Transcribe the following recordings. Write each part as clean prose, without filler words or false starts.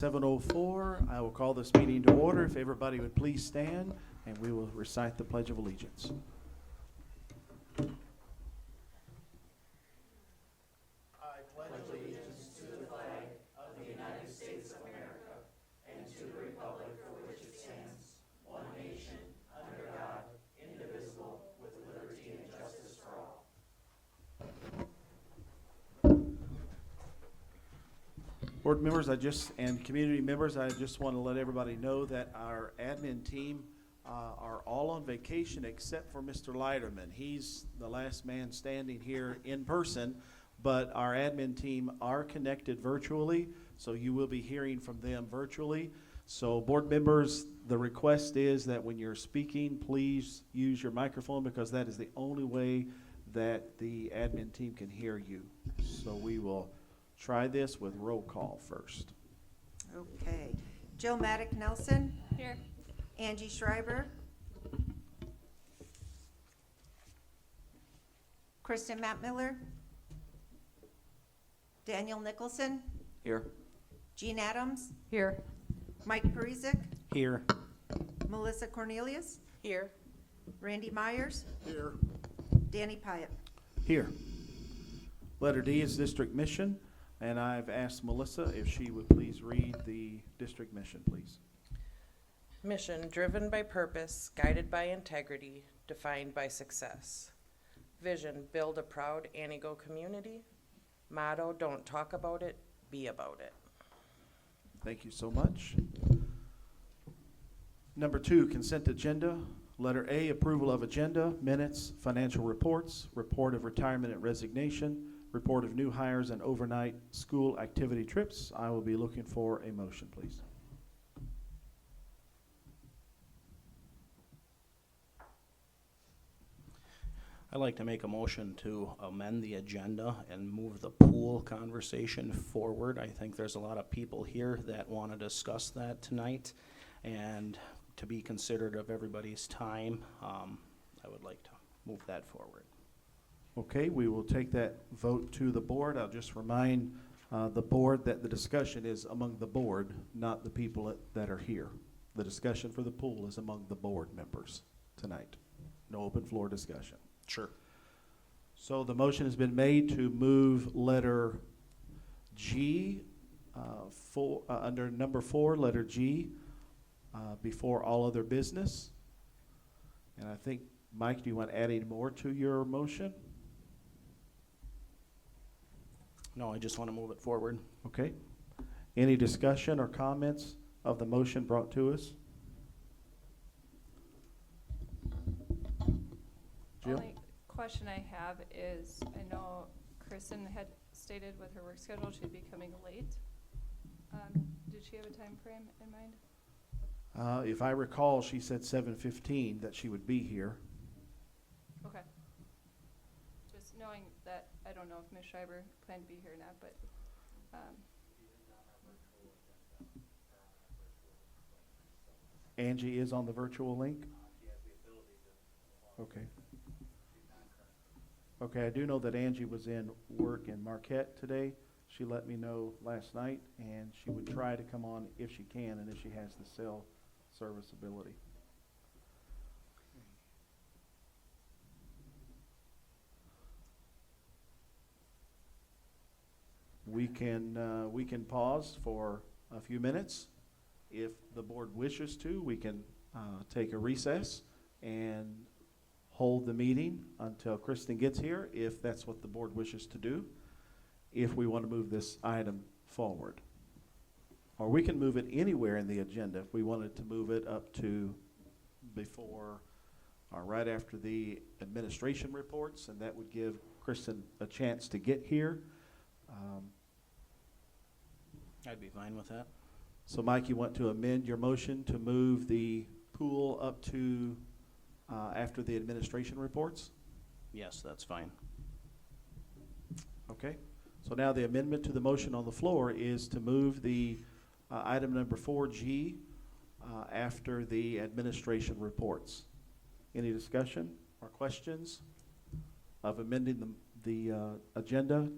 7:04, I will call this meeting to order. If everybody would please stand, and we will recite the Pledge of Allegiance. Board members, and community members, I just want to let everybody know that our admin team are all on vacation except for Mr. Leiterman. He's the last man standing here in person, but our admin team are connected virtually, so you will be hearing from them virtually. So board members, the request is that when you're speaking, please use your microphone because that is the only way that the admin team can hear you. So we will try this with roll call first. Okay. Jill Maddock Nelson. Here. Angie Schreiber. Kristen Matt Miller. Daniel Nicholson. Here. Jean Adams. Here. Mike Parizek. Here. Melissa Cornelius. Here. Randy Myers. Here. Danny Pyatt. Here. Letter D is district mission, and I've asked Melissa if she would please read the district mission, please. Mission, driven by purpose, guided by integrity, defined by success. Vision, build a proud Antigo community. Motto, don't talk about it, be about it. Thank you so much. Number 2, consent agenda. Letter A, approval of agenda, minutes, financial reports, report of retirement and resignation, report of new hires and overnight school activity trips. I will be looking for a motion, please. I'd like to make a motion to amend the agenda and move the pool conversation forward. I think there's a lot of people here that want to discuss that tonight, and to be considerate of everybody's time, I would like to move that forward. Okay, we will take that vote to the board. I'll just remind the board that the discussion is among the board, not the people that are here. The discussion for the pool is among the board members tonight. No open floor discussion. Sure. So the motion has been made to move letter G, under number 4, letter G, before all other business. And I think, Mike, do you want to add any more to your motion? No, I just want to move it forward. Okay. Any discussion or comments of the motion brought to us? Jill? Only question I have is, I know Kristen had stated with her work schedule she'd be coming late. Did she have a time frame in mind? If I recall, she said 7:15 that she would be here. Okay. Just knowing that, I don't know if Ms. Schreiber planned to be here or not, but, Angie is on the virtual link? Okay. Okay, I do know that Angie was in work in Marquette today. She let me know last night, and she would try to come on if she can and if she has the cell service ability. We can pause for a few minutes. If the board wishes to, we can take a recess and hold the meeting until Kristen gets here, if that's what the board wishes to do, if we want to move this item forward. Or we can move it anywhere in the agenda if we wanted to move it up to before or right after the administration reports, and that would give Kristen a chance to get here. I'd be fine with that. So Mike, you want to amend your motion to move the pool up to after the administration reports? Yes, that's fine. Okay. So now the amendment to the motion on the floor is to move the item number 4G after the administration reports. Any discussion or questions of amending the agenda?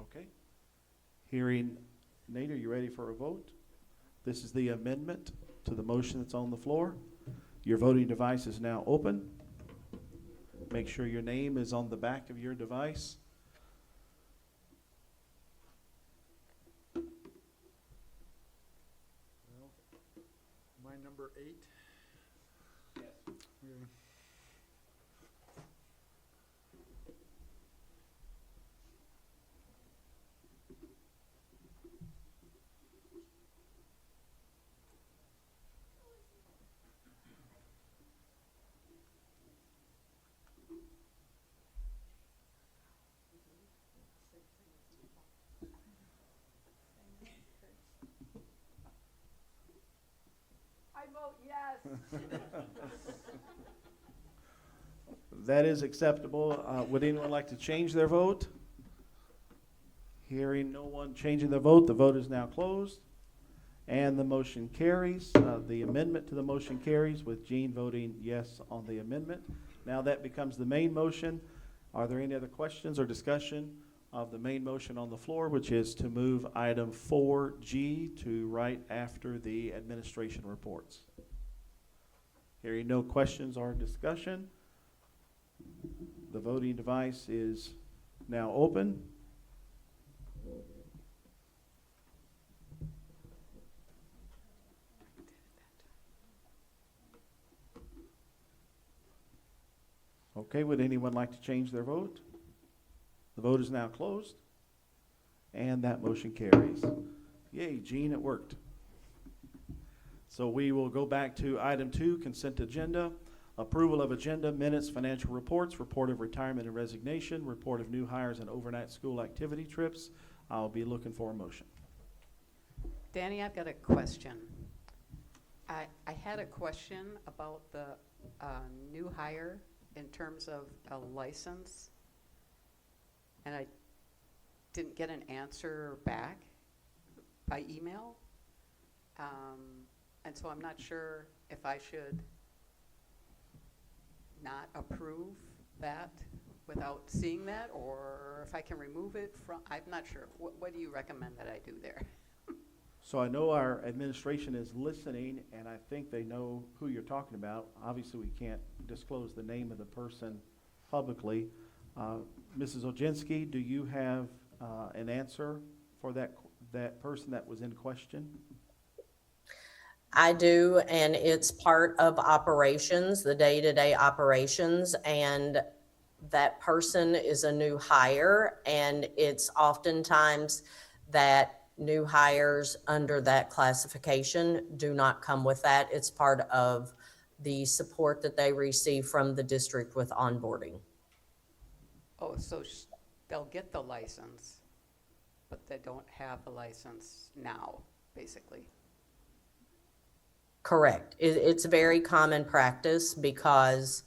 Okay. Hearing, Nate, are you ready for a vote? This is the amendment to the motion that's on the floor. Your voting device is now open. Make sure your name is on the back of your device. My number 8? Yeah. I vote yes. That is acceptable. Would anyone like to change their vote? Hearing no one changing their vote, the vote is now closed. And the motion carries. The amendment to the motion carries with Jean voting yes on the amendment. Now that becomes the main motion. Are there any other questions or discussion of the main motion on the floor, which is to move item 4G to right after the administration reports? Hearing no questions or discussion, the voting device is now open. Okay, would anyone like to change their vote? The vote is now closed, and that motion carries. Yay, Gene, it worked. So we will go back to item 2, consent agenda. Approval of agenda, minutes, financial reports, report of retirement and resignation, report of new hires and overnight school activity trips. I'll be looking for a motion. Danny, I've got a question. I had a question about the new hire in terms of a license, and I didn't get an answer back by email. And so I'm not sure if I should not approve that without seeing that, or if I can remove it from, I'm not sure. What do you recommend that I do there? So I know our administration is listening, and I think they know who you're talking about. Obviously, we can't disclose the name of the person publicly. Mrs. Oginski, do you have an answer for that person that was in question? I do, and it's part of operations, the day-to-day operations, and that person is a new hire, and it's oftentimes that new hires under that classification do not come with that. It's part of the support that they receive from the district with onboarding. Oh, so they'll get the license, but they don't have a license now, basically. Correct. It's very common practice because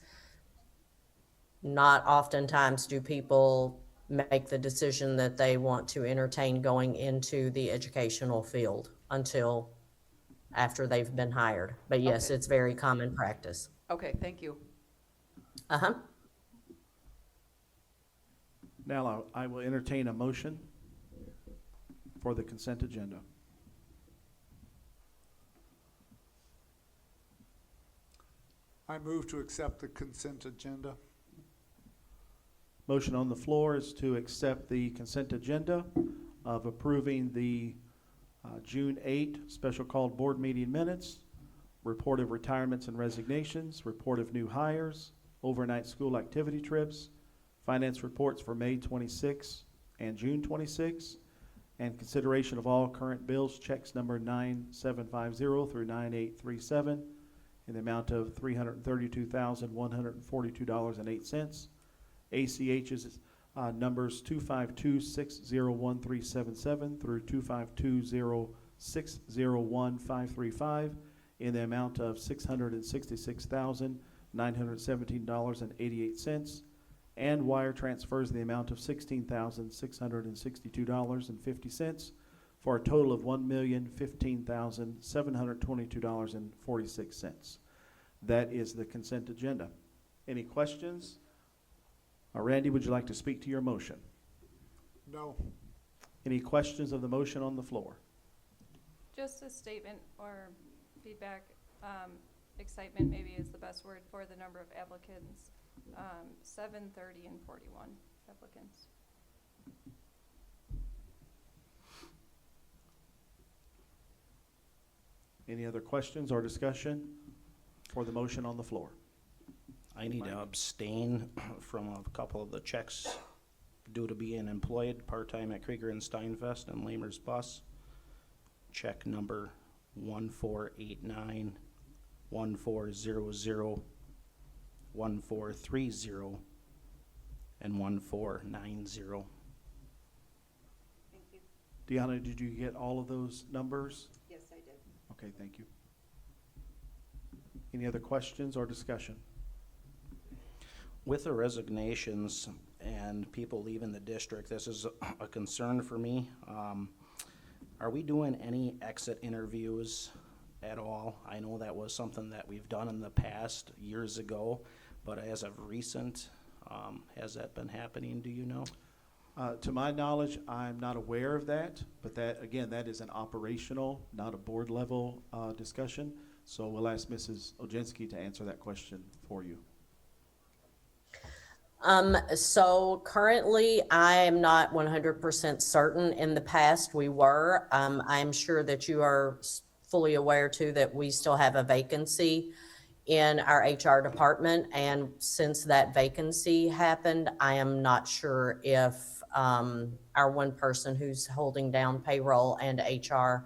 not oftentimes do people make the decision that they want to entertain going into the educational field until after they've been hired. But yes, Okay. it's very common practice. Okay, thank you. Uh-huh. Now I will entertain a motion for the consent agenda. I move to accept the consent agenda. Motion on the floor is to accept the consent agenda of approving the June 8 special called board meeting minutes, report of retirements and resignations, report of new hires, overnight school activity trips, finance reports for May 26 and June 26, and consideration of all current bills, checks number 9750 through 9837 in the amount of $332,142.08. ACH's numbers 252601377 through 252060155 in the amount of $666,917.88, and wire transfers in the amount of $16,662.50 for a total of $1,015,722.46. That is the consent agenda. Any questions? Randy, would you like to speak to your motion? No. Any questions of the motion on the floor? Just a statement or feedback, excitement maybe is the best word for the number of applicants. 730 and 41 applicants. Any other questions or discussion for the motion on the floor? I need to abstain from a couple of the checks due to being employed part-time at Krieger and Steinfest and Lamers Bus. Check number 1489, 1400, 1430, and 1490. Thank you. Deanna, did you get all of those numbers? Yes, I did. Okay, thank you. Any other questions or discussion? With the resignations and people leaving the district, this is a concern for me. Are we doing any exit interviews at all? I know that was something that we've done in the past, years ago, but as of recent, has that been happening, do you know? To my knowledge, I'm not aware of that, but that, again, that is an operational, not a board level discussion. So we'll ask Mrs. Ojenski to answer that question for you. So currently, I am not 100% certain. In the past, we were. I'm sure that you are fully aware too that we still have a vacancy in our HR department. And since that vacancy happened, I am not sure if our one person who's holding down payroll and HR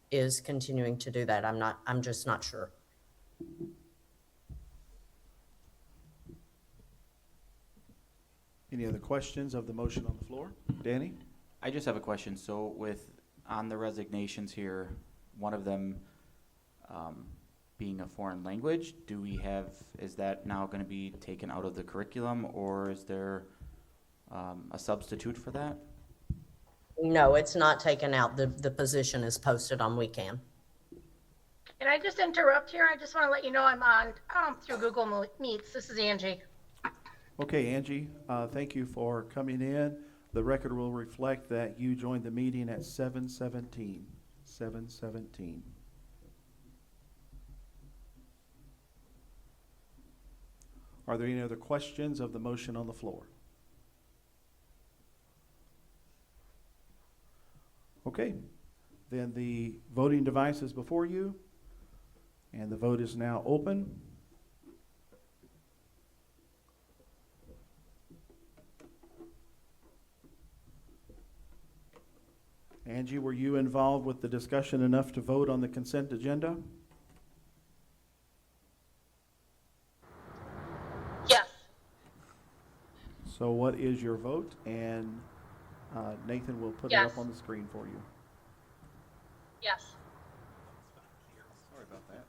is continuing to do that. I'm just not sure. Any other questions of the motion on the floor? Danny? I just have a question. So on the resignations here, one of them being a foreign language, is that now going to be taken out of the curriculum, or is there a substitute for that? No, it's not taken out. The position is posted on WeCan. Can I just interrupt here? I just want to let you know I'm on through Google Meets. This is Angie. Okay, Angie, thank you for coming in. The record will reflect that you joined the meeting at 7:17. 7:17. Are there any other questions of the motion on the floor? Okay, then the voting device is before you, and the vote is now open. Angie, were you involved with the discussion enough to vote on the consent agenda? Yes. So what is your vote? And Nathan will put it Yes. up on the screen for you. Yes. Sorry about that.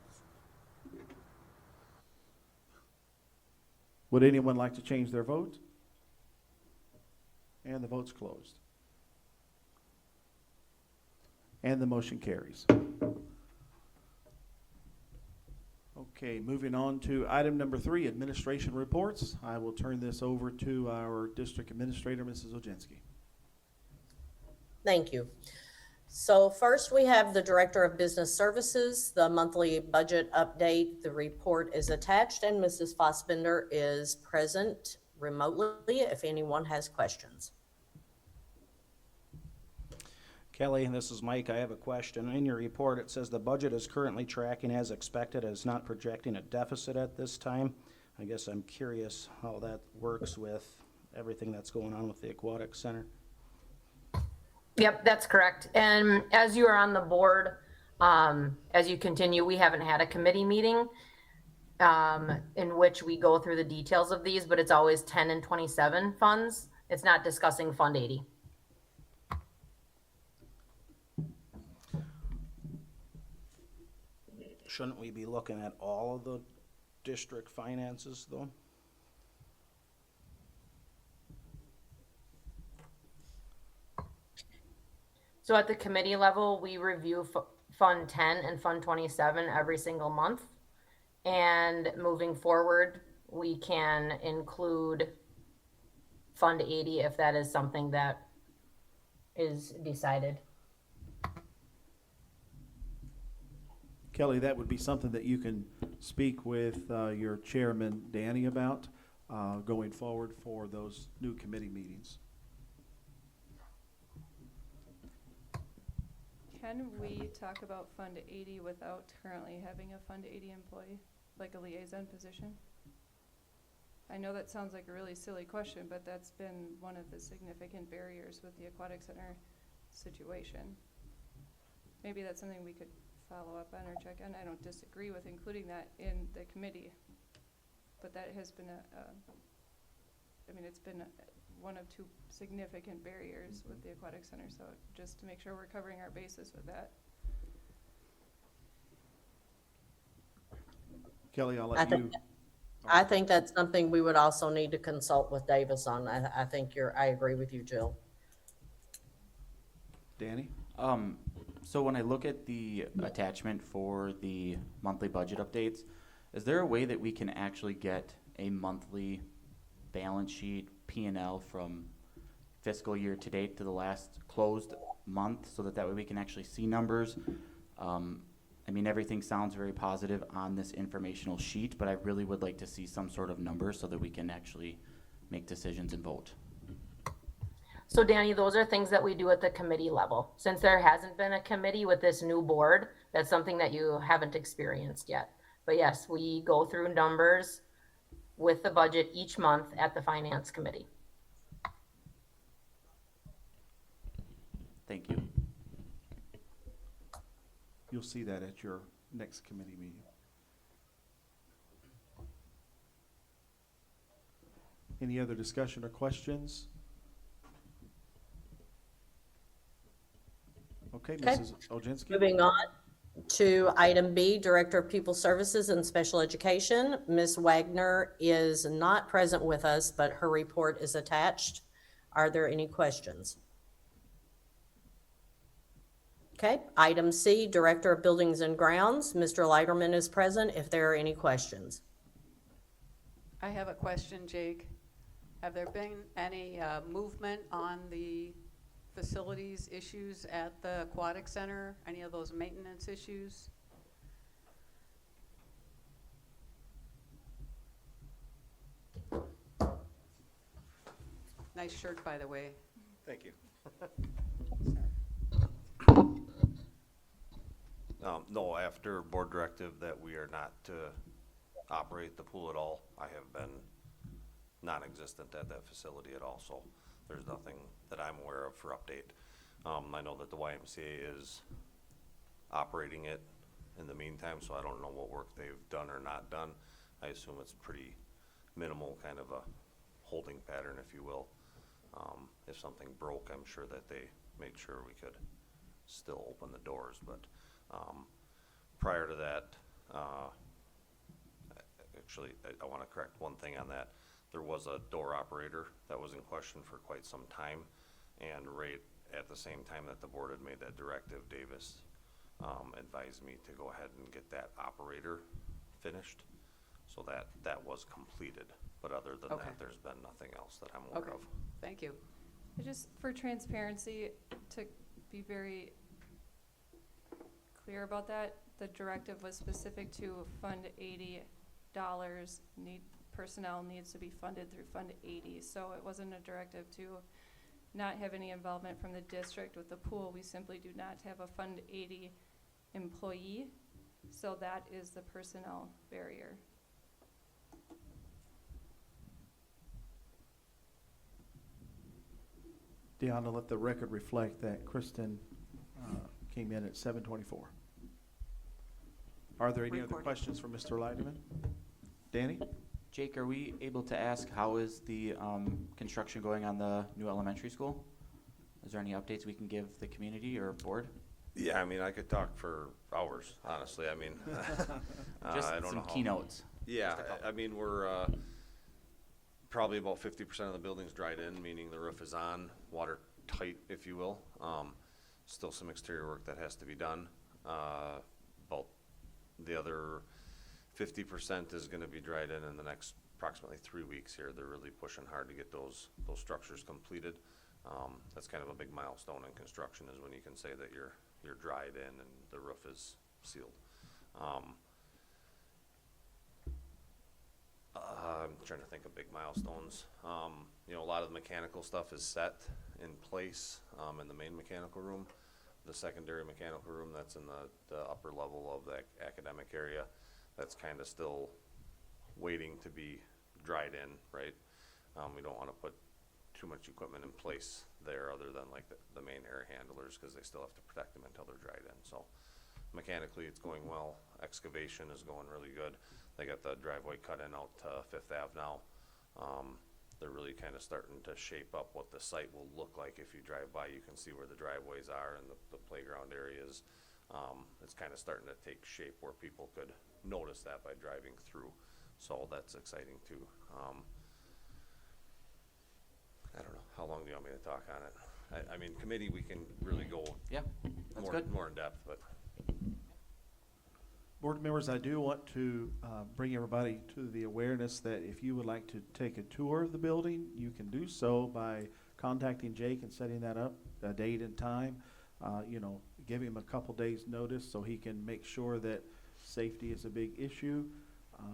Would anyone like to change their vote? And the vote's closed. And the motion carries. Okay, moving on to item number 3, administration reports. I will turn this over to our district administrator, Mrs. Ojenski. Thank you. So first we have the Director of Business Services, the monthly budget update. The report is attached and Mrs. Fossbender is present remotely if anyone has questions. Kelly, this is Mike. I have a question. In your report, it says the budget is currently tracking as expected, is not projecting a deficit at this time. I guess I'm curious how that works with everything that's going on with the Aquatic Center. Yep, that's correct. And as you are on the board, as you continue, we haven't had a committee meeting in which we go through the details of these, but it's always 10 and 27 funds. It's not discussing Fund 80. Shouldn't we be looking at all of the district finances, though? So at the committee level, we review Fund 10 and Fund 27 every single month. And moving forward, we can include Fund 80 if that is something that is decided. Kelly, that would be something that you can speak with your chairman, Danny, about going forward for those new committee meetings. Can we talk about Fund 80 without currently having a Fund 80 employee, like a liaison position? I know that sounds like a really silly question, but that's been one of the significant barriers with the Aquatic Center situation. Maybe that's something we could follow up on or check on. I don't disagree with including that in the committee, but that has been it's been one of two significant barriers with the Aquatic Center, so just to make sure we're covering our bases with that. Kelly, I'll I let think- you. I think that's something we would also need to consult with Davis on. I think I agree with you, Jill. Danny? So when I look at the attachment for the monthly budget updates, is there a way that we can actually get a monthly balance sheet, P&L from fiscal year to date to the last closed month, so that way we can actually see numbers? Everything sounds very positive on this informational sheet, but I really would like to see some sort of numbers so that we can actually make decisions and vote. So Danny, those are things that we do at the committee level. Since there hasn't been a committee with this new board, that's something that you haven't experienced yet. But yes, we go through numbers with the budget each month at the finance committee. Thank you. You'll see that at your next committee meeting. Any other discussion or questions? Okay, Okay. Mrs. Oginski? Moving on to item B, Director of Pupil Services and Special Education. Ms. Wagner is not present with us, but her report is attached. Are there any questions? Okay, item C, Director of Buildings and Grounds. Mr. Leiterman is present if there are any questions. I have a question, Jake. Have there been any movement on the facilities issues at the Aquatic Center? Any of those maintenance issues? Nice shirt, by the way. Thank you. No, after board directive that we are not to operate the pool at all, I have been non-existent at that facility at all, so there's nothing that I'm aware of for update. I know that the YMCA is operating it in the meantime, so I don't know what work they've done or not done. I assume it's pretty minimal, kind of a holding pattern, if you will. If something broke, I'm sure that they made sure we could still open the doors, but prior to that, actually, I want to correct one thing on that. There was a door operator that was in question for quite some time, and right at the same time that the board had made that directive, Davis advised me to go ahead and get that operator finished, so that was completed. But other than Okay. that, there's been nothing else that I'm aware Okay, of. thank you. Just for transparency, to be very clear about that, the directive was specific to Fund 80 dollars. Personnel needs to be funded through Fund 80, so it wasn't a directive to not have any involvement from the district with the pool. We simply do not have a Fund 80 employee, so that is the personnel barrier. Deanna, let the record reflect that Kristen came in at 7:24. Are there any other Recording. questions for Mr. Leiterman? Danny? Jake, are we able to ask how is the construction going on the new elementary school? Is there any updates we can give the community or board? Yeah, I could talk for hours, honestly. Just I don't some know how- keynotes. Yeah, Just a couple. we're probably about 50% of the building's dried in, meaning the roof is on, watertight, if you will. Still some exterior work that has to be done. About the other 50% is gonna be dried in the next approximately 3 weeks here. They're really pushing hard to get those structures completed. That's kind of a big milestone in construction, is when you can say that you're dried in and the roof is sealed. I'm trying to think of big milestones. You know, a lot of the mechanical stuff is set in place, in the main mechanical room. The secondary mechanical room, that's in the upper level of the academic area, that's kind of still waiting to be dried in, right? We don't want to put too much equipment in place there other than like the main air handlers, because they still have to protect them until they're dried in. So mechanically, it's going well. Excavation is going really good. They got the driveway cut in out to Fifth Ave now. They're really kind of starting to shape up what the site will look like. If you drive by, you can see where the driveways are and the playground areas. It's kind of starting to take shape where people could notice that by driving through. So that's exciting too. I don't know, how long do you want me to talk on it? I mean, committee, we can really go Yeah, that's good. more in depth, but Board members, I do want to bring everybody to the awareness that if you would like to take a tour of the building, you can do so by contacting Jake and setting that up, a date and time. You know, give him a couple days' notice so he can make sure that safety is a big issue.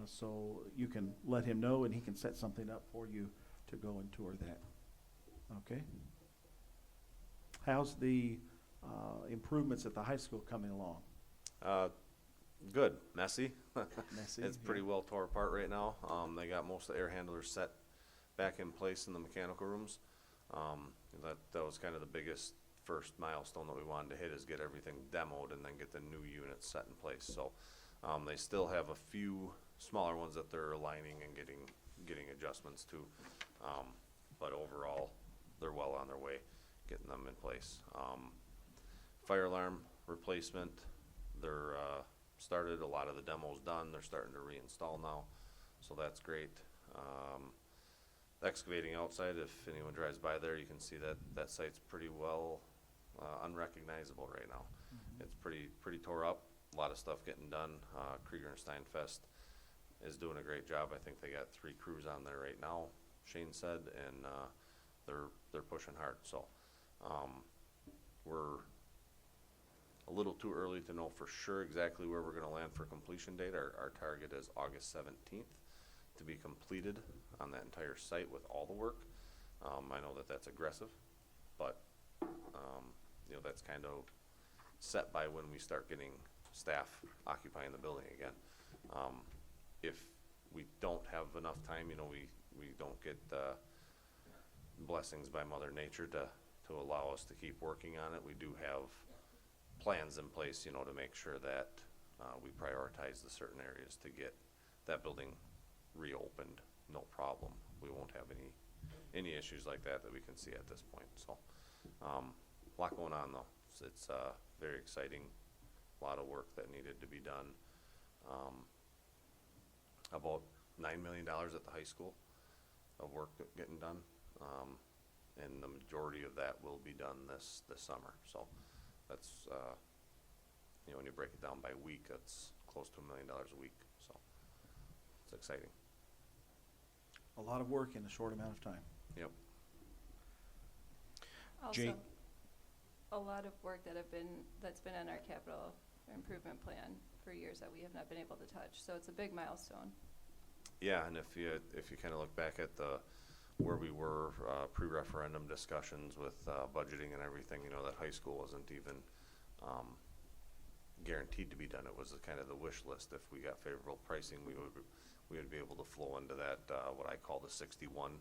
So you can let him know and he can set something up for you to go and tour that. Okay? How's the improvements at the high school coming along? good, messy. Messy, It's pretty well tore apart right now. They got most of the air handlers set back in place in the mechanical rooms. That was kind of the biggest first milestone that we wanted to hit, is get everything demoed and then get the new units set in place. So they still have a few smaller ones that they're aligning and getting adjustments to. But overall, they're well on their way getting them in place. Fire alarm replacement, they're started, a lot of the demo's done, they're starting to reinstall now, so that's great. Excavating outside, if anyone drives by there, you can see that site's pretty well unrecognizable right now. It's pretty tore up, a lot of stuff getting done. Krieger and Steinfest is doing a great job. I think they got 3 crews on there right now, Shane said, and they're pushing hard. So we're a little too early to know for sure exactly where we're gonna land for completion date. Our target is August 17th to be completed on that entire site with all the work. I know that's aggressive, but you know, that's kind of set by when we start getting staff occupying the building again. If we don't have enough time, you know, we don't get blessings by Mother Nature to allow us to keep working on it. We do have plans in place, you know, to make sure that we prioritize the certain areas to get that building reopened, no problem. We won't have any issues like that we can see at this point. So a lot going on though. It's very exciting, a lot of work that needed to be done. About $9 million at the high school of work getting done, and the majority of that will be done this summer. So that's you know, when you break it down by week, that's close to $1 million a week. So it's exciting. A lot of work in a short amount of time. Yep. Also, Jake? a lot of work that's been on our capital improvement plan for years that we have not been able to touch, so it's a big milestone. Yeah, and if you kind of look back at where we were pre-referendum discussions with budgeting and everything, you know, that high school wasn't even guaranteed to be done. It was kind of the wish list. If we got favorable pricing, we would be able to flow into that what I call the 61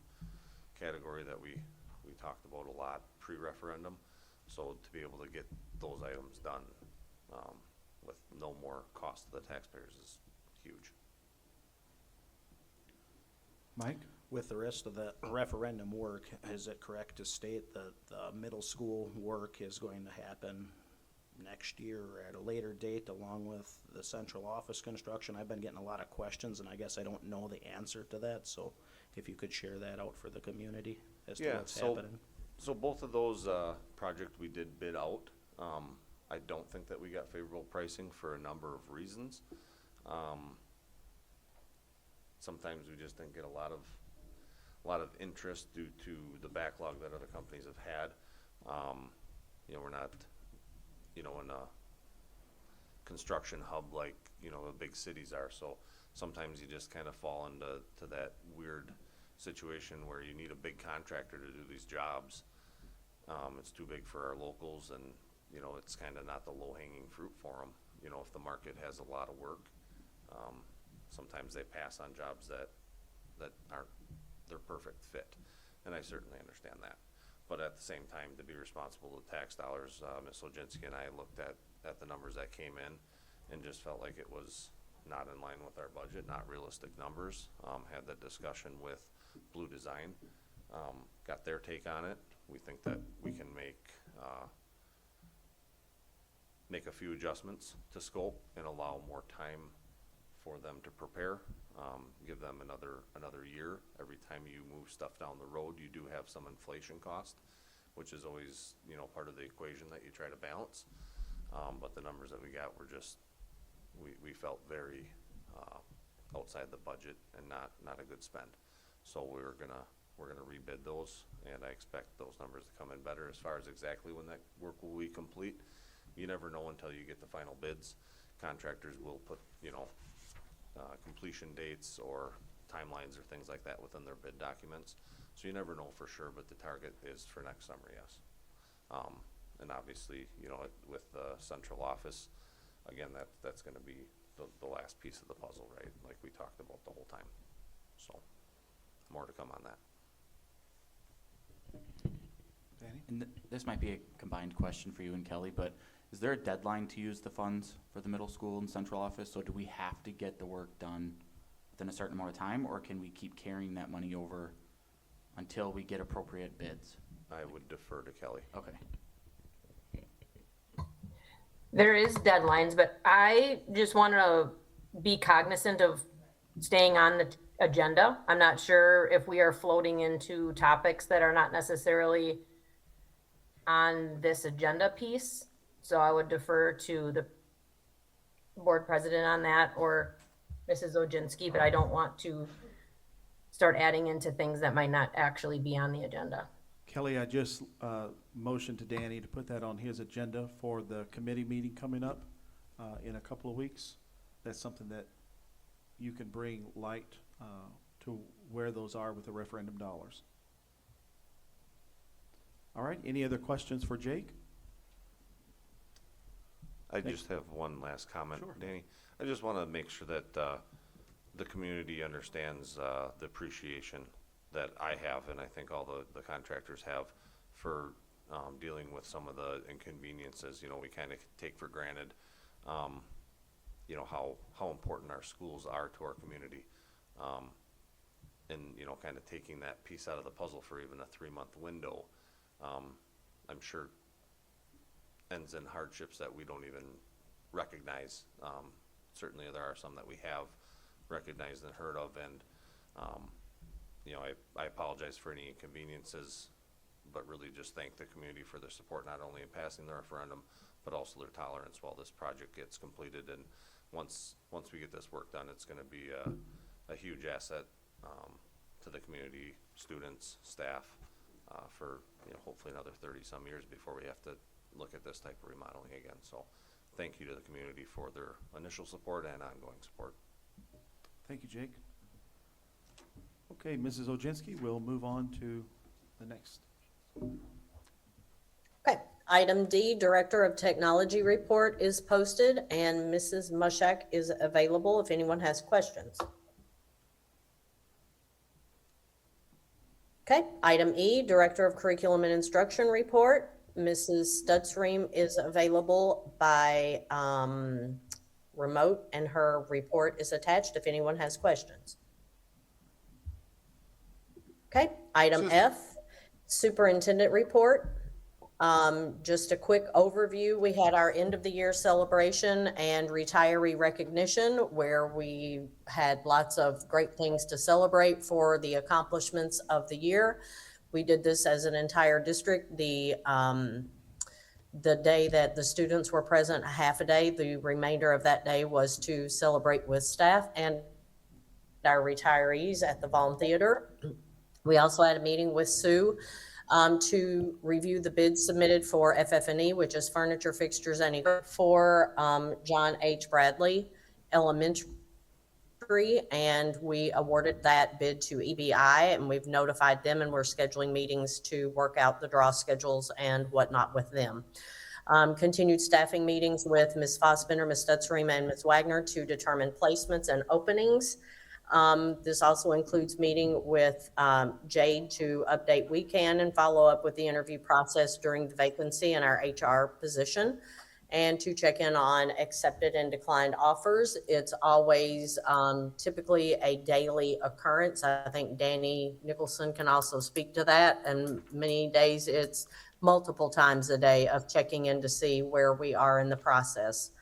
category that we talked about a lot pre-referendum. So to be able to get those items done with no more cost to the taxpayers is huge. Mike? With the rest of the referendum work, is it correct to state that the middle school work is going to happen next year or at a later date along with the central office construction? I've been getting a lot of questions and I guess I don't know the answer to that, so if you could share that out for the community as to what's happening. So both of those projects we did bid out. I don't think that we got favorable pricing for a number of reasons. Sometimes we just didn't get a lot a lot of interest due to the backlog that other companies have had. You know, we're not, you know, in a construction hub like, you know, the big cities are, so sometimes you just kind of fall into that weird situation where you need a big contractor to do these jobs. It's too big for our locals, and, you know, it's kind of not the low-hanging fruit for them. You know, if the market has a lot of work, sometimes they pass on jobs that aren't their perfect fit, and I certainly understand that. But at the same time, to be responsible with tax dollars, Ms. Oginski and I looked at the numbers that came in and just felt like it was not in line with our budget, not realistic numbers. Had that discussion with Blue Design, got their take on it. We think that we can make a few adjustments to scope and allow more time for them to prepare. Give them another year. Every time you move stuff down the road, you do have some inflation cost, which is always, you know, part of the equation that you try to balance. But the numbers that we got were just, we felt very outside the budget and not a good spend. So we're gonna rebid those, and I expect those numbers to come in better. As far as exactly when that work will be complete, you never know until you get the final bids. Contractors will put, you know, completion dates or timelines or things like that within their bid documents. So you never know for sure, but the target is for next summer, yes. And obviously, you know, with the central office, again, that's gonna be the last piece of the puzzle, right? Like we talked about the whole time. So, more to come on that. Danny? And this might be a combined question for you and Kelly, but is there a deadline to use the funds for the middle school and central office? So do we have to get the work done within a certain amount of time, or can we keep carrying that money over until we get appropriate bids? I would defer to Kelly. Okay. There is deadlines, but I just want to be cognizant of staying on the agenda. I'm not sure if we are floating into topics that are not necessarily on this agenda piece. So I would defer to the board president on that, or Mrs. Oginski, but I don't want to start adding into things that might not actually be on the agenda. Kelly, I just motioned to Danny to put that on his agenda for the committee meeting coming up in a couple of weeks. That's something that you can bring light to where those are with the referendum dollars. All right, any other questions for Jake? I just have one last comment, Sure. Danny. I just want to make sure that the community understands the appreciation that I have, and I think all the contractors have, for dealing with some of the inconveniences, you know, we kind of take for granted, you know, how important our schools are to our community. And, you know, kind of taking that piece out of the puzzle for even a 3-month window, I'm sure ends in hardships that we don't even recognize. Certainly there are some that we have recognized and heard of, and you know, I apologize for any inconveniences, but really just thank the community for their support, not only in passing the referendum, but also their tolerance while this project gets completed. And once we get this work done, it's gonna be a huge asset to the community, students, staff, for, you know, hopefully another 30-some years before we have to look at this type of remodeling again. So thank you to the community for their initial support and ongoing support. Thank you, Jake. Okay, Mrs. Oginski, we'll move on to the next. Okay, item D, Director of Technology report is posted, and Mrs. Mushak is available if anyone has questions. Okay, item E, Director of Curriculum and Instruction report. Mrs. Stutzream is available by remote, and her report is attached if anyone has questions. Okay, item F, Superintendent report. Just a quick overview. We had our end of the year celebration and retiree recognition, where we had lots of great things to celebrate for the accomplishments of the year. We did this as an entire district. The day that the students were present, half a day, the remainder of that day was to celebrate with staff and our retirees at the Vaughn Theater. We also had a meeting with Sue to review the bids submitted for FF&E, which is furniture, fixtures, and equipment for John H. Bradley Elementary, and we awarded that bid to EBI, and we've notified them, and we're scheduling meetings to work out the draw schedules and whatnot with them. Continued staffing meetings with Ms. Fossbender, Ms. Stutzriem, and Ms. Wagner to determine placements and openings. This also includes meeting with Jade to update WeCan and follow up with the interview process during the vacancy in our HR position, and to check in on accepted and declined offers. It's always typically a daily occurrence. I think Danny Nicholson can also speak to that, and many days it's multiple times a day of checking in to see where we are in the process.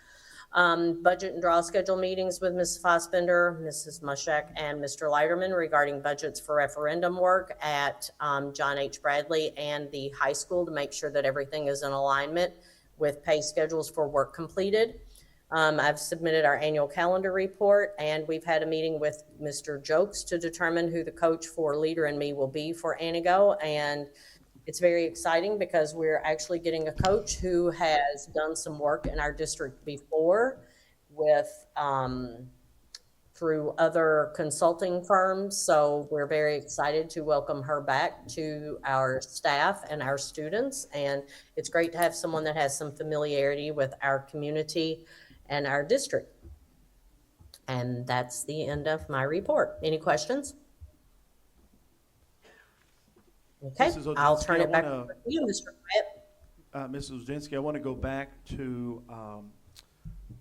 Budget and draw schedule meetings with Ms. Fossbender, Mrs. Mushak, and Mr. Leiterman regarding budgets for referendum work at John H. Bradley and the high school to make sure that everything is in alignment with pay schedules for work completed. I've submitted our annual calendar report, and we've had a meeting with Mr. Jokes to determine who the coach for Leader and Me will be for Anago, and it's very exciting because we're actually getting a coach who has done some work in our district before with through other consulting firms. So we're very excited to welcome her back to our staff and our students. And it's great to have someone that has some familiarity with our community and our district. And that's the end of my report. Any questions? Okay, Mrs. I'll Oginski, turn I it back wanna- over to you, Mr. Wyatt. Mrs. Uzinski, I want to go back to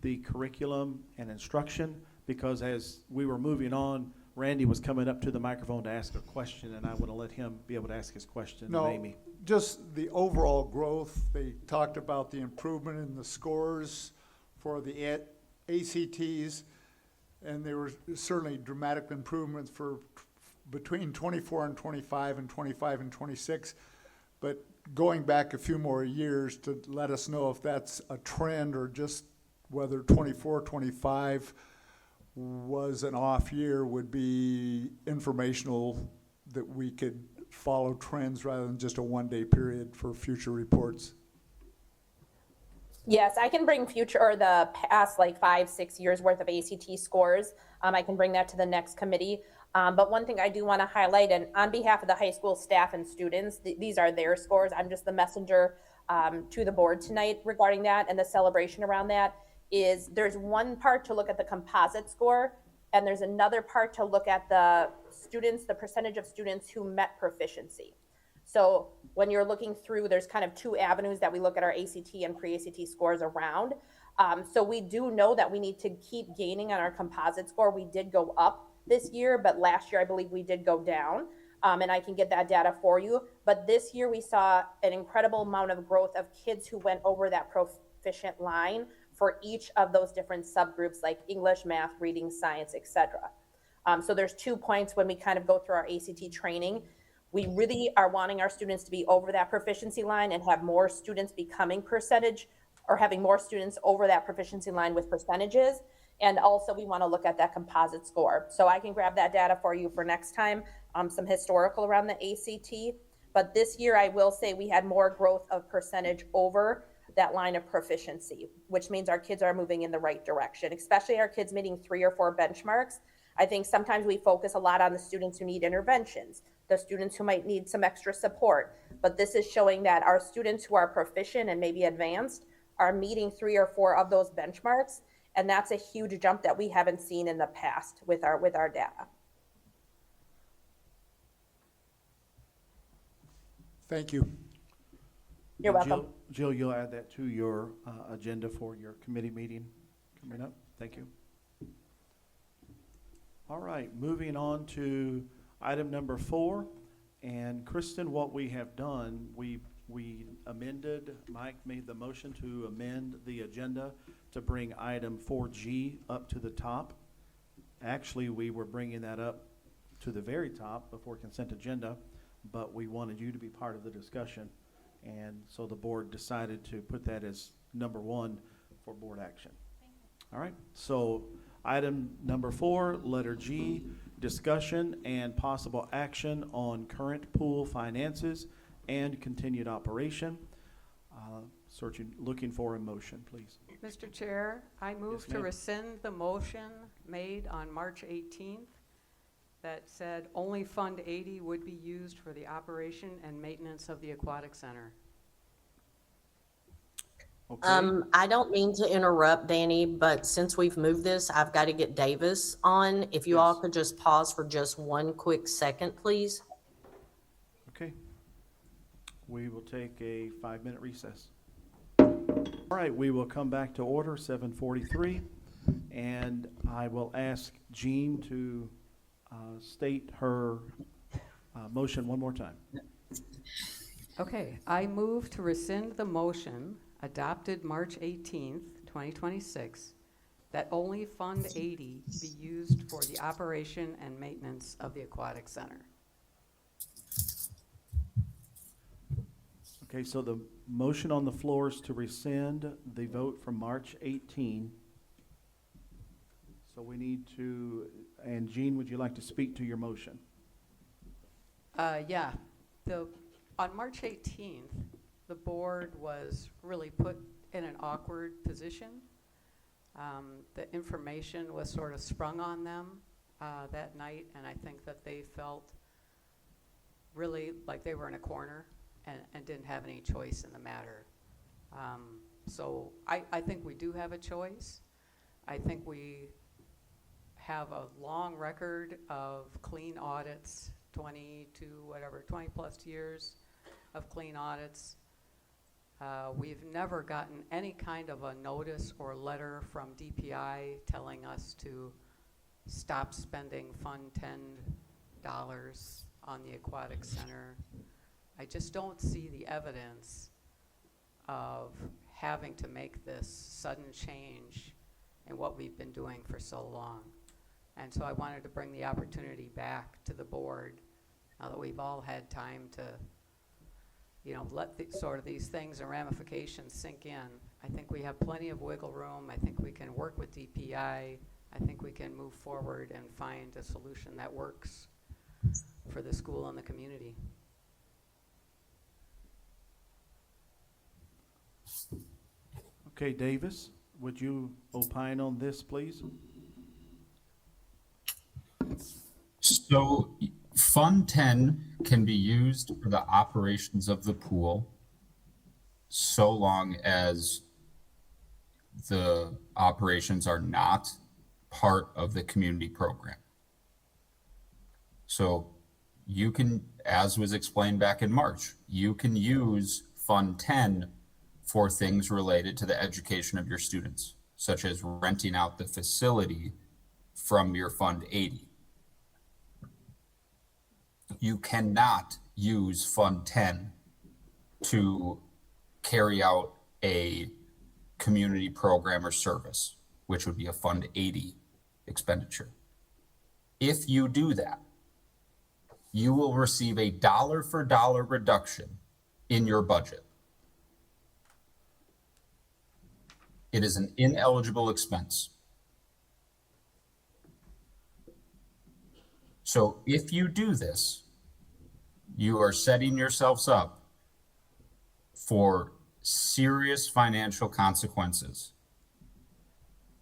the curriculum and instruction, because as we were moving on, Randy was coming up to the microphone to ask a question, and I want to let him be able to ask his question. No, And Amy. just the overall growth. They talked about the improvement in the scores for the ACTs, and there were certainly dramatic improvements for between 24 and 25 and 25 and 26. But going back a few more years to let us know if that's a trend or just whether 24, 25 was an off year would be informational, that we could follow trends rather than just a one-day period for future reports. Yes, I can bring future or the past like 5-6 years worth of ACT scores. I can bring that to the next committee. But one thing I do want to highlight, and on behalf of the high school staff and students, these are their scores. I'm just the messenger to the board tonight regarding that, and the celebration around that is there's one part to look at the composite score, and there's another part to look at the students, the percentage of students who met proficiency. So when you're looking through, there's kind of two avenues that we look at our ACT and pre-ACT scores around. So we do know that we need to keep gaining on our composite score. We did go up this year, but last year I believe we did go down. And I can get that data for you. But this year we saw an incredible amount of growth of kids who went over that proficient line for each of those different subgroups, like English, math, reading, science, etc. So there's 2 points when we kind of go through our ACT training. We really are wanting our students to be over that proficiency line and have more students becoming percentage, or having more students over that proficiency line with percentages. And also we want to look at that composite score. So I can grab that data for you for next time, some historical around the ACT. But this year I will say we had more growth of percentage over that line of proficiency, which means our kids are moving in the right direction, especially our kids meeting 3 or 4 benchmarks. I think sometimes we focus a lot on the students who need interventions, the students who might need some extra support. But this is showing that our students who are proficient and maybe advanced are meeting 3 or 4 of those benchmarks. And that's a huge jump that we haven't seen in the past with our data. Thank you. You're And welcome. Jill, you'll add that to your agenda for your committee meeting coming up. Thank you. All right, moving on to item number 4. And Kristen, what we have done, we amended, Mike made the motion to amend the agenda to bring item 4G up to the top. Actually, we were bringing that up to the very top before consent agenda, but we wanted you to be part of the discussion. And so the board decided to put that as number 1 for board action. All right, so item number 4, letter G, discussion and possible action on current pool finances and continued operation. Looking for a motion, please. Mr. Chair, I move Yes, to ma'am. rescind the motion made on March 18th that said only Fund 80 would be used for the operation and maintenance of the aquatic center. Okay, I don't mean to interrupt, Danny, but since we've moved this, I've got to get Davis on. If you all Yes. could just pause for just one quick second, please. okay. We will take a 5-minute recess. All right, we will come back to order, 7:43, and I will ask Jean to state her motion one more time. Okay, I move to rescind the motion adopted March 18th, 2026, that only Fund 80 be used for the operation and maintenance of the aquatic center. Okay, so the motion on the floor is to rescind the vote from March 18. So we need to, and Jean, would you like to speak to your motion? Yeah, on March 18th, the board was really put in an awkward position. The information was sort of sprung on them that night, and I think that they felt really like they were in a corner and didn't have any choice in the matter. So I think we do have a choice. I think we have a long record of clean audits, 20 plus years of clean audits. We've never gotten any kind of a notice or letter from DPI telling us to stop spending Fund $10 on the aquatic center. I just don't see the evidence of having to make this sudden change in what we've been doing for so long. And so I wanted to bring the opportunity back to the board now that we've all had time to, let sort of these things and ramifications sink in. I think we have plenty of wiggle room. I think we can work with DPI. I think we can move forward and find a solution that works for the school and the community. Okay, Davis, would you opine on this, please? So Fund 10 can be used for the operations of the pool so long as the operations are not part of the community program. So you can, as was explained back in March, you can use Fund 10 for things related to the education of your students, such as renting out the facility from your Fund 80. You cannot use Fund 10 to carry out a community program or service, which would be a Fund 80 expenditure. If you do that, you will receive a dollar for dollar reduction in your budget. It is an ineligible expense. So if you do this, you are setting yourselves up for serious financial consequences,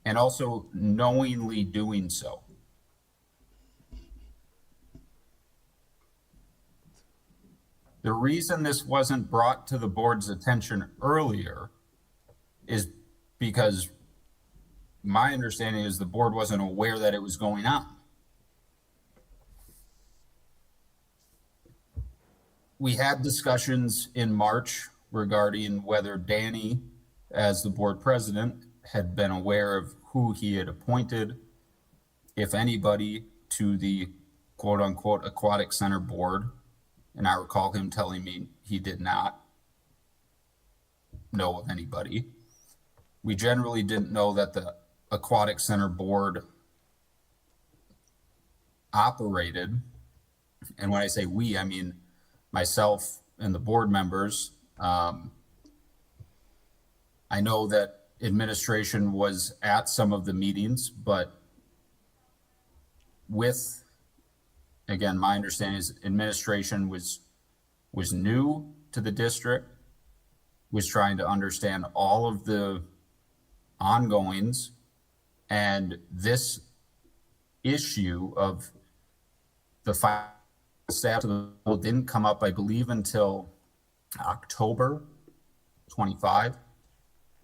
and also knowingly doing so. The reason this wasn't brought to the board's attention earlier is because my understanding is the board wasn't aware that it was going on. We had discussions in March regarding whether Danny, as the board president, had been aware of who he had appointed, if anybody, to the quote unquote aquatic center board. And I recall him telling me he did not know of anybody. We generally didn't know that the aquatic center board operated. And when I say we, I mean myself and the board members. I know that administration was at some of the meetings, but with again, my understanding is administration was new to the district, was trying to understand all of the ongoings, and this issue of the staff to the school didn't come up, I believe, until October 25,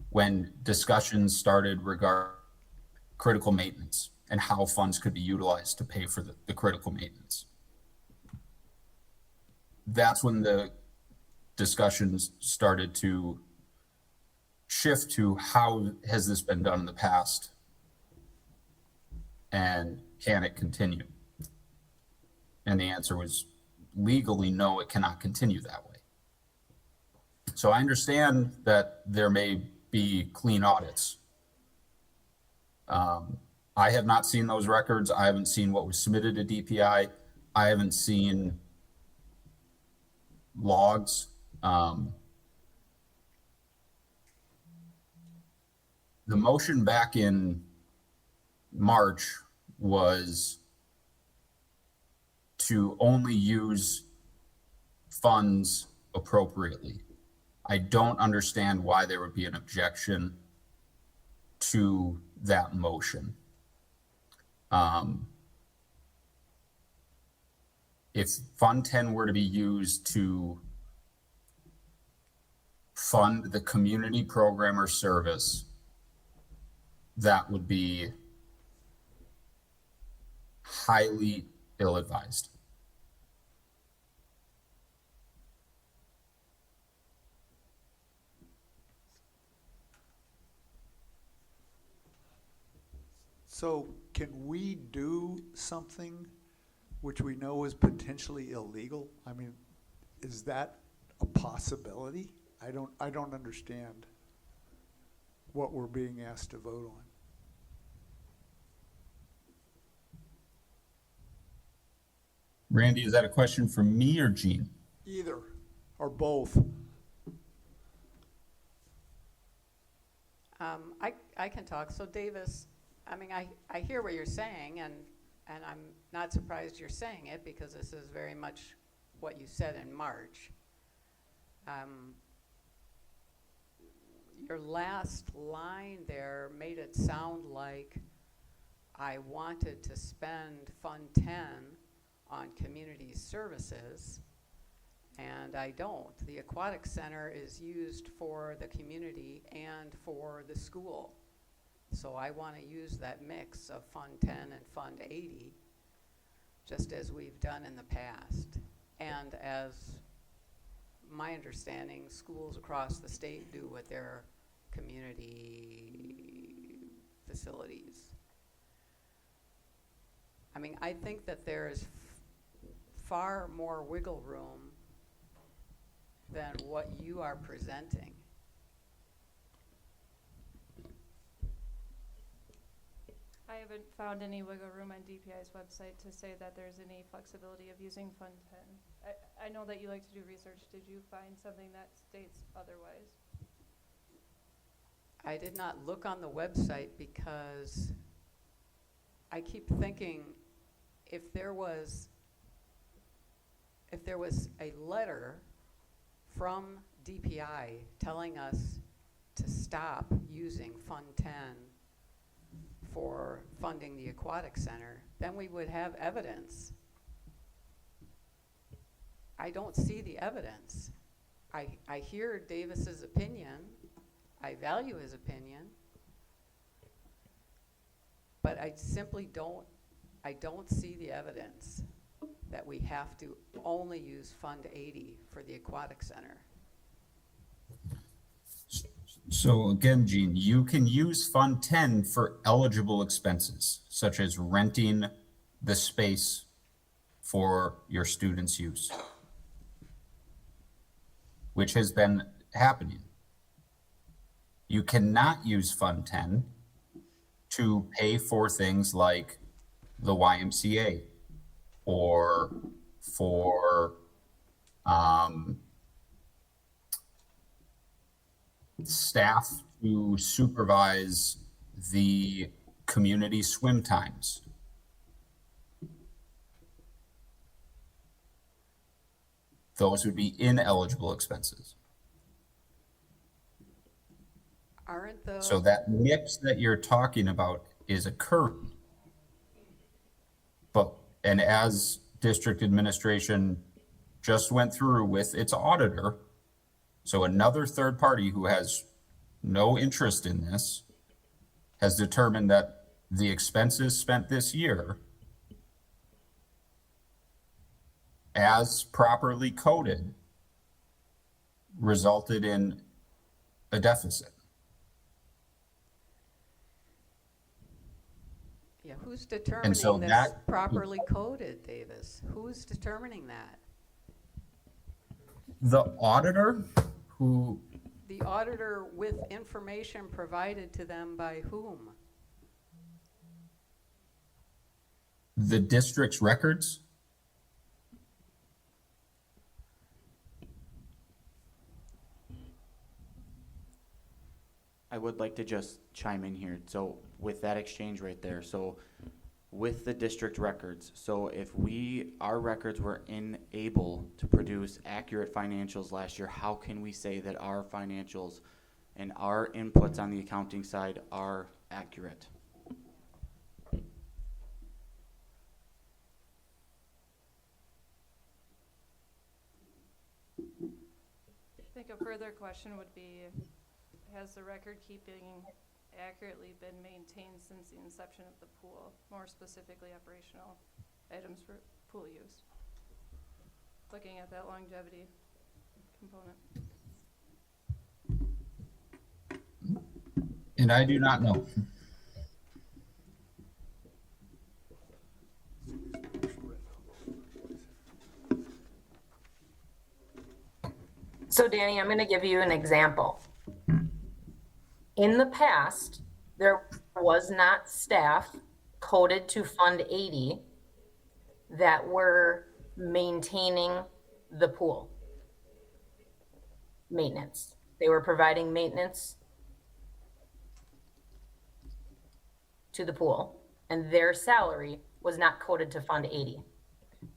when discussions started regarding critical maintenance and how funds could be utilized to pay for the critical maintenance. That's when the discussions started to shift to how has this been done in the past and can it continue? And the answer was legally, no, it cannot continue that way. So I understand that there may be clean audits. I have not seen those records. I haven't seen what was submitted to DPI. I haven't seen logs. The motion back in March was to only use funds appropriately. I don't understand why there would be an objection to that motion. If Fund 10 were to be used to fund the community program or service, that would be highly ill-advised. So can we do something which we know is potentially illegal? I mean, is that a possibility? I don't understand what we're being asked to vote on. Randy, is that a question for me or Gene? Either or both. I can talk. So Davis, I mean, I hear what you're saying, and I'm not surprised you're saying it because this is very much what you said in March. Your last line there made it sound like I wanted to spend Fund 10 on community services, and I don't. The Aquatic Center is used for the community and for the school. So I want to use that mix of Fund 10 and Fund 80, just as we've done in the past. And as my understanding, schools across the state do with their community facilities. I mean, I think that there is far more wiggle room than what you are presenting. I haven't found any wiggle room on DPI's website to say that there's any flexibility of using Fund 10. I know that you like to do research. Did you find something that states otherwise? I did not look on the website because I keep thinking if there was a letter from DPI telling us to stop using Fund 10 for funding the Aquatic Center, then we would have evidence. I don't see the evidence. I hear Davis's opinion. I value his opinion. But I simply don't see the evidence that we have to only use Fund 80 for the Aquatic Center. So again, Gene, you can use Fund 10 for eligible expenses, such as renting the space for your students' use, which has been happening. You cannot use Fund 10 to pay for things like the YMCA or for staff to supervise the community swim times. those would be ineligible expenses. Aren't the? So that mix that you're talking about is occurring. But, and as district administration just went through with its auditor, so another third party who has no interest in this has determined that the expenses spent this year, as properly coded, resulted in a deficit. Yeah, who's determining so this that- properly coded, Davis? Who's determining that? The auditor who, The auditor with information provided to them by whom? the district's records, I would like to just chime in here. So with that exchange right there, so with the district records, so if our records were unable to produce accurate financials last year, how can we say that our financials and our inputs on the accounting side are accurate? I think a further question would be, has the record keeping accurately been maintained since the inception of the pool, more specifically operational items for pool use? Looking at that longevity component. and I do not know. So Danny, I'm going to give you an example. In the past, there was not staff coded to Fund 80 that were maintaining the pool. Maintenance. They were providing maintenance to the pool, and their salary was not coded to Fund 80.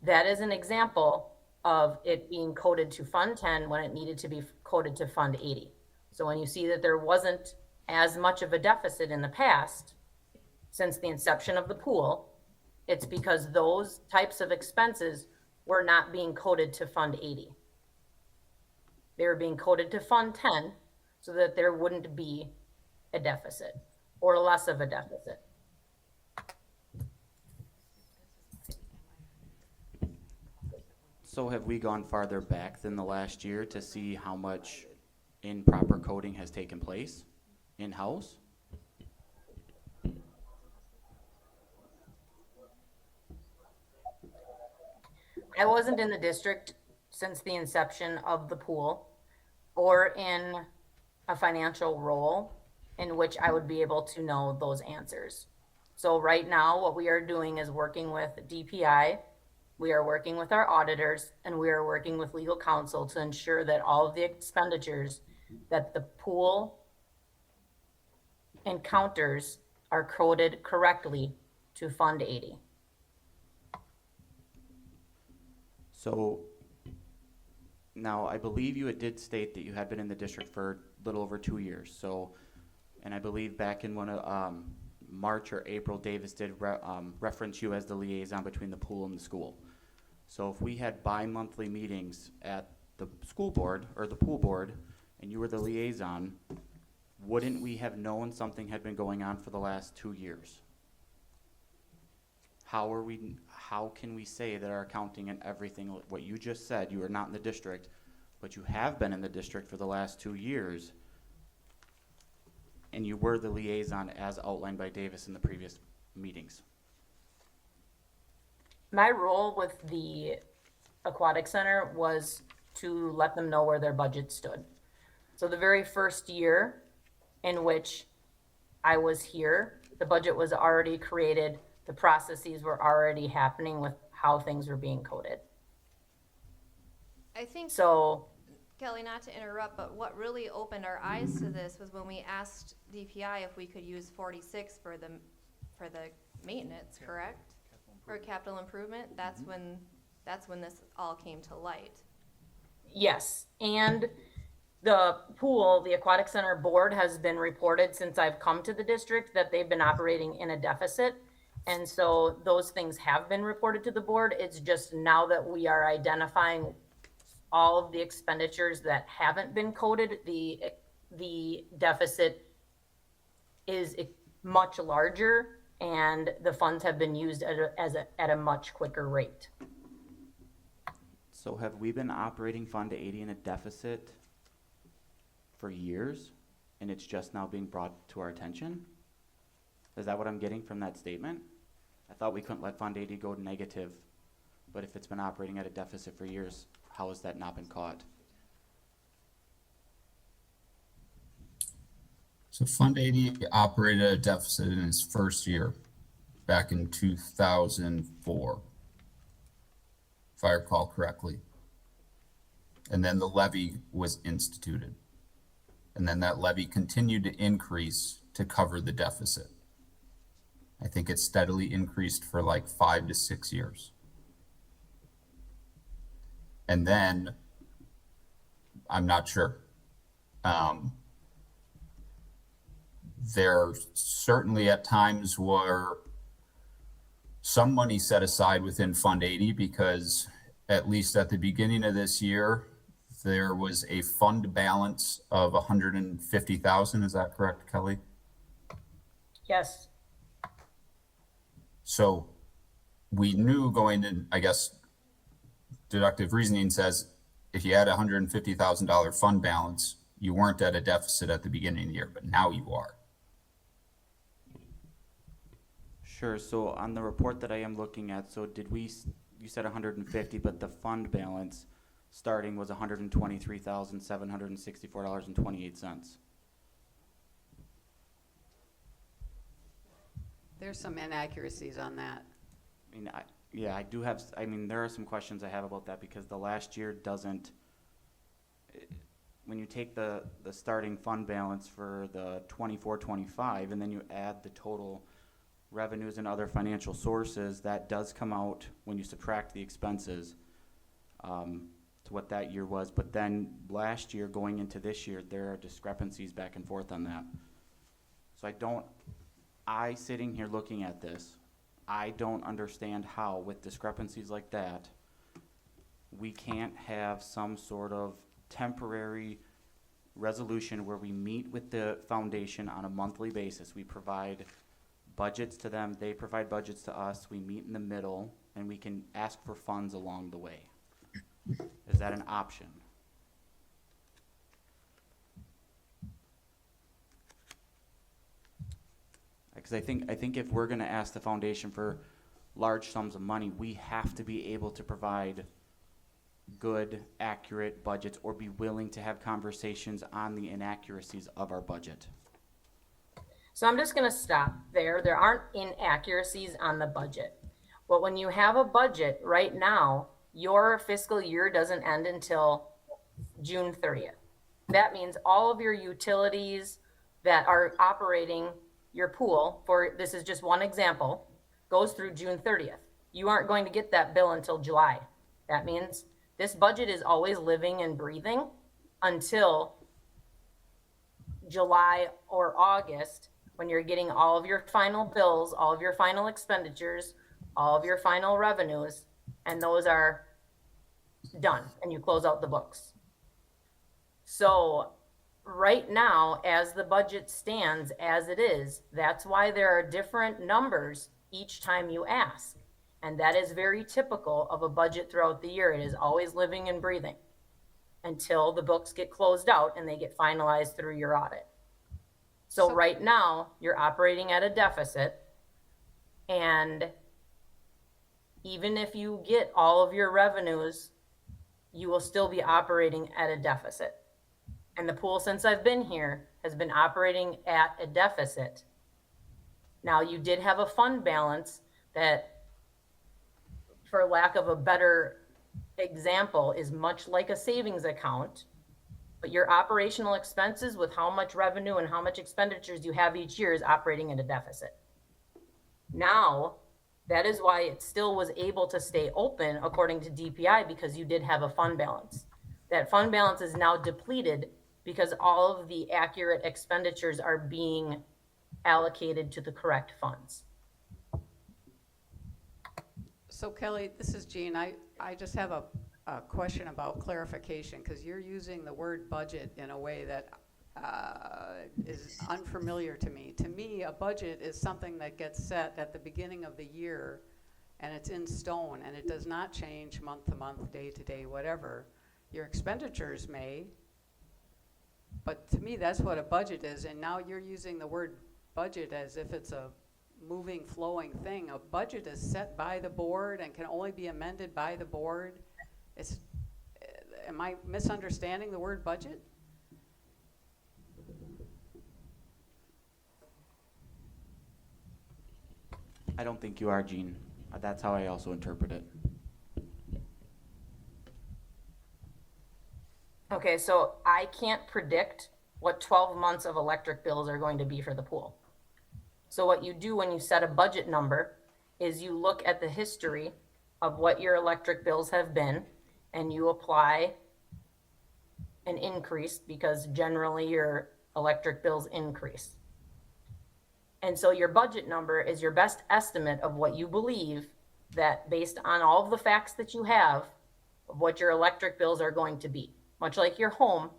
That is an example of it being coded to Fund 10 when it needed to be coded to Fund 80. So when you see that there wasn't as much of a deficit in the past, since the inception of the pool, it's because those types of expenses were not being coded to Fund 80. They were being coded to Fund 10 so that there wouldn't be a deficit or less of a deficit. So have we gone farther back than the last year to see how much improper coding has taken place in-house? I wasn't in the district since the inception of the pool or in a financial role in which I would be able to know those answers. So right now, what we are doing is working with DPI, we are working with our auditors, and we are working with legal counsel to ensure that all of the expenditures that the pool encounters are coded correctly to Fund 80. So now I believe you did state that you had been in the district for a little over 2 years. So, and I believe back in one of March or April, Davis did reference you as the liaison between the pool and the school. So if we had bi-monthly meetings at the school board or the pool board and you were the liaison, wouldn't we have known something had been going on for the last 2 years? How can we say that our accounting and everything, what you just said, you are not in the district, but you have been in the district for the last 2 years, and you were the liaison as outlined by Davis in the previous meetings? My role with the Aquatic Center was to let them know where their budget stood. So the very first year in which I was here, the budget was already created, the processes were already happening with how things were being coded. I think, So, Kelly, not to interrupt, but what really opened our eyes to this was when we asked DPI if we could use 46 for the maintenance, correct? Or capital improvement, that's when this all came to light. Yes, and the pool, the aquatic center board has been reported since I've come to the district that they've been operating in a deficit. And so those things have been reported to the board. It's just now that we are identifying all of the expenditures that haven't been coded, the deficit is much larger and the funds have been used at a much quicker rate. So have we been operating Fund 80 in a deficit for years, and it's just now being brought to our attention? Is that what I'm getting from that statement? I thought we couldn't let Fund 80 go negative, but if it's been operating at a deficit for years, how has that not been caught? So Fund 80 operated at a deficit in its first year, back in 2004, if I recall correctly. And then the levy was instituted. And then that levy continued to increase to cover the deficit. I think it steadily increased for like 5 to 6 years. And then, I'm not sure. There certainly at times were some money set aside within Fund 80 because at least at the beginning of this year, there was a fund balance of 150,000. Is that correct, Kelly? Yes. So we knew going in, I guess, deductive reasoning says if you had a $150,000 fund balance, you weren't at a deficit at the beginning of the year, but now you are. Sure, so on the report that I am looking at, so did we, you said 150, but the fund balance starting was $123,764.28. There's some inaccuracies on that. I mean, yeah, I do have, I mean, there are some questions I have about that because the last year doesn't, when you take the starting fund balance for the 24-25 and then you add the total revenues and other financial sources, that does come out when you subtract the expenses to what that year was. But then last year going into this year, there are discrepancies back and forth on that. So I sitting here looking at this, I don't understand how with discrepancies like that, we can't have some sort of temporary resolution where we meet with the foundation on a monthly basis. We provide budgets to them, they provide budgets to us, we meet in the middle, and we can ask for funds along the way. Is that an option? Because I think if we're gonna ask the foundation for large sums of money, we have to be able to provide good, accurate budgets or be willing to have conversations on the inaccuracies of our budget. So I'm just gonna stop there. There aren't inaccuracies on the budget. But when you have a budget right now, your fiscal year doesn't end until June 30th. That means all of your utilities that are operating your pool, for this is just one example, goes through June 30th. You aren't going to get that bill until July. That means this budget is always living and breathing until July or August, when you're getting all of your final bills, all of your final expenditures, all of your final revenues, and those are done, and you close out the books. So right now, as the budget stands as it is, that's why there are different numbers each time you ask. And that is very typical of a budget throughout the year. It is always living and breathing until the books get closed out and they get finalized through your audit. So right now, you're operating at a deficit, and even if you get all of your revenues, you will still be operating at a deficit. And the pool, since I've been here, has been operating at a deficit. Now, you did have a fund balance that, for lack of a better example, is much like a savings account. But your operational expenses with how much revenue and how much expenditures you have each year is operating at a deficit. Now, that is why it still was able to stay open according to DPI, because you did have a fund balance. That fund balance is now depleted because all of the accurate expenditures are being allocated to the correct funds. So Kelly, this is Jean. I just have a question about clarification, because you're using the word budget in a way that is unfamiliar to me. To me, a budget is something that gets set at the beginning of the year, and it's in stone, and it does not change month to month, day to day, whatever. Your expenditures may, but to me, that's what a budget is, and now you're using the word budget as if it's a moving, flowing thing. A budget is set by the board and can only be amended by the board. It's, am I misunderstanding the word budget? I don't think you are, Gene. That's how I also interpret it. Okay, so I can't predict what 12 months of electric bills are going to be for the pool. So what you do when you set a budget number is you look at the history of what your electric bills have been, and you apply an increase, because generally your electric bills increase. And so your budget number is your best estimate of what you believe that, based on all of the facts that you have, of what your electric bills are going to be. Much like your home,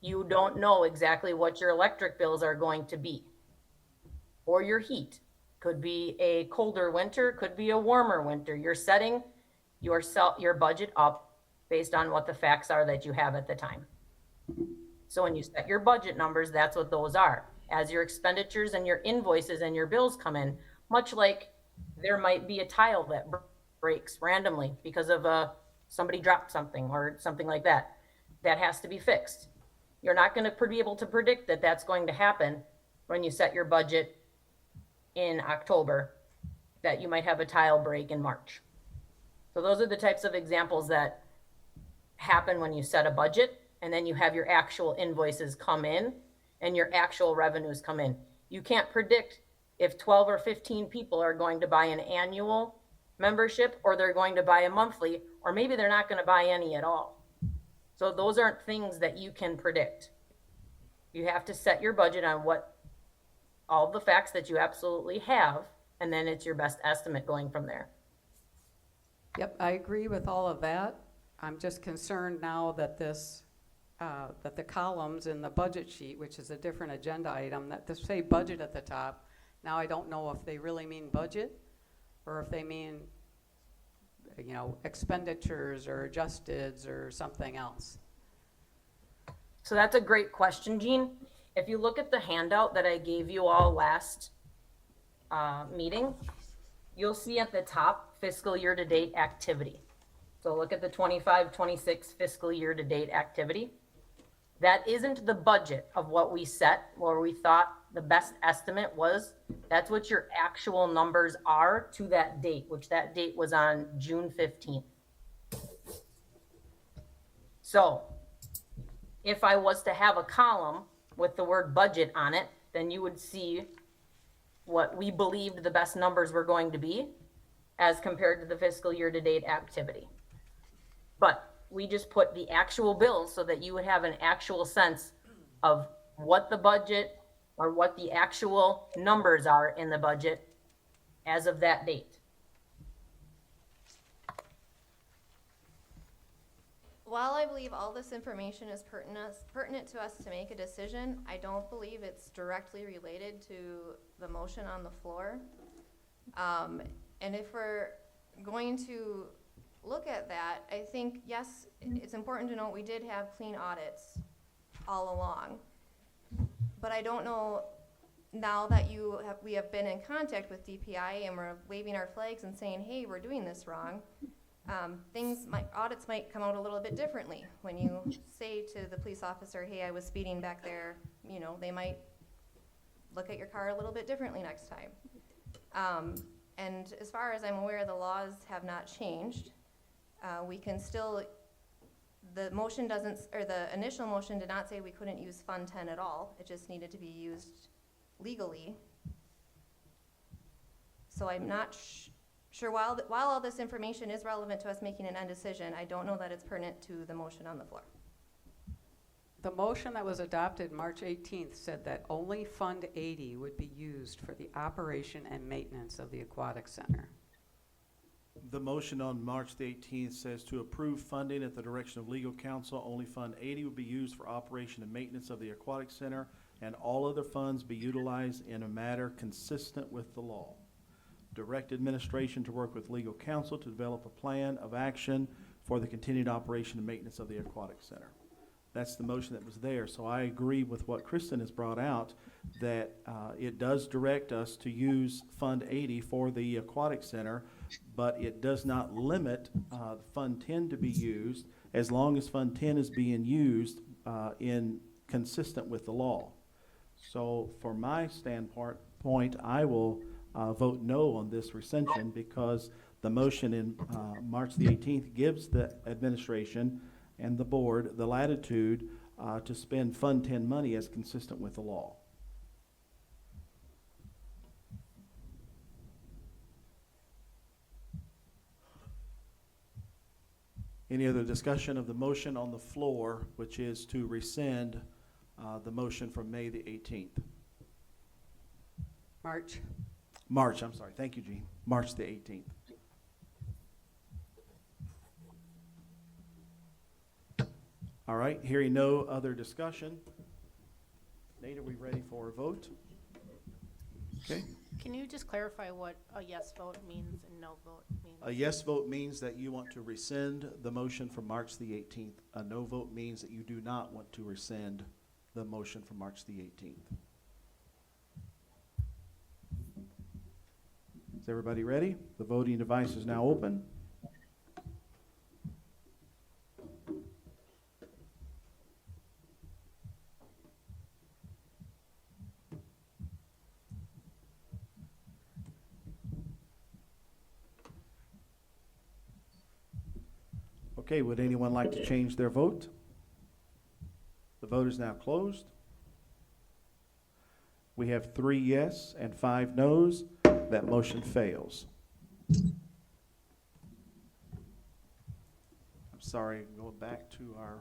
you don't know exactly what your electric bills are going to be. Or your heat. Could be a colder winter, could be a warmer winter. You're setting your budget up based on what the facts are that you have at the time. So when you set your budget numbers, that's what those are. As your expenditures and your invoices and your bills come in, much like there might be a tile that breaks randomly because of somebody dropped something or something like that, that has to be fixed. You're not going to be able to predict that that's going to happen when you set your budget in October, that you might have a tile break in March. So those are the types of examples that happen when you set a budget, and then you have your actual invoices come in and your actual revenues come in. You can't predict if 12 or 15 people are going to buy an annual membership, or they're going to buy a monthly, or maybe they're not going to buy any at all. So those aren't things that you can predict. You have to set your budget on what all the facts that you absolutely have, and then it's your best estimate going from there. Yep, I agree with all of that. I'm just concerned now that this, that the columns in the budget sheet, which is a different agenda item, that they say budget at the top. Now I don't know if they really mean budget, or if they mean, you know, expenditures or adjusteds or something else. So that's a great question, Jean. If you look at the handout that I gave you all last meeting, you'll see at the top fiscal year to date activity. So look at the 25-26 fiscal year to date activity. That isn't the budget of what we set, where we thought the best estimate was. That's what your actual numbers are to that date, which that date was on June 15th. So if I was to have a column with the word budget on it, then you would see what we believed the best numbers were going to be as compared to the fiscal year to date activity. But we just put the actual bills so that you would have an actual sense of what the budget or what the actual numbers are in the budget as of that date. While I believe all this information is pertinent to us to make a decision, I don't believe it's directly related to the motion on the floor. And if we're going to look at that, I think, yes, it's important to note we did have clean audits all along. But I don't know, now that we have been in contact with DPI and we're waving our flags and saying, hey, we're doing this wrong, audits might come out a little bit differently. When you say to the police officer, hey, I was speeding back there, you know, they might look at your car a little bit differently next time. And as far as I'm aware, the laws have not changed. We can still, the motion doesn't, or the initial motion did not say we couldn't use Fund 10 at all. It just needed to be used legally. So I'm not Sure, while all this information is relevant to us making an end decision, I don't know that it's pertinent to the motion on the floor. The motion that was adopted March 18th said that only Fund 80 would be used for the operation and maintenance of the aquatic center. The motion on March the 18th says to approve funding at the direction of legal counsel. Only Fund 80 would be used for operation and maintenance of the aquatic center, and all other funds be utilized in a manner consistent with the law. Direct administration to work with legal counsel to develop a plan of action for the continued operation and maintenance of the aquatic center. That's the motion that was there. So I agree with what Kristen has brought out, that it does direct us to use Fund 80 for the aquatic center, but it does not limit Fund 10 to be used as long as Fund 10 is being used in consistent with the law. So for my standpoint, I will vote no on this rescission, because the motion in March the 18th gives the administration and the board the latitude to spend Fund 10 money as consistent with the law. Any other discussion of the motion on the floor, which is to rescind the motion from May the 18th? March, I'm sorry. Thank you, Gene. March the 18th. All right, hearing no other discussion. Nate, are we ready for a vote? Okay. Can you just clarify what a yes vote means and no vote means? A yes vote means that you want to rescind the motion from March the 18th. A no vote means that you do not want to rescind the motion from March the 18th. Is everybody ready? The voting device is now open. Okay, would anyone like to change their vote? The vote is now closed. We have 3 yes and 5 no's. That motion fails. I'm sorry, going back to our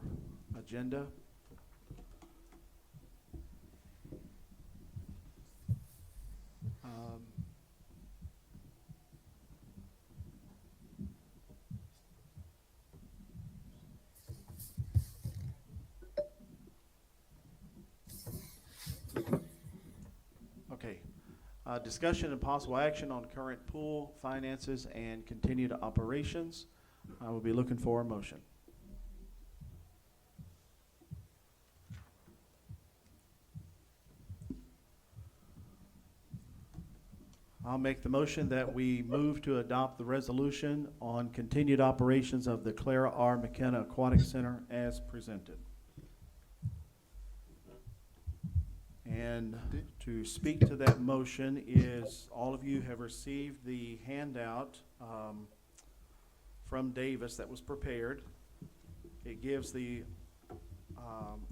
agenda. Okay. Discussion and possible action on current pool finances and continued operations. I will be looking for a motion. I'll make the motion that we move to adopt the resolution on continued operations of the Clara R. McKenna Aquatic Center as presented. And to speak to that motion is, all of you have received the handout from Davis that was prepared. It gives the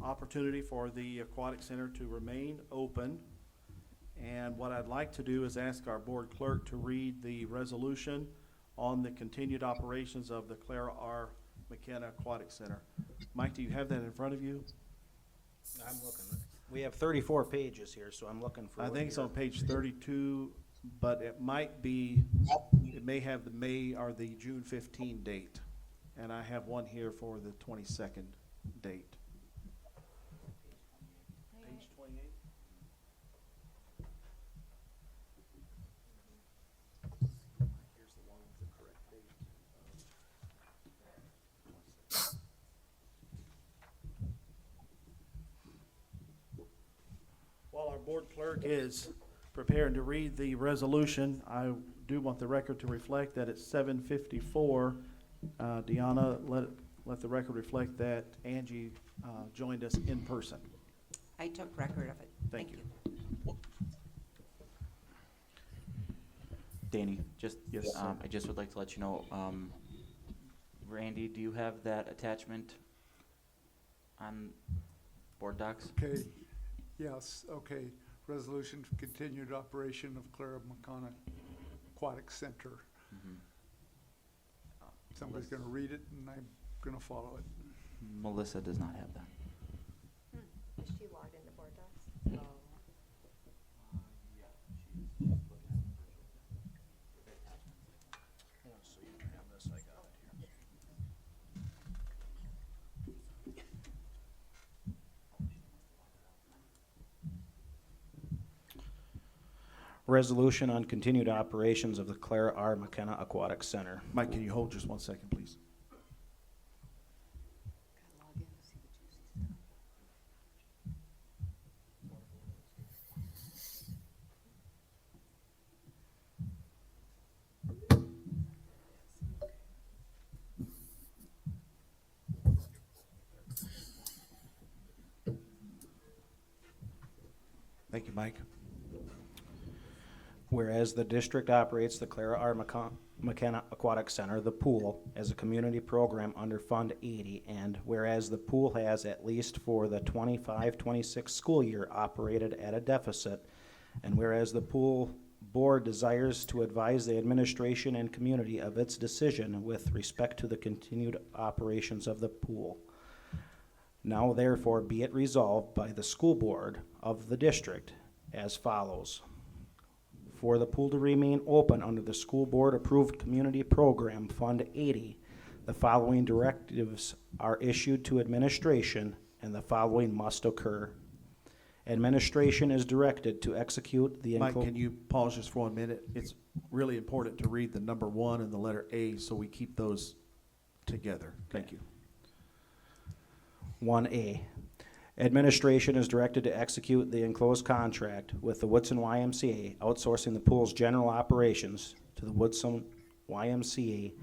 opportunity for the aquatic center to remain open. And what I'd like to do is ask our board clerk to read the resolution on the continued operations of the Clara R. McKenna Aquatic Center. Mike, do you have that in front of you? I'm looking. We have 34 pages here, so I'm looking for. I think it's on page 32, but it might be, it may have the May or the June 15 date. And I have one here for the 22nd date. Page 28? Here's the one with the correct date. While our board clerk is preparing to read the resolution, I do want the record to reflect that at 7:54, Deanna, let the record reflect that Angie joined us in person. I took record of it. Thank you. Danny, Yes, sir. I just would like to let you know, Randy, do you have that attachment on board docs? Okay, yes, okay. Resolution for continued operation of Clara McKenna Aquatic Center. Somebody's gonna read it and I'm gonna follow it. Melissa does not have that. Is she logged into Board Docs? Resolution on continued operations of the Clara R. McKenna Aquatic Center. Mike, can you hold just 1 second, please? Thank you, Mike. Whereas the district operates the Clara R. McKenna Aquatic Center, the pool, as a community program under Fund 80, and whereas the pool has, at least for the 25-26 school year, operated at a deficit, and whereas the pool board desires to advise the administration and community of its decision with respect to the continued operations of the pool. Now therefore be it resolved by the school board of the district as follows. For the pool to remain open under the school board approved community program Fund 80, the following directives are issued to administration and the following must occur. Administration is directed to execute the Mike, can you pause just for 1 minute? It's really important to read the number 1 and the letter A so we keep those together. Thank you. 1A. Administration is directed to execute the enclosed contract with the Woodson YMCA, outsourcing the pool's general operations to the Woodson YMCA.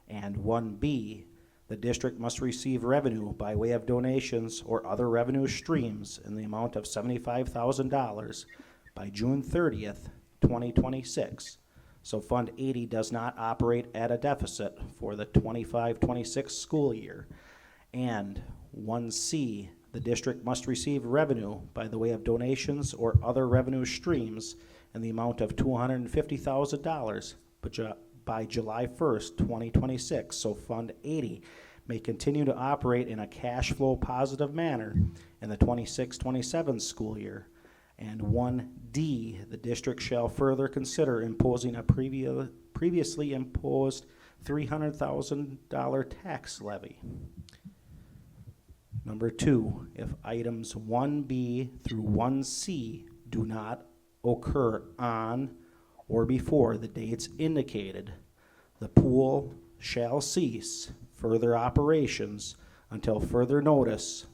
And 1B, the district must receive revenue by way of donations or other revenue streams in the amount of $75,000 by June 30th, 2026. So Fund 80 does not operate at a deficit for the 25-26 school year. And 1C, the district must receive revenue by the way of donations or other revenue streams in the amount of $250,000 by July 1st, 2026. So Fund 80 may continue to operate in a cash flow positive manner in the 26-27 school year. And 1D, the district shall further consider imposing a previously imposed $300,000 tax levy. Number 2, if items 1B through 1C do not occur on or before the dates indicated, the pool shall cease further operations until further notice,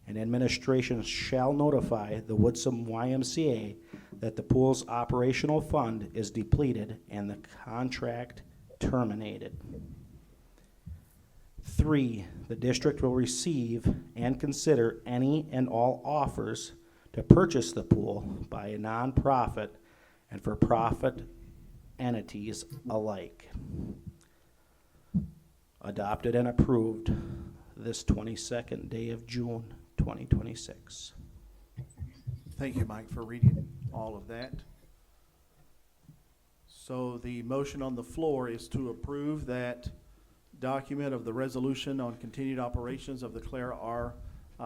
and administration shall notify the Woodson YMCA that the pool's operational fund is depleted and the contract terminated. 3, the district will receive and consider any and all offers to purchase the pool by a nonprofit and for-profit entities alike. Adopted and approved this 22nd day of June, 2026. Thank you, Mike, for reading all of that. So the motion on the floor is to approve that document of the resolution on continued operations of the Clara R.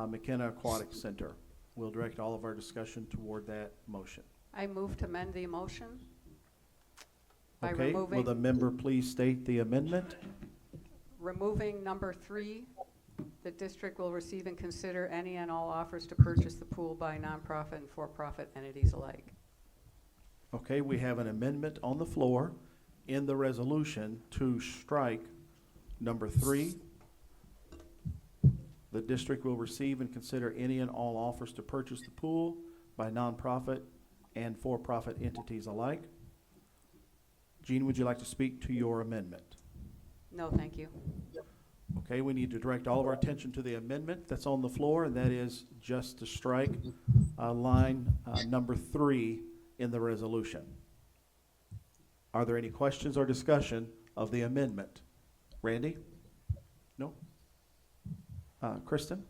McKenna Aquatic Center. We'll direct all of our discussion toward that motion. I move to amend the motion by Okay, will the removing, member please state the amendment? removing number 3. The district will receive and consider any and all offers to purchase the pool by nonprofit and for-profit entities alike. Okay, we have an amendment on the floor in the resolution to strike number 3. The district will receive and consider any and all offers to purchase the pool by nonprofit and for-profit entities alike. Jean, would you like to speak to your amendment? No, thank you. Okay, we need to direct all of our attention to the amendment that's on the floor, and that is just to strike line number 3 in the resolution. Are there any questions or discussion of the amendment? Randy? No? Kristen?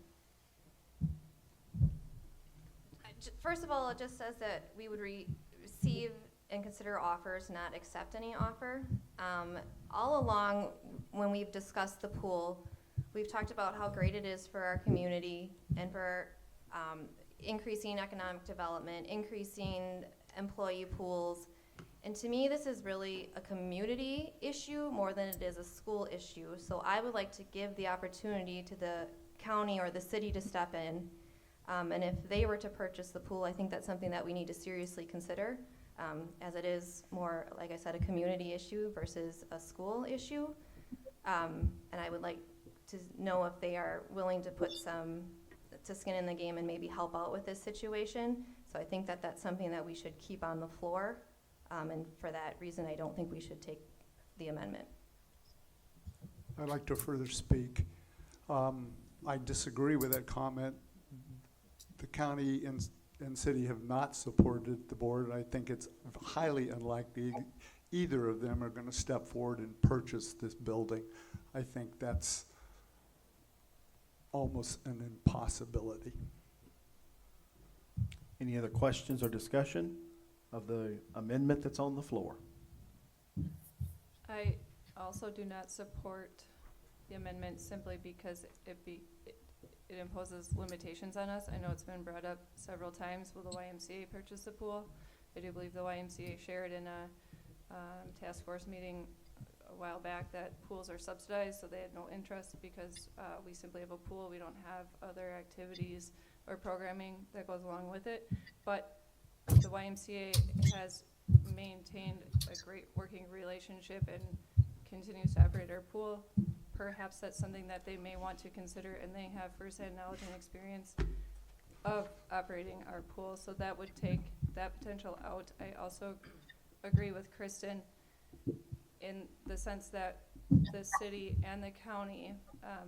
First of all, it just says that we would receive and consider offers, not accept any offer. All along, when we've discussed the pool, we've talked about how great it is for our community and for increasing economic development, increasing employee pools. And to me, this is really a community issue more than it is a school issue. So I would like to give the opportunity to the county or the city to step in. And if they were to purchase the pool, I think that's something that we need to seriously consider, as it is more, like I said, a community issue versus a school issue. And I would like to know if they are willing to put some skin in the game and maybe help out with this situation. So I think that that's something that we should keep on the floor. And for that reason, I don't think we should take the amendment. I'd like to further speak. I disagree with that comment. The county and city have not supported the board. I think it's highly unlikely either of them are going to step forward and purchase this building. I think that's almost an impossibility. Any other questions or discussion of the amendment that's on the floor? I also do not support the amendment simply because it imposes limitations on us. I know it's been brought up several times. Will the YMCA purchase the pool? I do believe the YMCA shared in a task force meeting a while back that pools are subsidized, so they had no interest because we simply have a pool. We don't have other activities or programming that goes along with it. But the YMCA has maintained a great working relationship and continues to operate our pool. Perhaps that's something that they may want to consider, and they have firsthand knowledge and experience of operating our pool, so that would take that potential out. I also agree with Kristen in the sense that the city and the county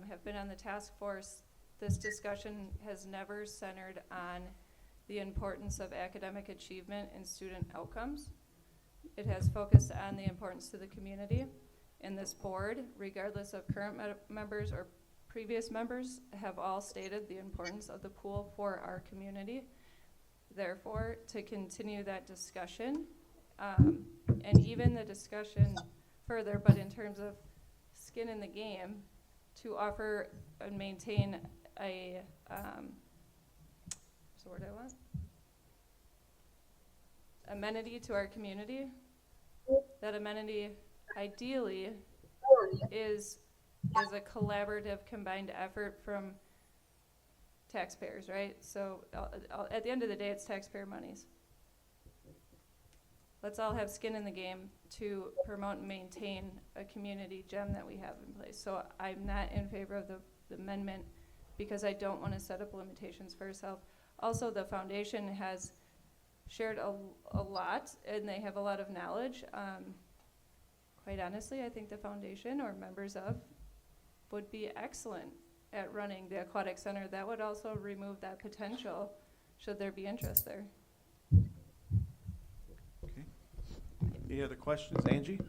have been on the task force. This discussion has never centered on the importance of academic achievement and student outcomes. It has focused on the importance to the community. And this board, regardless of current members or previous members, have all stated the importance of the pool for our community. Therefore, to continue that discussion, and even the discussion further, but in terms of skin in the game, to offer and maintain a, what's the word I want? Amenity to our community. That amenity ideally is a collaborative combined effort from taxpayers, right? So at the end of the day, it's taxpayer monies. Let's all have skin in the game to promote and maintain a community gem that we have in place. So I'm not in favor of the amendment because I don't want to set up limitations for ourselves. Also, the foundation has shared a lot, and they have a lot of knowledge. Quite honestly, I think the foundation or members of would be excellent at running the aquatic center. That would also remove that potential should there be interest there. Okay. Any other questions? Angie?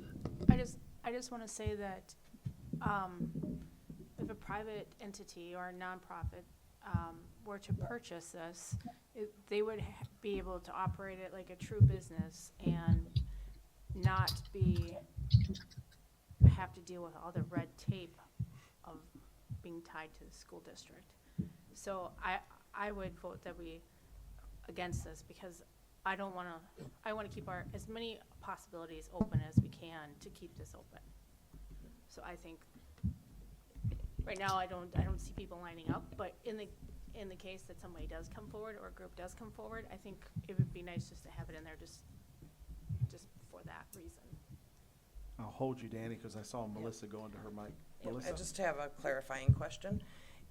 I just want to say that if a private entity or a nonprofit were to purchase this, they would be able to operate it like a true business and not have to deal with all the red tape of being tied to the school district. So I would vote that we against this because I want to keep as many possibilities open as we can to keep this open. So I think right now I don't see people lining up, but in the case that somebody does come forward or a group does come forward, I think it would be nice just to have it in there just for that reason. I'll hold you, Danny, because I saw Melissa go into her mic. Melissa? I just have a clarifying question.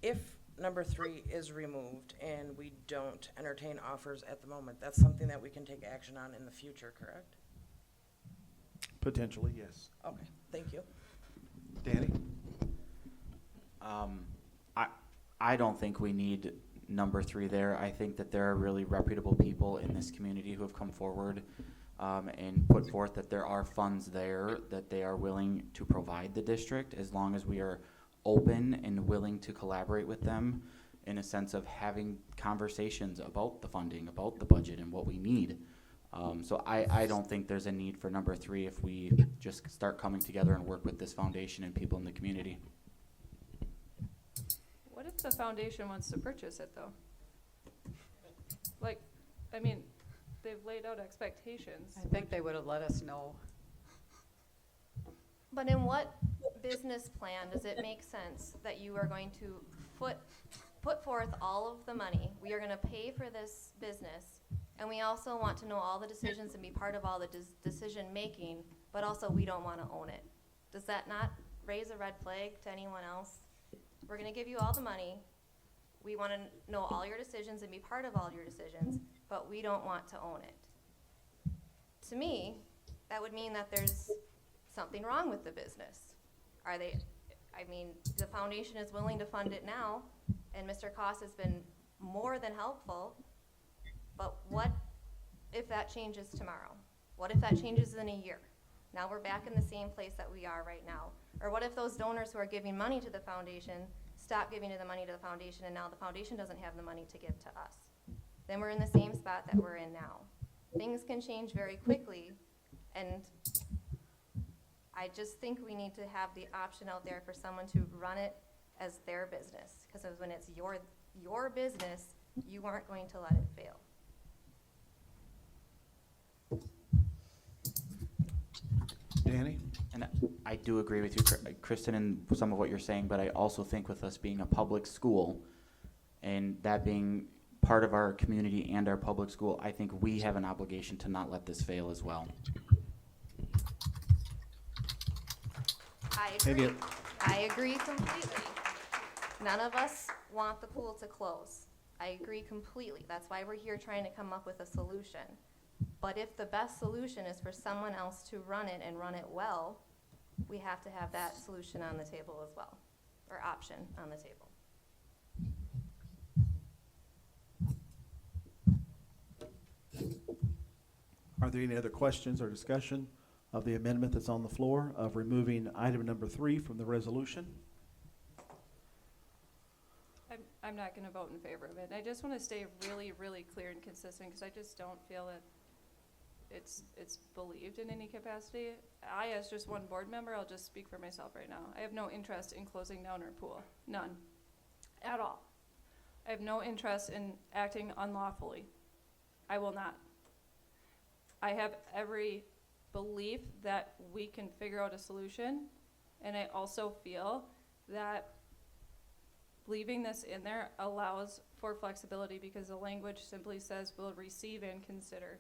If number 3 is removed and we don't entertain offers at the moment, that's something that we can take action on in the future, correct? Potentially, yes. Okay, thank you. Danny? I don't think we need number 3 there. I think that there are really reputable people in this community who have come forward and put forth that there are funds there that they are willing to provide the district as long as we are open and willing to collaborate with them in a sense of having conversations about the funding, about the budget and what we need. So I don't think there's a need for number 3 if we just start coming together and work with this foundation and people in the community. What if the foundation wants to purchase it, though? Like, I mean, they've laid out expectations. I think they would have let us know. But in what business plan does it make sense that you are going to put forth all of the money? We are gonna pay for this business, and we also want to know all the decisions and be part of all the decision-making, but also we don't wanna own it. Does that not raise a red flag to anyone else? We're gonna give you all the money, we wanna know all your decisions and be part of all your decisions, but we don't want to own it. To me, that would mean that there's something wrong with the business. Are they, I mean, the foundation is willing to fund it now, and Mr. Koss has been more than helpful, but what if that changes tomorrow? What if that changes in a year? Now we're back in the same place that we are right now. Or what if those donors who are giving money to the foundation stop giving the money to the foundation, and now the foundation doesn't have the money to give to us? Then we're in the same spot that we're in now. Things can change very quickly, and I just think we need to have the option out there for someone to run it as their business. Because when it's your business, you aren't going to let it fail. Danny? And I do agree with you, Kristen, in some of what you're saying, but I also think with us being a public school and that being part of our community and our public school, I think we have an obligation to not let this fail as well. I agree. I agree completely. None of us want the pool to close. I agree completely. That's why we're here trying to come up with a solution. But if the best solution is for someone else to run it and run it well, we have to have that solution on the table as well, or option on the table. Are there any other questions or discussion of the amendment that's on the floor of removing item number 3 from the resolution? I'm not gonna vote in favor of it. I just wanna stay really, really clear and consistent, because I just don't feel that it's believed in any capacity. I, as just one board member, I'll just speak for myself right now. I have no interest in closing down our pool, none, at all. I have no interest in acting unlawfully. I will not. I have every belief that we can figure out a solution, and I also feel that leaving this in there allows for flexibility, because the language simply says we'll receive and consider.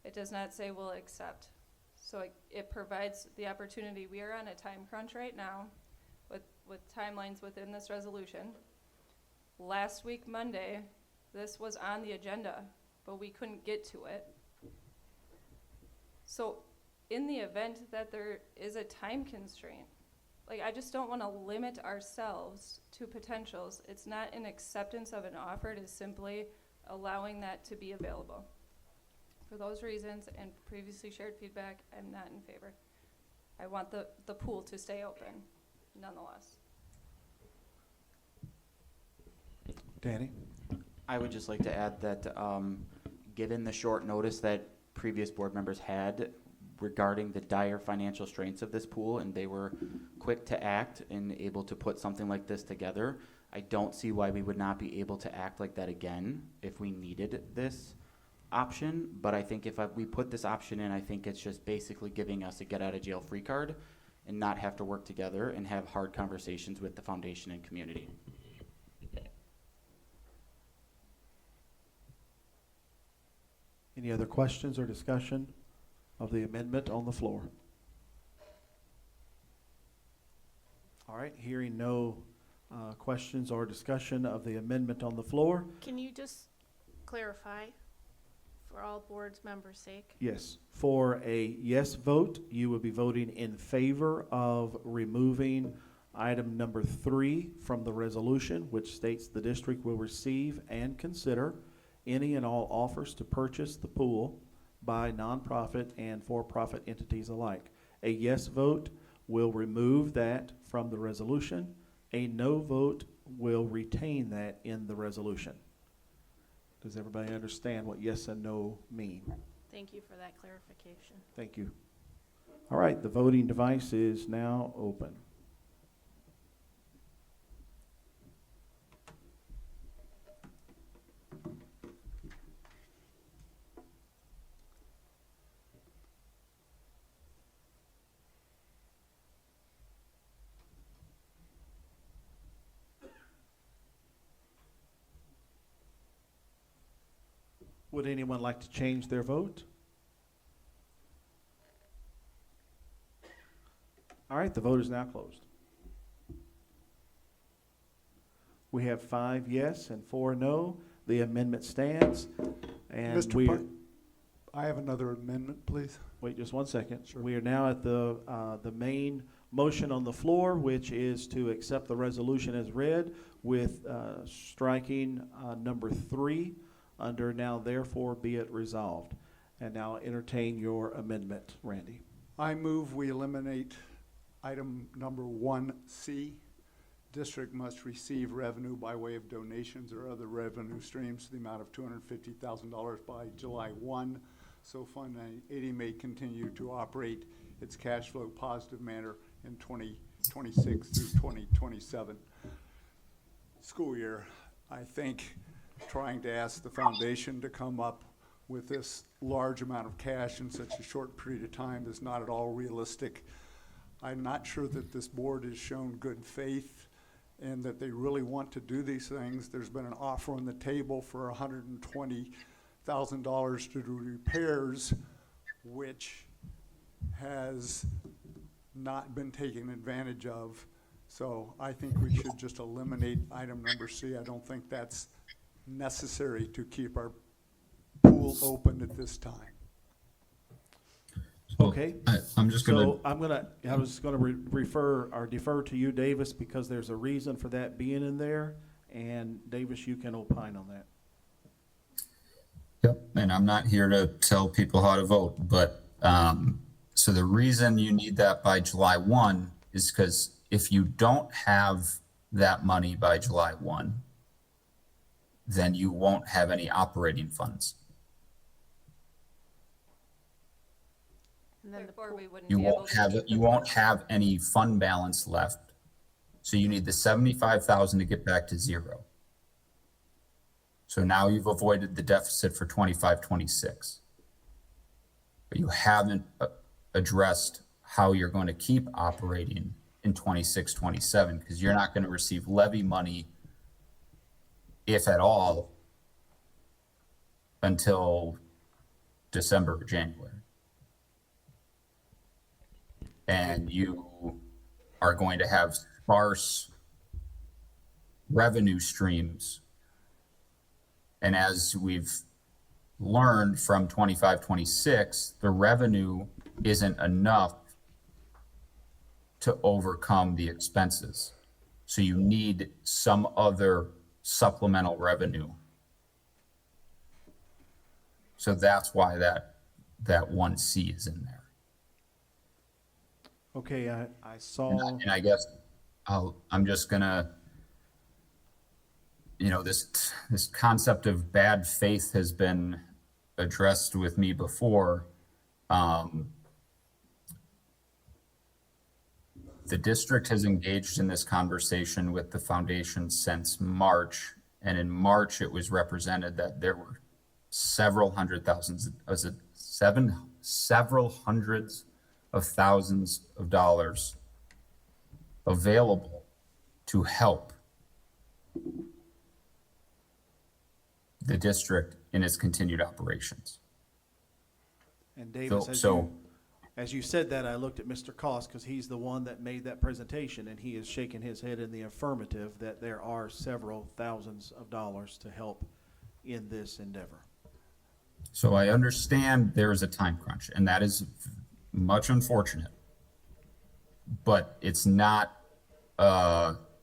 It does not say we'll accept. So it provides the opportunity. We are on a time crunch right now with timelines within this resolution. Last week, Monday, this was on the agenda, but we couldn't get to it. So in the event that there is a time constraint, like, I just don't want to limit ourselves to potentials. It's not an acceptance of an offer, it is simply allowing that to be available. For those reasons and previously shared feedback, I'm not in favor. I want the pool to stay open, nonetheless. Danny? I would just like to add that, given the short notice that previous board members had regarding the dire financial strains of this pool, and they were quick to act and able to put something like this together, I don't see why we would not be able to act like that again if we needed this option. But I think if we put this option in, I think it's just basically giving us a get-out-of-jail-free card and not have to work together and have hard conversations with the foundation and community. Any other questions or discussion of the amendment on the floor? All right, hearing no questions or discussion of the amendment on the floor. Can you just clarify for all board members' sake? Yes, for a yes vote, you will be voting in favor of removing item number 3 from the resolution, which states the district will receive and consider any and all offers to purchase the pool by nonprofit and for-profit entities alike. A yes vote will remove that from the resolution. A no vote will retain that in the resolution. Does everybody understand what yes and no mean? Thank you for that clarification. Thank you. All right, the voting device is now open. Would anyone like to change their vote? All right, the vote is now closed. We have 5 yes and 4 no. The amendment stands, and Mr. we. I have another amendment, please. Wait just 1 second. We are now at the main motion on the floor, which is to accept the resolution as read with striking number 3 under now therefore be it resolved. And now entertain your amendment, Randy. I move we eliminate item number 1C. District must receive revenue by way of donations or other revenue streams to the amount of $250,000 by July 1. So Fund 80 may continue to operate its cash flow positive manner in 2026 through 2027 school year. I think trying to ask the foundation to come up with this large amount of cash in such a short period of time is not at all realistic. I'm not sure that this board has shown good faith and that they really want to do these things. There's been an offer on the table for $120,000 to do repairs, which has not been taken advantage of. So I think we should just eliminate item number C. I don't think that's necessary to keep our pool open at this time. So Okay. I'm just gonna, So I was gonna refer or defer to you, Davis, because there's a reason for that being in there. And Davis, you can opine on that. yep, and I'm not here to tell people how to vote, but, so the reason you need that by July 1 is because if you don't have that money by July 1, then you won't have any operating funds. And then the Therefore, pool- we wouldn't You be able won't to have, keep the you won't have any fund balance left. So you need the 75,000 to get back to 0. So now you've avoided the deficit for 25, 26. But you haven't addressed how you're going to keep operating in 26, 27, because you're not going to receive levy money, if at all, until December or January. And you are going to have sparse revenue streams. And as we've learned from 25, 26, the revenue isn't enough to overcome the expenses. So you need some other supplemental revenue. So that's why that 1C is in there. Okay, I saw. And I guess I'm just gonna, this concept of bad faith has been addressed with me before. The district has engaged in this conversation with the foundation since March, and in March it was represented that there were several hundreds of thousands of dollars available to help the district in its continued operations. And Davis, So as you said that, I looked at Mr. Cost, because he's the one that made that presentation, and he is shaking his head in the affirmative that there are several thousands of dollars to help in this endeavor. So I understand there is a time crunch, and that is much unfortunate. But it's not,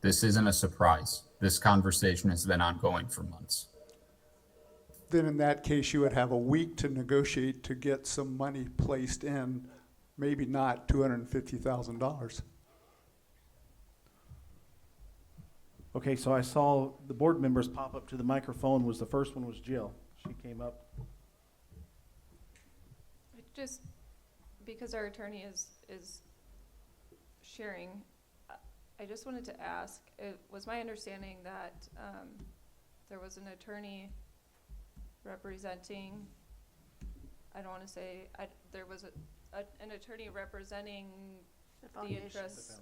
this isn't a surprise. This conversation has been ongoing for months. Then in that case, you would have a week to negotiate to get some money placed in, maybe not $250,000. Okay, so I saw the board members pop up to the microphone. The first one was Jill. She came up. Just because our attorney is sharing, I just wanted to ask, it was my understanding that, there was an attorney representing, I don't wanna say, there was an attorney representing The the foundation. interests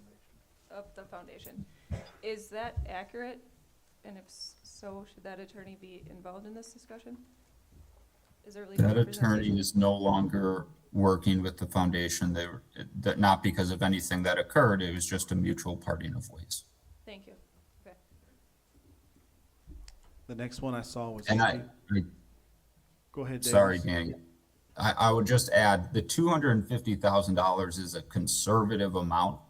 of the foundation. Is that accurate? And if so, should that attorney be involved in this discussion? Is there legal That attorney representation? is no longer working with the foundation. That not because of anything that occurred, it was just a mutual parting of ways. Thank you. Okay. The next one I saw was. And Go ahead, Davis. sorry, Danny. I would just add, the $250,000 is a conservative amount.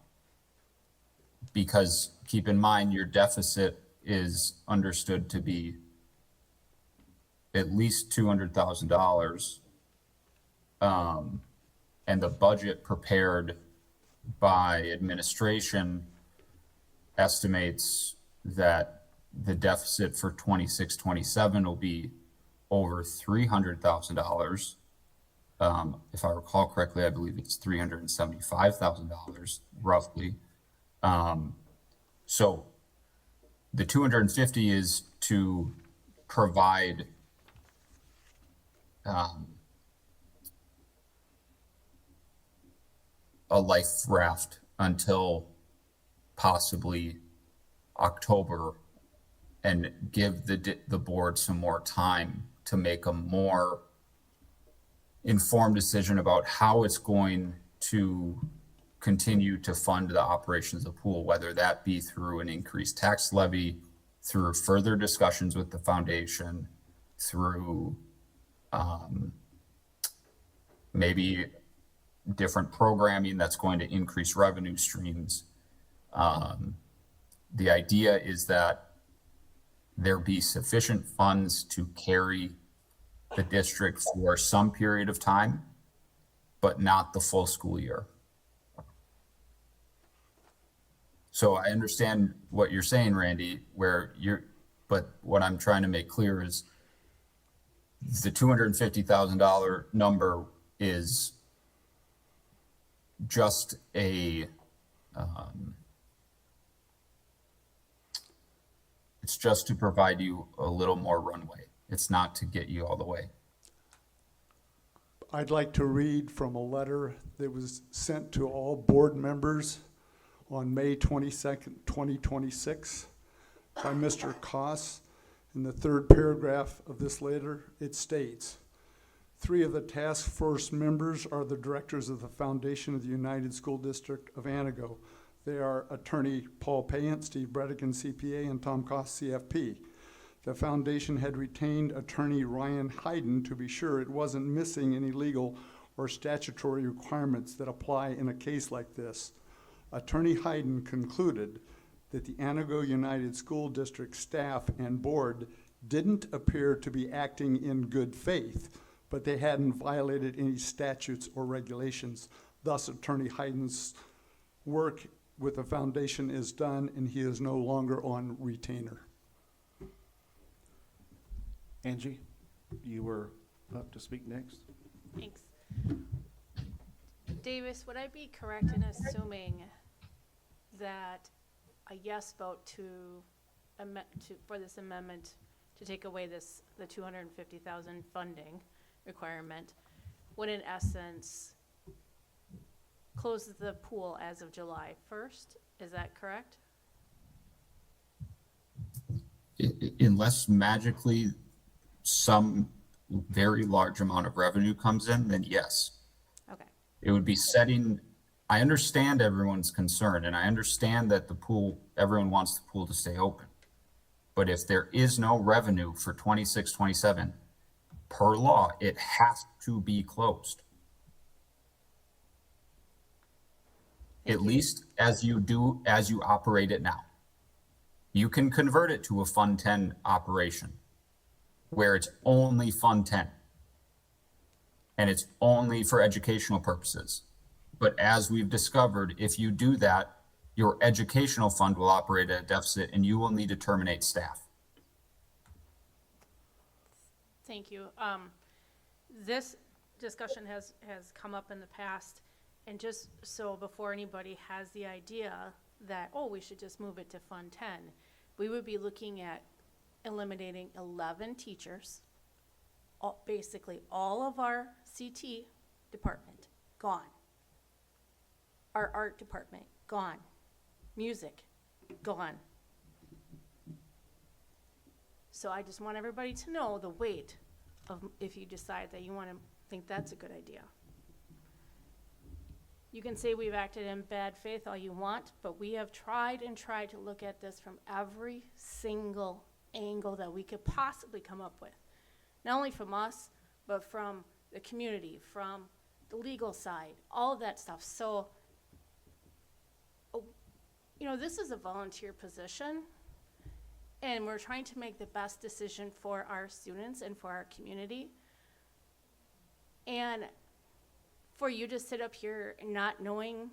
Because keep in mind, your deficit is understood to be at least $200,000. And the budget prepared by administration estimates that the deficit for 26-27 will be over $300,000. If I recall correctly, I believe it's $375,000 roughly. So the 250 is to provide a life raft until possibly October and give the board some more time to make a more informed decision about how it's going to continue to fund the operations of the pool, whether that be through an increased tax levy, through further discussions with the foundation, through maybe different programming that's going to increase revenue streams. The idea is that there be sufficient funds to carry the district for some period of time, but not the full school year. So I understand what you're saying, Randy, but what I'm trying to make clear is the $250,000 number is just it's just to provide you a little more runway. It's not to get you all the way. I'd like to read from a letter that was sent to all board members on May 22nd, 2026 by Mr. Koss. In the third paragraph of this letter, it states, 3 of the task force members are the directors of the Foundation of the United School District of Antigo. They are Attorney Paul Payant, Steve Bredigan, CPA, and Tom Koss, CFP. The foundation had retained attorney Ryan Hayden to be sure it wasn't missing any legal or statutory requirements that apply in a case like this. Attorney Hayden concluded that the Antigo United School District staff and board didn't appear to be acting in good faith, but they hadn't violated any statutes or regulations. Thus, Attorney Hayden's work with the foundation is done and he is no longer on retainer. Angie, you were up to speak next. Thanks. Davis, would I be correct in assuming that a yes vote for this amendment to take away the 250,000 funding requirement would in essence close the pool as of July 1st? Is that correct? Unless magically some very large amount of revenue comes in, then yes. Okay. It would be setting, I understand everyone's concern and I understand that everyone wants the pool to stay open. But if there is no revenue for 26-27, per law, it has to be closed. At least as you operate it now. You can convert it to a Fund 10 operation where it's only Fund 10 and it's only for educational purposes. But as we've discovered, if you do that, your educational fund will operate at a deficit and you will need to terminate staff. Thank you. This discussion has come up in the past, and just so before anybody has the idea that, oh, we should just move it to Fund 10, we would be looking at eliminating 11 teachers, basically all of our CT department, gone. Our art department, gone. Music, gone. So I just want everybody to know the weight of if you decide that you want to think that's a good idea. You can say we've acted in bad faith all you want, but we have tried and tried to look at this from every single angle that we could possibly come up with. Not only from us, but from the community, from the legal side, all of that stuff. So, you know, this is a volunteer position, and we're trying to make the best decision for our students and for our community. And for you to sit up here not knowing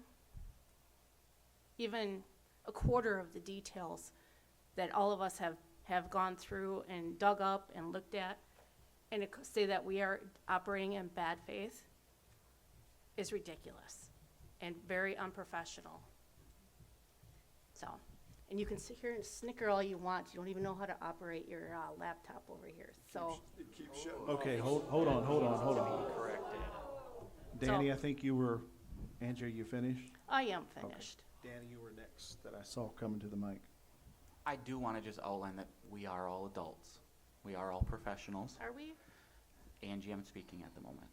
even a quarter of the details that all of us have gone through and dug up and looked at, and to say that we are operating in bad faith is ridiculous and very unprofessional. So, and you can sit here and snicker all you want. You don't even know how to operate your laptop over here. So, Okay, hold on. Danny, I think you were, Andrea, you finished? I am finished. Danny, you were next that I saw coming to the mic. I do want to just outline that we are all adults. We are all professionals. Are we? Angie, I'm speaking at the moment.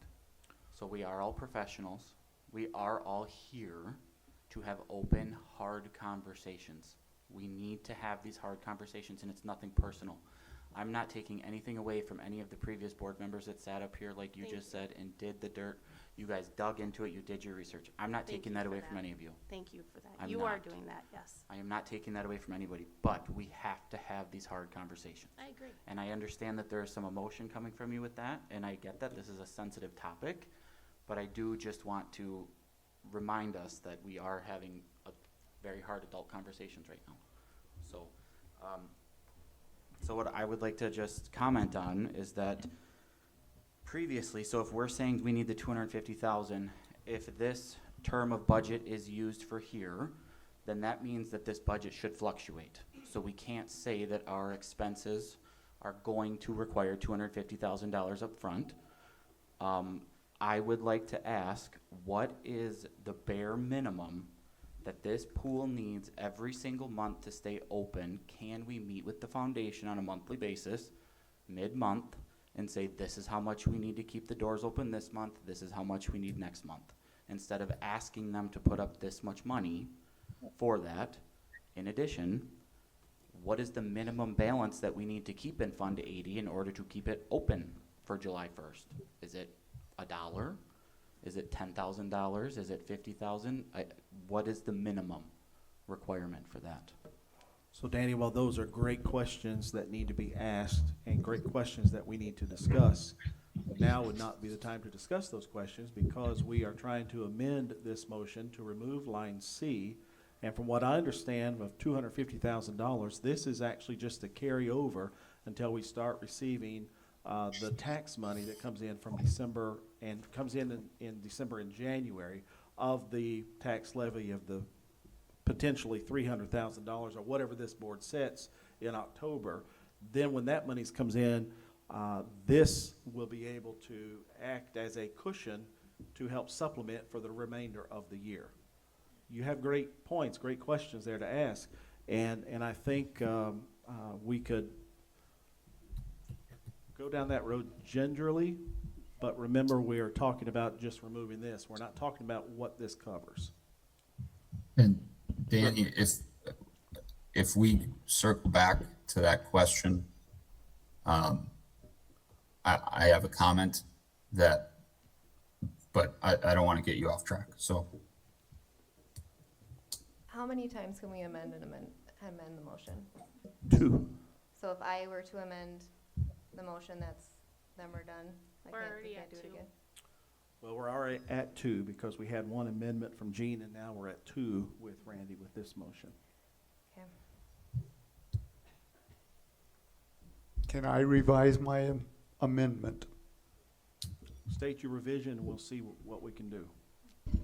So we are all professionals. We are all here to have open, hard conversations. We need to have these hard conversations, and it's nothing personal. I'm not taking anything away from any of the previous board members that sat up here, like you just said, and did the dirt. You guys dug into it, you did your research. I'm not taking that away from any of you. Thank you for that. I'm You are not. doing that, yes. I am not taking that away from anybody, but we have to have these hard conversations. I agree. And I understand that there is some emotion coming from you with that, and I get that this is a sensitive topic, but I do just want to remind us that we are having a very hard adult conversations right now. So, so what I would like to just comment on is that previously, so if we're saying we need the 250,000, if this term of budget is used for here, then that means that this budget should fluctuate. So we can't say that our expenses are going to require $250,000 up front. I would like to ask, what is the bare minimum that this pool needs every single month to stay open? Can we meet with the foundation on a monthly basis, mid-month, and say, this is how much we need to keep the doors open this month, this is how much we need next month, instead of asking them to put up this much money for that? In addition, what is the minimum balance that we need to keep in Fund 80 in order to keep it open for July 1st? Is it $1? Is it $10,000? Is it $50,000? What is the minimum requirement for that? So Danny, while those are great questions that need to be asked and great questions that we need to discuss, now would not be the time to discuss those questions because we are trying to amend this motion to remove line C. And from what I understand of $250,000, this is actually just a carryover until we start receiving the tax money that comes in from December and comes in December and January of the tax levy of the potentially $300,000 or whatever this board sets in October. Then when that money comes in, this will be able to act as a cushion to help supplement for the remainder of the year. You have great points, great questions there to ask, and I think we could go down that road gingerly, but remember we are talking about just removing this. We're not talking about what this covers. And Danny, if we circle back to that question, I have a comment but I don't want to get you off track, so. How many times can we amend the motion? 2. So if I were to amend the motion, then we're done? We're already at do it 2. again? Well, we're already at 2 because we had one amendment from Gene, and now we're at 2 with Randy with this motion. Okay. Can I revise my amendment? state your revision and we'll see what we can do.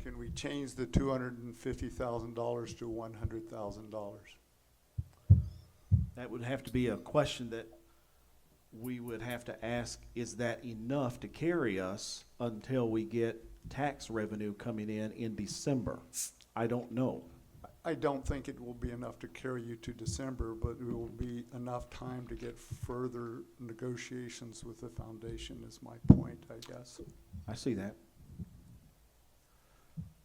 Can we change the $250,000 to $100,000? That would have to be a question that we would have to ask, is that enough to carry us until we get tax revenue coming in December? I don't know. I don't think it will be enough to carry you to December, but it will be enough time to get further negotiations with the foundation is my point, I guess. I see that.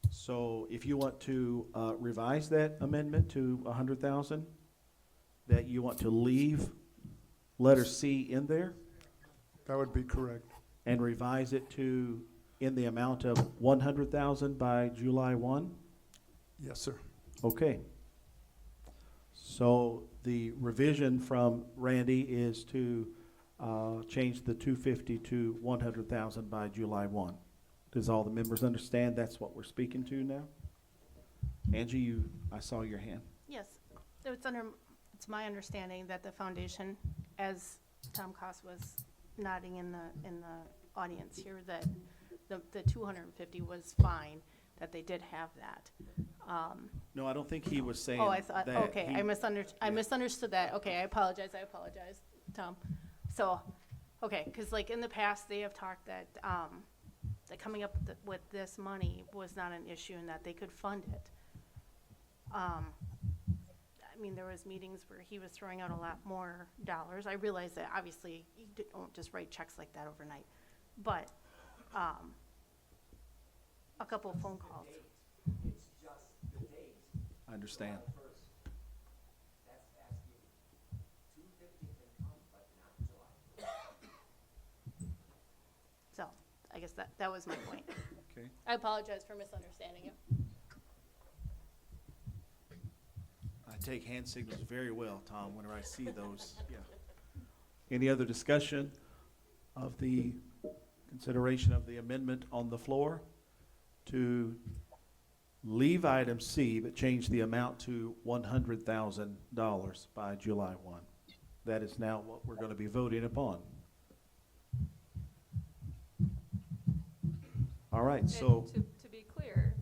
So if you want to revise that amendment to 100,000, that you want to leave letter C in there That would be correct. and revise it to in the amount of 100,000 by July 1? Yes, sir. Okay. So the revision from Randy is to change the 250 to 100,000 by July 1. Does all the members understand that's what we're speaking to now? Angie, I saw your hand. Yes, it's my understanding that the foundation, as Tom Koss was nodding in the audience here, that the 250 was fine, that they did have that. No, I don't think he was saying Oh, I thought, that. okay, He- I misunderstood that. Okay, I apologize, Tom. So, okay, because like in the past, they have talked that, that coming up with this money was not an issue and that they could fund it. I mean, there was meetings where he was throwing out a lot more dollars. I realize that obviously you don't just write checks like that overnight, but, a couple of phone calls. I understand. So, I guess that was my point. Okay. I apologize for misunderstanding you. I take hand signals very well, Tom, whenever I see those. Yeah. Any other discussion of the consideration of the amendment on the floor to leave item C but change the amount to $100,000 by July 1? That is now what we're going to be voting upon. All right, so And to be clear,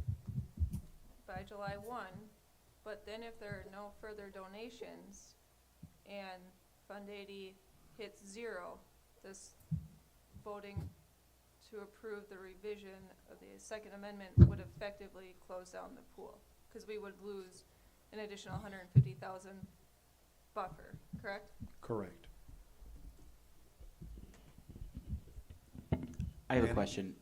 by July 1, but then if there are no further donations and Fund 80 hits 0, this voting to approve the revision of the second amendment would effectively close down the pool, because we would lose an additional 150,000 buffer, correct? correct. I have a Danny? question.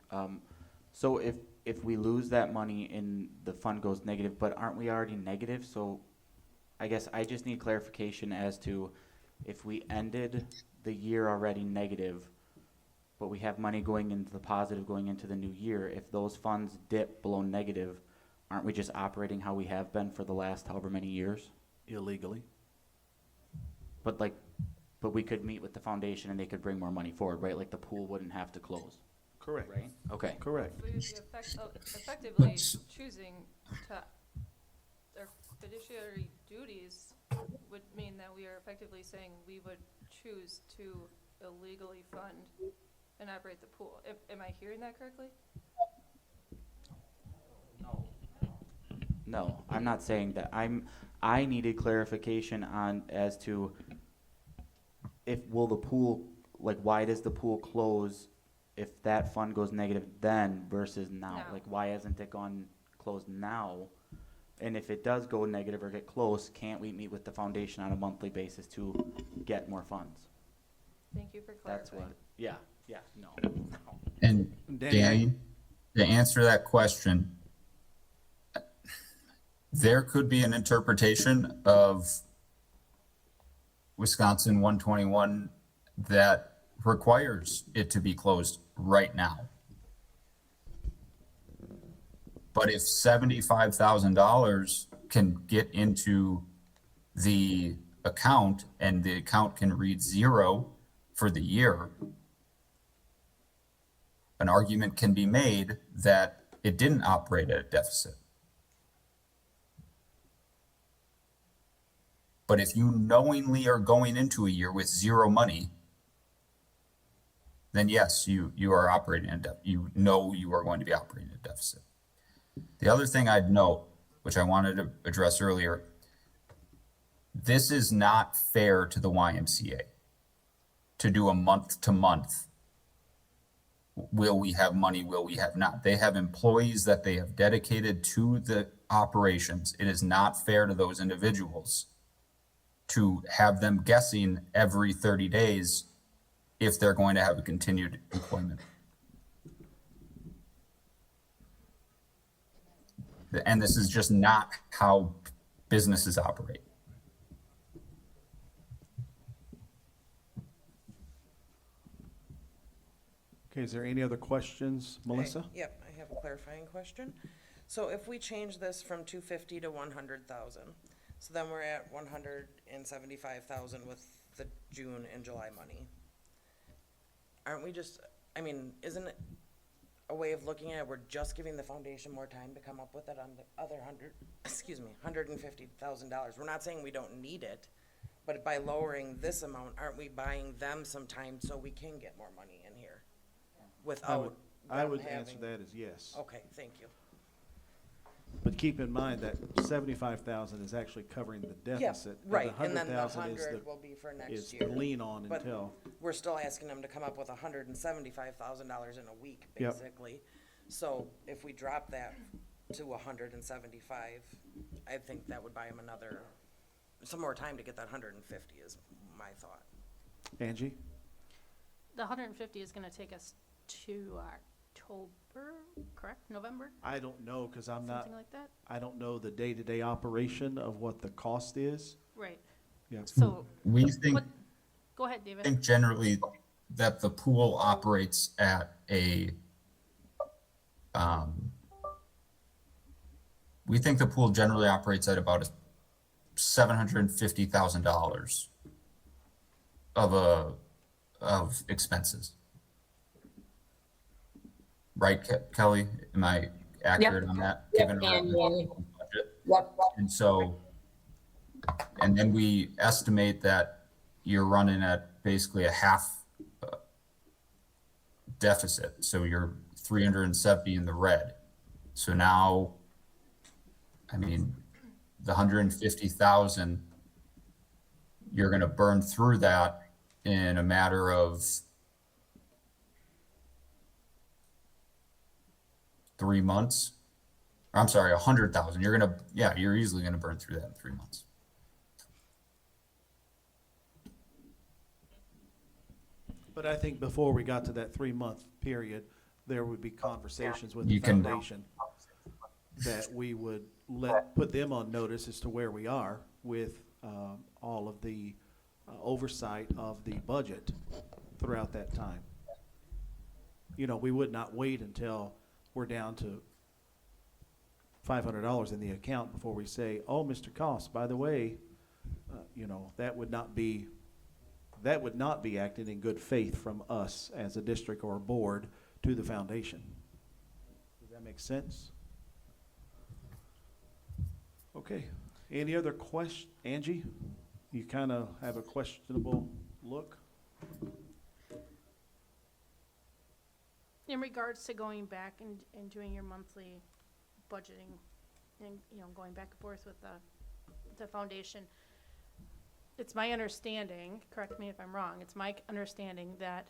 So if we lose that money and the fund goes negative, but aren't we already negative? So I guess I just need clarification as to if we ended the year already negative, but we have money going into the positive going into the new year, if those funds dip below negative, aren't we just operating how we have been for the last however many years? Illegally. But we could meet with the foundation and they could bring more money forward, right? Like the pool wouldn't have to close, Correct. right? Okay. Correct. We would be effectively But- choosing to, their fiduciary duties would mean that we are effectively saying we would choose to illegally fund and operate the pool. Am I hearing that correctly? No, I'm not saying that. I needed clarification on as to if will the pool, like why does the pool close if that fund goes negative then versus now? Now. Like why hasn't it gone closed now? And if it does go negative or get close, can't we meet with the foundation on a monthly basis to get more funds? Thank you for That's clarifying. what, yeah, no. And Danny, to answer that question, there could be an interpretation of Wisconsin 121 that requires it to be closed right now. But if $75,000 can get into the account and the account can read 0 for the year, an argument can be made that it didn't operate at a deficit. But if you knowingly are going into a year with 0 money, then yes, you are operating in you know you are going to be operating in a deficit. The other thing I'd note, which I wanted to address earlier, this is not fair to the YMCA to do a month to month. Will we have money? Will we have not? They have employees that they have dedicated to the operations. It is not fair to those individuals to have them guessing every 30 days if they're going to have a continued employment. And this is just not how businesses operate. Okay, is there any other questions, Melissa? Yep, I have a clarifying question. So if we change this from 250 to 100,000, so then we're at 175,000 with the June and July money. Aren't we just, I mean, isn't it a way of looking at it, we're just giving the foundation more time to come up with it on the other $150,000? We're not saying we don't need it, but by lowering this amount, aren't we buying them some time so we can get more money in here? Without I them would having- answer that as yes. Okay, thank you. But keep in mind that 75,000 is actually covering the deficit. Yeah, right, and then the 100,000 is 100 will be for next is year. the lean on But until, we're still asking them to come up with $175,000 in a week, Yep. basically. So if we drop that to 175, I think that would buy them some more time to get that 150 is my thought. Angie? The 150 is gonna take us to October, correct? November? I don't know, because I'm not, Something like that? I don't know the day-to-day operation of what the cost is. Right. Yeah. So, We think, what, go ahead, David. think generally that the pool operates at we think the pool generally operates at about $750,000 of expenses. Right, Kelly? Am I accurate on that? Given our budget? And so, and then we estimate that you're running at basically a half deficit. So you're 370 in the red. So now, I mean, the 150,000, you're going to burn through that in a matter of 3 months. I'm sorry, 100,000. You're easily going to burn through that in 3 months. But I think before we got to that 3-month period, there would be conversations with the You can- foundation that we would put them on notice as to where we are with all of the oversight of the budget throughout that time. You know, we would not wait until we're down to $500 in the account before we say, oh, Mr. Cost, by the way, you know, that would not be acting in good faith from us as a district or a board to the foundation. Does that make sense? Okay, any other Angie, you kind of have a questionable look. In regards to going back and doing your monthly budgeting and, you know, going back and forth with the foundation, it's my understanding, correct me if I'm wrong, it's my understanding that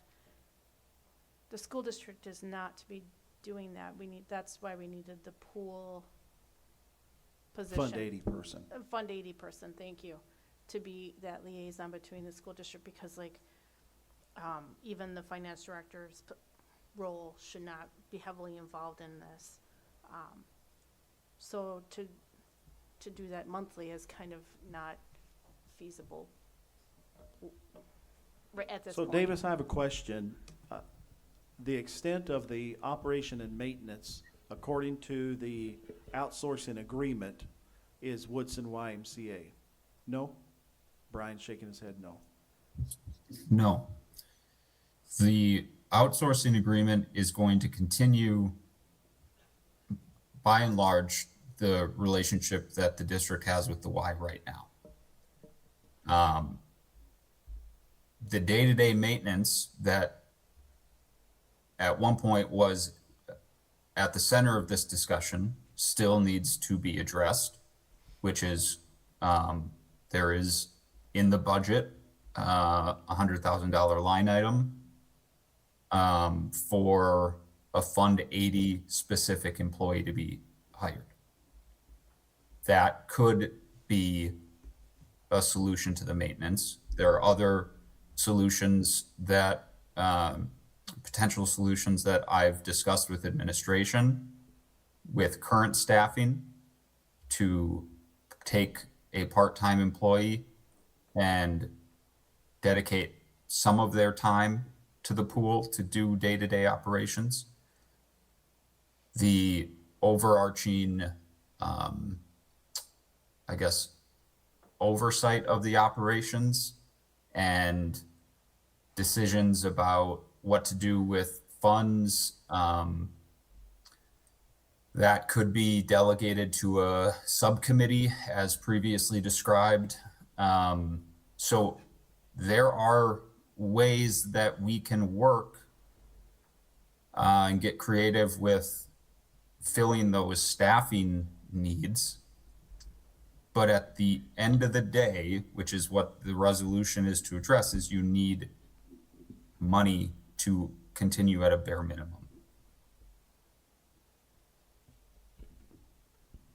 the school district is not to be doing that. That's why we needed the pool position. Fund 80 person. Fund 80 person, thank you, to be that liaison between the school district, because like, even the finance director's role should not be heavily involved in this. So to do that monthly is kind of not feasible right at this So point. Davis, I have a question. The extent of the operation and maintenance, according to the outsourcing agreement, is Woodson YMCA. No? Brian's shaking his head no. No. The outsourcing agreement is going to continue, by and large, the relationship that the district has with the Y right now. The day-to-day maintenance that at one point was at the center of this discussion still needs to be addressed, which is there is in the budget $100,000 line item for a Fund 80 specific employee to be hired. That could be a solution to the maintenance. There are other solutions that potential solutions that I've discussed with administration, with current staffing, to take a part-time employee and dedicate some of their time to the pool to do day-to-day operations. The overarching, I guess, oversight of the operations and decisions about what to do with funds, that could be delegated to a subcommittee as previously described. So there are ways that we can work and get creative with filling those staffing needs. But at the end of the day, which is what the resolution is to address, is you need money to continue at a bare minimum.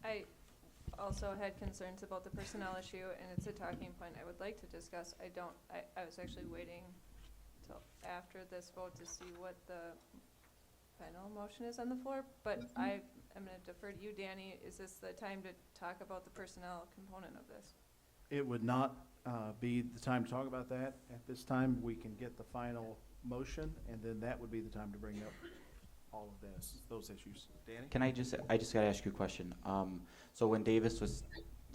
I also had concerns about the personnel issue, and it's a talking point I would like to discuss. I was actually waiting till after this vote to see what the final motion is on the floor, but I am gonna defer to you, Danny. Is this the time to talk about the personnel component of this? It would not be the time to talk about that. At this time, we can get the final motion, and then that would be the time to bring up all of those issues. Danny? Can I just gotta ask you a question. So when Davis was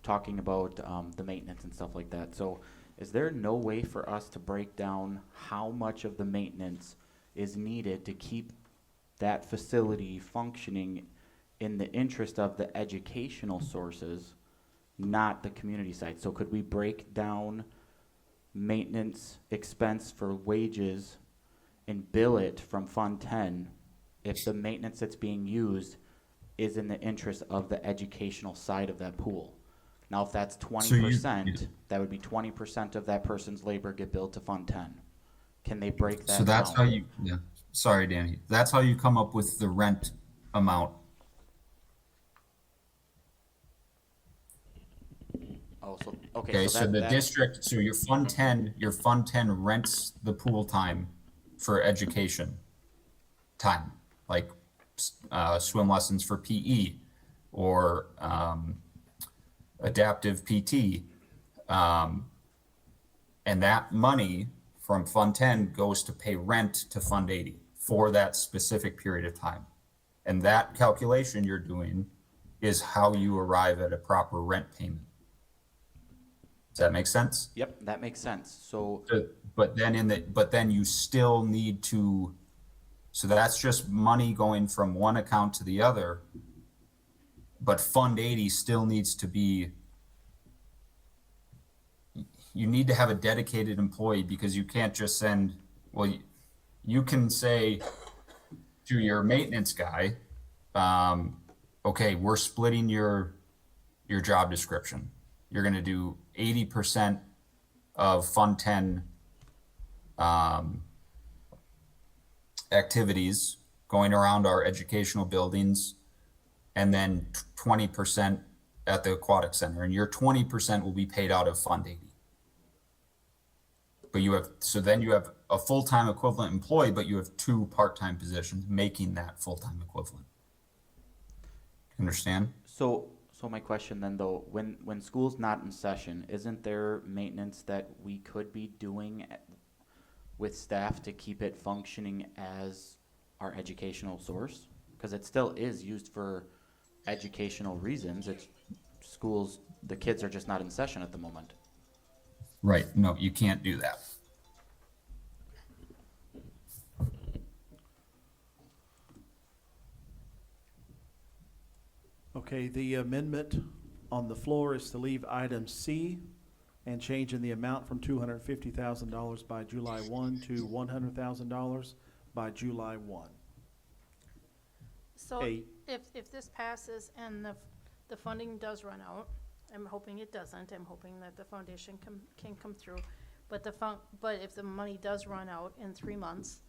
talking about the maintenance and stuff like that, so is there no way for us to break down how much of the maintenance is needed to keep that facility functioning in the interest of the educational sources, not the community side? So could we break down maintenance expense for wages and bill it from Fund 10 if the maintenance that's being used is in the interest of the educational side of that pool? Now, if that's 20%, that would be 20% of that person's labor get billed to Fund 10. Can they break that down? So that's how you, yeah, sorry, Danny. That's how you come up with the rent amount. Oh, so, okay. Okay, so the district, so your Fund 10 rents the pool time for education time, like swim lessons for PE or adaptive PT. And that money from Fund 10 goes to pay rent to Fund 80 for that specific period of time. And that calculation you're doing is how you arrive at a proper rent payment. Does that make sense? Yep, that makes sense. So, but then you still need to, so that's just money going from one account to the other. But Fund 80 still needs to be, you need to have a dedicated employee, because you can't just send, well, you can say to your maintenance guy, okay, we're splitting your job description. You're gonna do 80% of Fund 10 activities going around our educational buildings, and then 20% at the aquatic center, and your 20% will be paid out of Fund 80. But then you have a full-time equivalent employee, but you have two part-time positions making that full-time equivalent. Understand? So my question then, though, when school's not in session, isn't there maintenance that we could be doing with staff to keep it functioning as our educational source? Because it still is used for educational reasons. It's schools, the kids are just not in session at the moment. Right. No, you can't do that. Okay, the amendment on the floor is to leave item C and change in the amount from $250,000 by July 1 to $100,000 by July 1. So a, if this passes and the funding does run out, I'm hoping it doesn't, I'm hoping that the foundation can come through. But but if the money does run out in 3 months,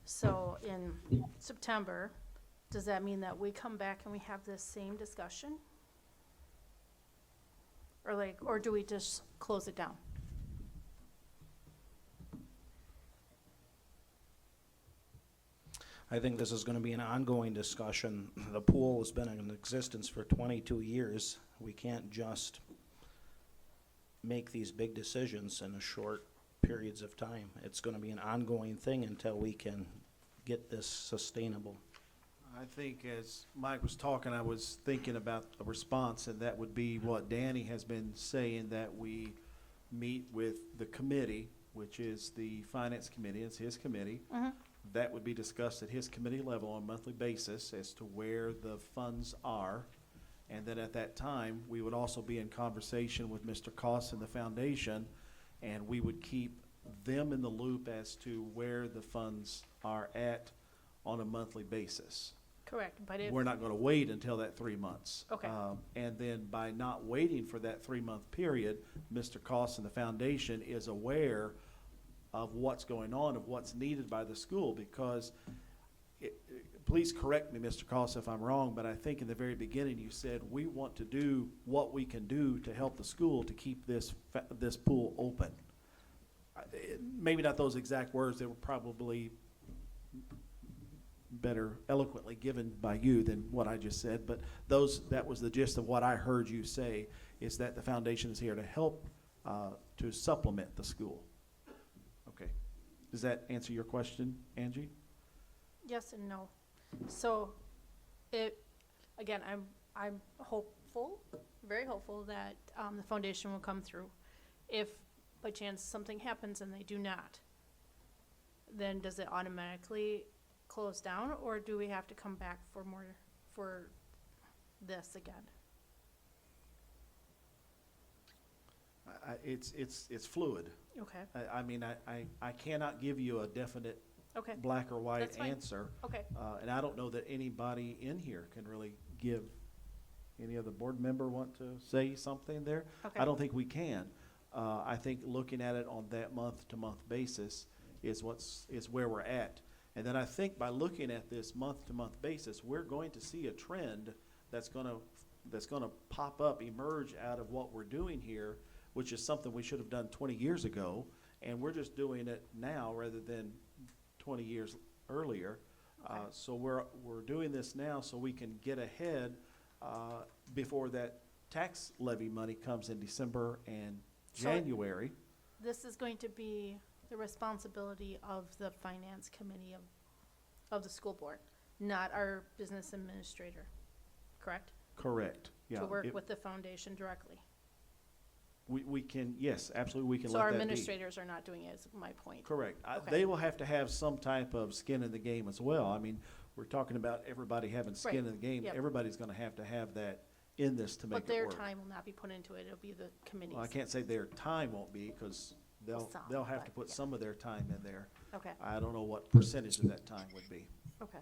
so in September, does that mean that we come back and we have this same discussion? Or do we just close it down? I think this is gonna be an ongoing discussion. The pool has been in existence for 22 years. We can't just make these big decisions in a short periods of time. It's gonna be an ongoing thing until we can get this sustainable. I think as Mike was talking, I was thinking about a response, and that would be what Danny has been saying, that we meet with the committee, which is the finance committee, it's his committee. That would be discussed at his committee level on a monthly basis as to where the funds are. And then at that time, we would also be in conversation with Mr. Koss and the foundation, and we would keep them in the loop as to where the funds are at on a monthly basis. Correct, but if. We're not gonna wait until that 3 months. Okay. And then by not waiting for that 3-month period, Mr. Koss and the foundation is aware of what's going on, of what's needed by the school, because please correct me, Mr. Koss, if I'm wrong, but I think in the very beginning you said, we want to do what we can do to help the school to keep this pool open. Maybe not those exact words, they were probably better eloquently given by you than what I just said, but that was the gist of what I heard you say, is that the foundation is here to help, to supplement the school. Okay. Does that answer your question, Angie? Yes and no. So, again, I'm hopeful, very hopeful that, the foundation will come through. If by chance something happens and they do not, then does it automatically close down, or do we have to come back for this again? It's fluid. Okay, I mean, I cannot give you a definite okay, black or white That's fine. answer. okay. And I don't know that anybody in here can really give, any other board member want to say something there? Okay. I don't think we can. I think looking at it on that month-to-month basis is where we're at. And then I think by looking at this month-to-month basis, we're going to see a trend that's gonna pop up, emerge out of what we're doing here, which is something we should have done 20 years ago, and we're just doing it now rather than 20 years earlier. Okay. So we're doing this now so we can get ahead before that tax levy money comes in December and So- January. This is going to be the responsibility of the finance committee of the school board, not our business administrator, correct? Correct. Yeah. To work with the foundation directly. We can, yes, absolutely, we can So let our that be. administrators are not doing it, is my point. Correct. Okay. They will have to have some type of skin in the game as well. I mean, we're talking about everybody having skin Right. in the game. Yep. Everybody's gonna have that in this to make But it their work. time will not be put into it, it'll be the committee's. Well, I can't say their time won't be, because they'll Some, have to but put yeah. some of their time in there. Okay, I don't know what percentage of that time would be. okay.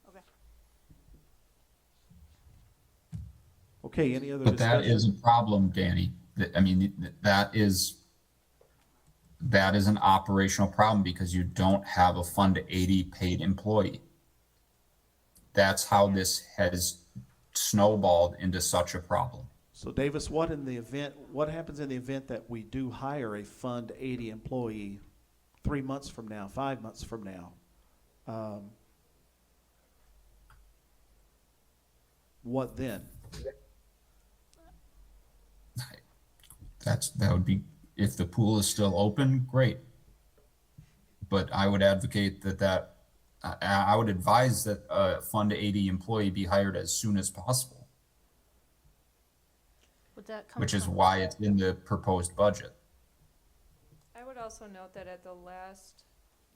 Okay. Okay, any other But that discussion? is a problem, Danny. I mean, that is an operational problem because you don't have a Fund 80 paid employee. That's how this has snowballed into such a problem. So Davis, what happens in the event that we do hire a Fund 80 employee 3 months from now, 5 months from now? What then? That would be, if the pool is still open, great. But I would advocate I would advise that a Fund 80 employee be hired as soon as possible, Would that come which is from- why it's in the proposed budget. I would also note that at the last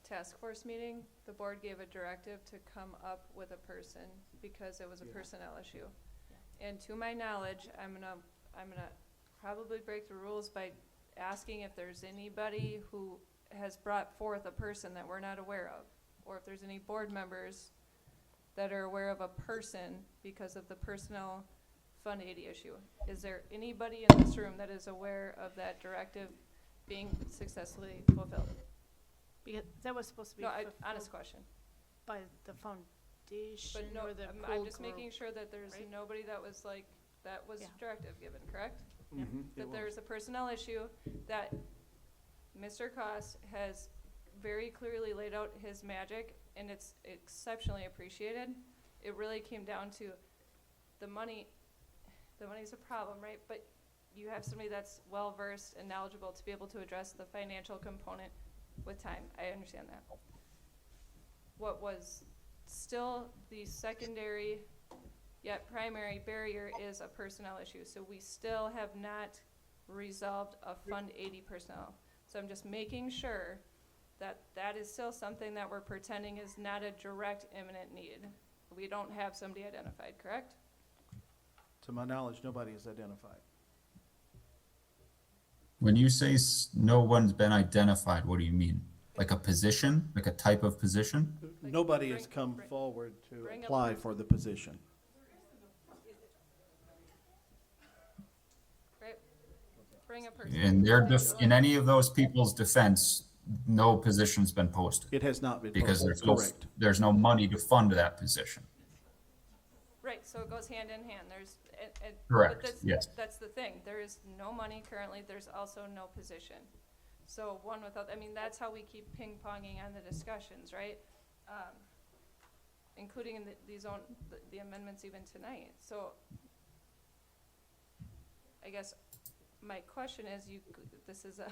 task force meeting, the board gave a directive to come up with a person because it was a personnel issue. And to my knowledge, I'm gonna probably break the rules by asking if there's anybody who has brought forth a person that we're not aware of, or if there's any board members that are aware of a person because of the personnel Fund 80 issue. Is there anybody in this room that is aware of that directive being successfully fulfilled? Because that was supposed to be No, fulfilled honest question. by the foundation But no, or the I'm pool just group. making sure that there's right? nobody that was like, that was Yeah. directive given, correct? Yeah. That there's a personnel issue that Mr. Koss has very clearly laid out his magic, and it's exceptionally appreciated. It really came down to the money. The money's a problem, right? But you have somebody that's well-versed and knowledgeable to be able to address the financial component with time. I understand that. What was still the secondary yet primary barrier is a personnel issue. So we still have not resolved a Fund 80 personnel. So I'm just making sure that that is still something that we're pretending is not a direct imminent need. We don't have somebody identified, correct? To my knowledge, nobody is identified. When you say no one's been identified, what do you mean? Like a position, like a type of position? Like, Nobody has bring- come bring- forward to bring up apply person. for the position. Right? Bring a person. In in any of those people's defense, no position's been posted It has not been because posted, correct. there's no money to fund that position. Right, so it goes hand in hand, there's, Correct, but that's, yes. that's the thing, there is no money currently, there's also no position. So one without, I mean, that's how we keep ping-ponging on the discussions, right? Including in the amendments even tonight, so I guess my question is, this is a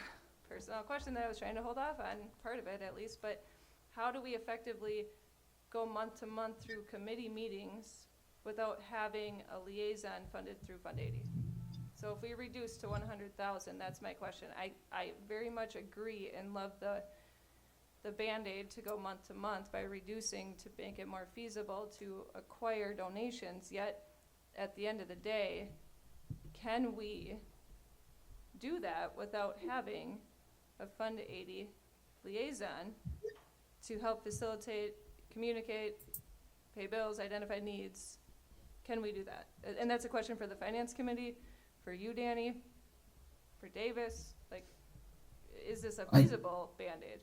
personal question that I was trying to hold off on, part of it at least, but how do we effectively go month to month through committee meetings without having a liaison funded through Fund 80? So if we reduce to 100,000, that's my question. I very much agree and love the Band-Aid to go month to month by reducing to make it more feasible to acquire donations, yet at the end of the day, can we do that without having a Fund 80 liaison to help facilitate, communicate, pay bills, identify needs? Can we do that? And that's a question for the Finance Committee, for you, Danny, for Davis. Like, is this a feasible Band-Aid?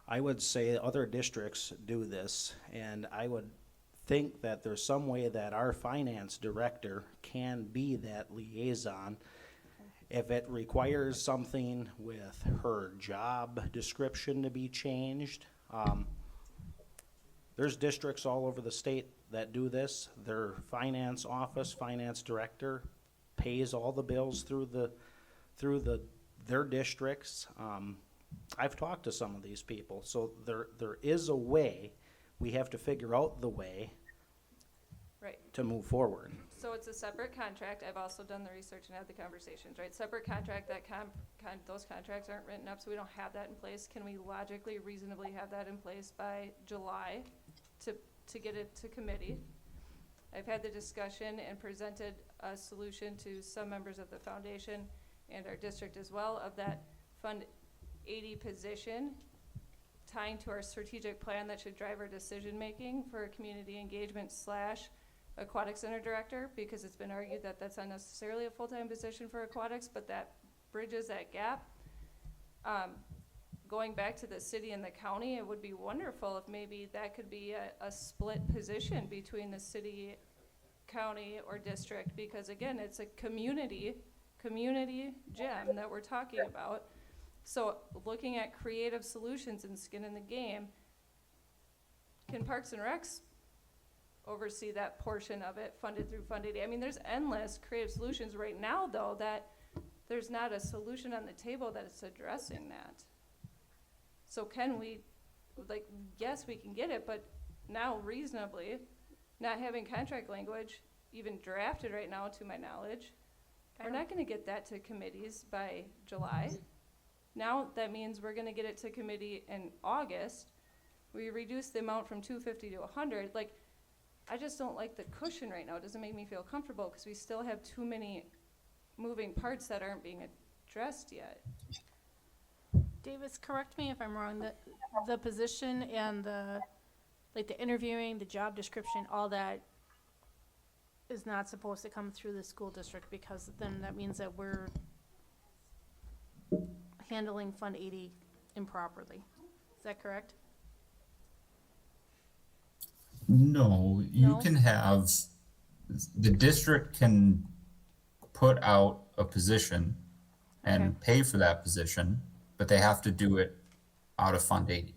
I would say other districts do this, and I would think that there's some way that our finance director can be that liaison. If it requires something with her job description to be changed, there's districts all over the state that do this. Their finance office, finance director pays all the bills through their districts. I've talked to some of these people, so there is a way. We have to figure out the way Right. to move forward. So it's a separate contract. I've also done the research and had the conversations, right? Separate contract, that those contracts aren't written up, so we don't have that in place. Can we logically, reasonably have that in place by July to get it to committee? I've had the discussion and presented a solution to some members of the foundation and our district as well of that Fund 80 position tying to our strategic plan that should drive our decision-making for community engagement / aquatic center director, because it's been argued that that's not necessarily a full-time position for aquatics, but that bridges that gap. Going back to the city and the county, it would be wonderful if maybe that could be a split position between the city, county, or district, because again, it's a community gem that we're talking about. So looking at creative solutions and skin in the game, can Parks and Recs oversee that portion of it funded through Fund 80? I mean, there's endless creative solutions right now, though, that there's not a solution on the table that is addressing that. So can we, like, yes, we can get it, but now reasonably, not having contract language even drafted right now, to my knowledge, we're not gonna get that to committees by July. Now, that means we're gonna get it to committee in August. We reduce the amount from 250 to 100, like, I just don't like the cushion right now. It doesn't make me feel comfortable, because we still have too many moving parts that aren't being addressed yet. Davis, correct me if I'm wrong, the position and like the interviewing, the job description, all that is not supposed to come through the school district, because then that means that we're handling Fund 80 improperly. Is that correct? No, you No? can have, the district can put out a position and Okay. pay for that position, but they have to do it out of Fund 80.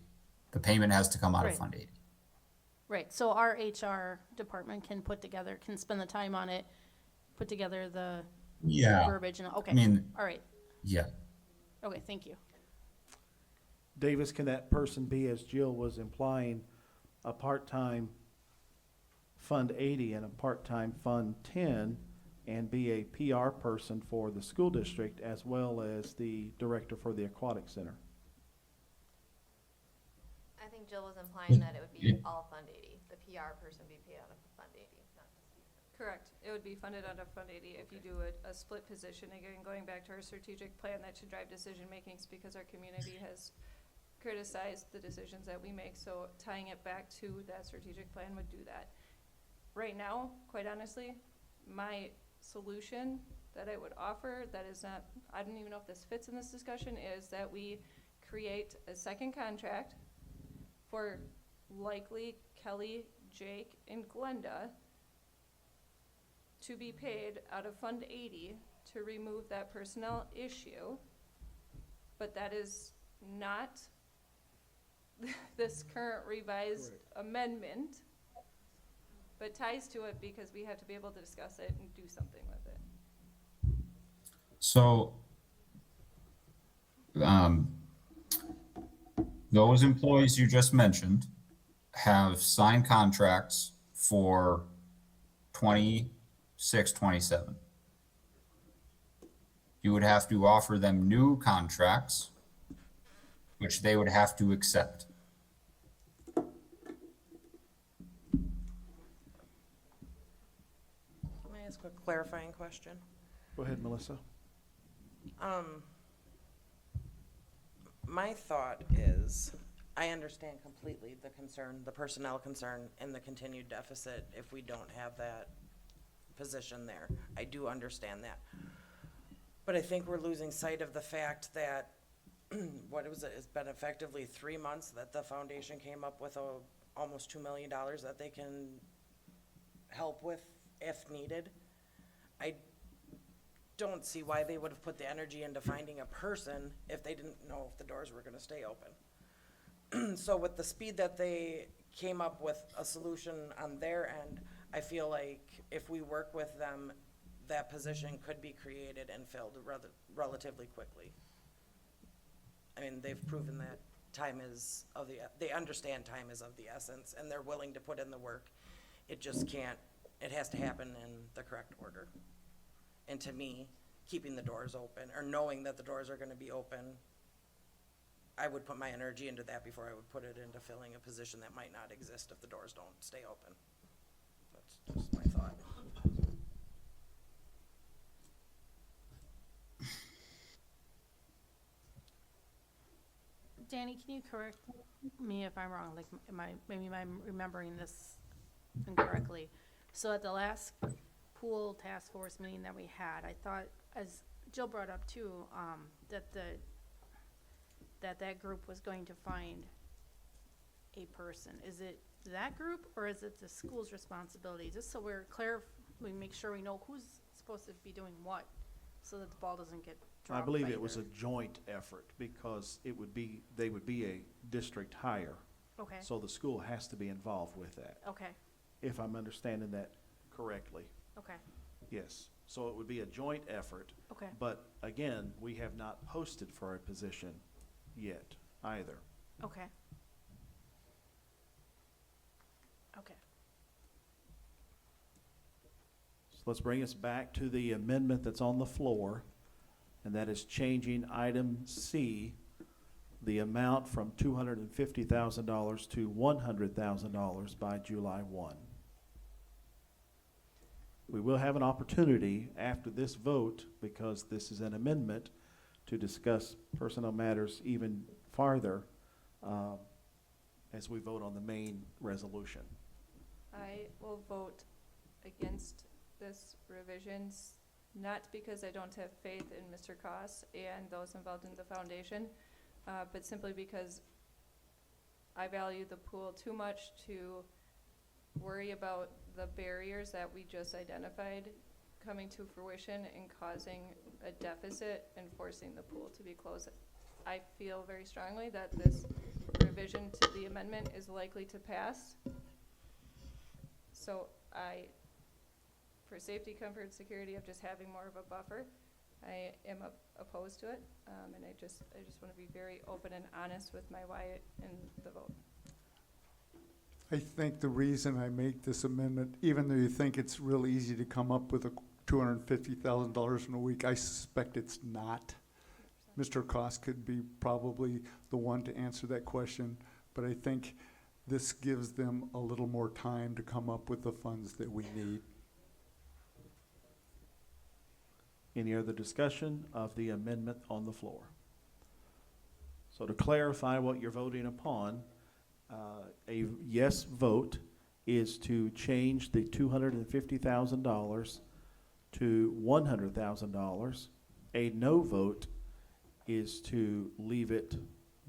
The payment has to come out of Right. Fund 80. Right, so our HR department can can spend the time on it, put together the Yeah, verbiage, and, okay, I mean, all right, yeah. okay, thank you. Davis, can that person be, as Jill was implying, a part-time Fund 80 and a part-time Fund 10, and be a PR person for the school district as well as the director for the aquatic center? I think Jill was implying that it would be all Fund 80, the PR person be paid out of Fund 80, not just. Correct. It would be funded out of Fund 80 if you do a split position. Again, going back to our strategic plan, that should drive decision makings because our community has criticized the decisions that we make. So tying it back to that strategic plan would do that. Right now, quite honestly, my solution that I would offer that is not, I don't even know if this fits in this discussion, is that we create a second contract for likely Kelly, Jake, and Glenda to be paid out of Fund 80 to remove that personnel issue. But that is not this current revised amendment, but ties to it because we have to be able to discuss it and do something with it. So, those employees you just mentioned have signed contracts for 26, 27. You would have to offer them new contracts, which they would have to accept. Can I ask a clarifying question? Go ahead, Melissa. My thought is, I understand completely the concern, the personnel concern, and the continued deficit if we don't have that position there. I do understand that. But I think we're losing sight of the fact that, what was it, it's been effectively 3 months that the foundation came up with almost $2 million that they can help with if needed. I don't see why they would have put the energy into finding a person if they didn't know if the doors were gonna stay open. So with the speed that they came up with a solution on their end, I feel like if we work with them, that position could be created and filled relatively quickly. I mean, they've proven that time is they understand time is of the essence, and they're willing to put in the work. It just can't, it has to happen in the correct order. And to me, keeping the doors open, or knowing that the doors are gonna be open, I would put my energy into that before I would put it into filling a position that might not exist if the doors don't stay open. That's just my thought. Danny, can you correct me if I'm wrong? Like, maybe I'm remembering this incorrectly. So at the last pool task force meeting that we had, I thought, as Jill brought up too, that group was going to find a person. Is it that group, or is it the school's responsibility? Just so we're clear, we make sure we know who's supposed to be doing what, so that the ball doesn't get dropped. I believe by it was a either. joint effort because they would be a district hire. Okay, So the school has to be involved with that, okay, if I'm understanding that correctly. okay, Yes. So it would be a joint effort. okay. But again, we have not posted for a position yet either. Okay. Okay. So let's bring us back to the amendment that's on the floor, and that is changing item C, the amount from $250,000 to $100,000 by July 1. We will have an opportunity after this vote, because this is an amendment, to discuss personnel matters even farther as we vote on the main resolution. I will vote against this revisions, not because I don't have faith in Mr. Koss and those involved in the foundation, but simply because I value the pool too much to worry about the barriers that we just identified coming to fruition and causing a deficit and forcing the pool to be closed. I feel very strongly that this revision to the amendment is likely to pass. So for safety, comfort, security of just having more of a buffer, I am opposed to it. And I just want to be very open and honest with my why in the vote. I think the reason I make this amendment, even though you think it's real easy to come up with a $250,000 in a week, I suspect it's not. Mr. Koss could be probably the one to answer that question, but I think this gives them a little more time to come up with the funds that we need. Any other discussion of the amendment on the floor? So to clarify what you're voting upon, a yes vote is to change the $250,000 to $100,000. A no vote is to leave it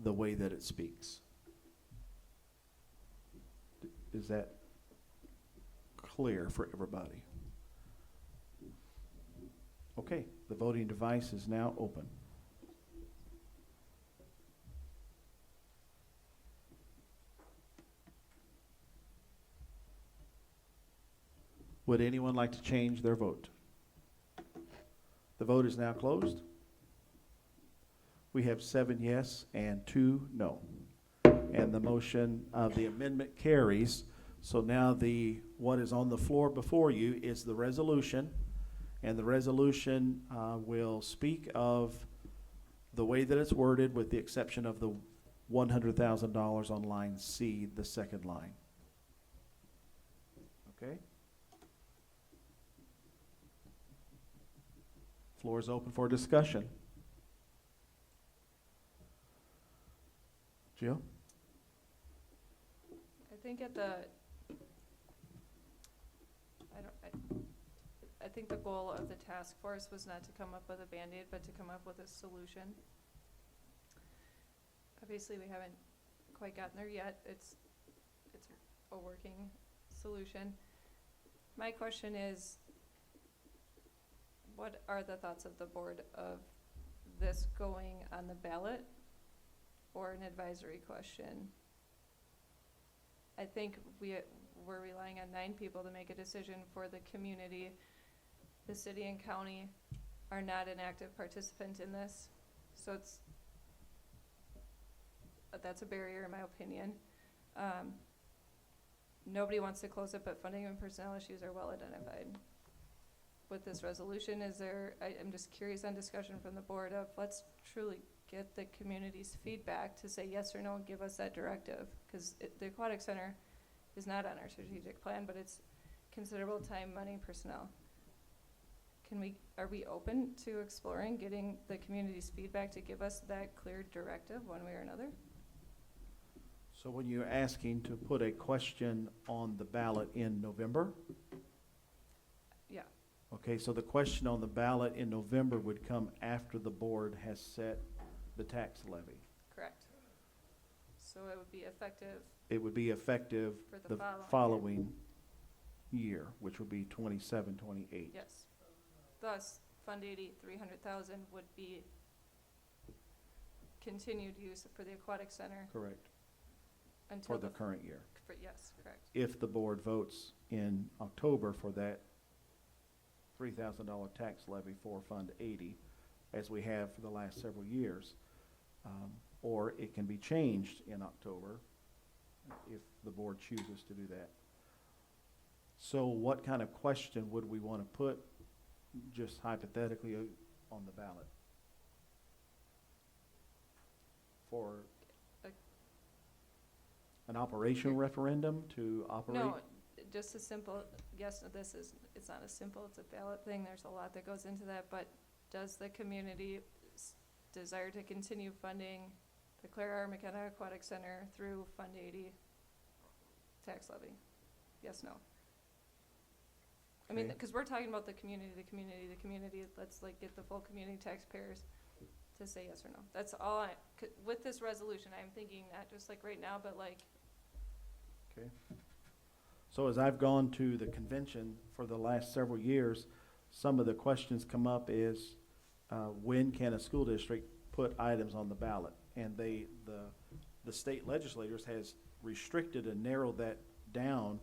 the way that it speaks. Is that clear for everybody? Okay, the voting device is now open. Would anyone like to change their vote? The vote is now closed. We have 7 yes and 2 no. And the motion of the amendment carries. So now what is on the floor before you is the resolution. And the resolution will speak of the way that it's worded, with the exception of the $100,000 on line C, the second line. Okay? Floor is open for discussion. Jill? I think I think the goal of the task force was not to come up with a Band-Aid, but to come up with a solution. Obviously, we haven't quite gotten there yet. It's a working solution. My question is, what are the thoughts of the board of this going on the ballot or an advisory question? I think we're relying on 9 people to make a decision for the community. The city and county are not an active participant in this, so that's a barrier in my opinion. Nobody wants to close it, but funding and personnel issues are well identified. With this resolution, I'm just curious on discussion from the board of, let's truly get the community's feedback to say yes or no and give us that directive, because the aquatic center is not on our strategic plan, but it's considerable time, money, personnel. Are we open to exploring getting the community's feedback to give us that clear directive one way or another? So when you're asking to put a question on the ballot in November? Yeah. Okay, so the question on the ballot in November would come after the board has set the tax levy. Correct. So it would be effective. It would be effective For the the following following year, which would be 27, 28. Yes. Thus, Fund 80, 300,000 would be continued use for the aquatic center Correct, until for the current year. yes, correct. If the board votes in October for that $3,000 tax levy for Fund 80, as we have for the last several years, or it can be changed in October if the board chooses to do that. So what kind of question would we want to put, just hypothetically, on the ballot? For an operational referendum to operate? No, just a simple, yes, no, it's not as simple, it's a ballot thing, there's a lot that goes into that, but does the community desire to continue funding the Claire R. McKenna Aquatic Center through Fund 80 tax levy? Yes, no? I mean, Okay. because we're talking about the community, let's like get the full community taxpayers to say yes or no. That's all with this resolution, I'm thinking not just like right now, but like, Okay. So as I've gone to the convention for the last several years, some of the questions come up is, when can a school district put items on the ballot? And the state legislators has restricted and narrowed that down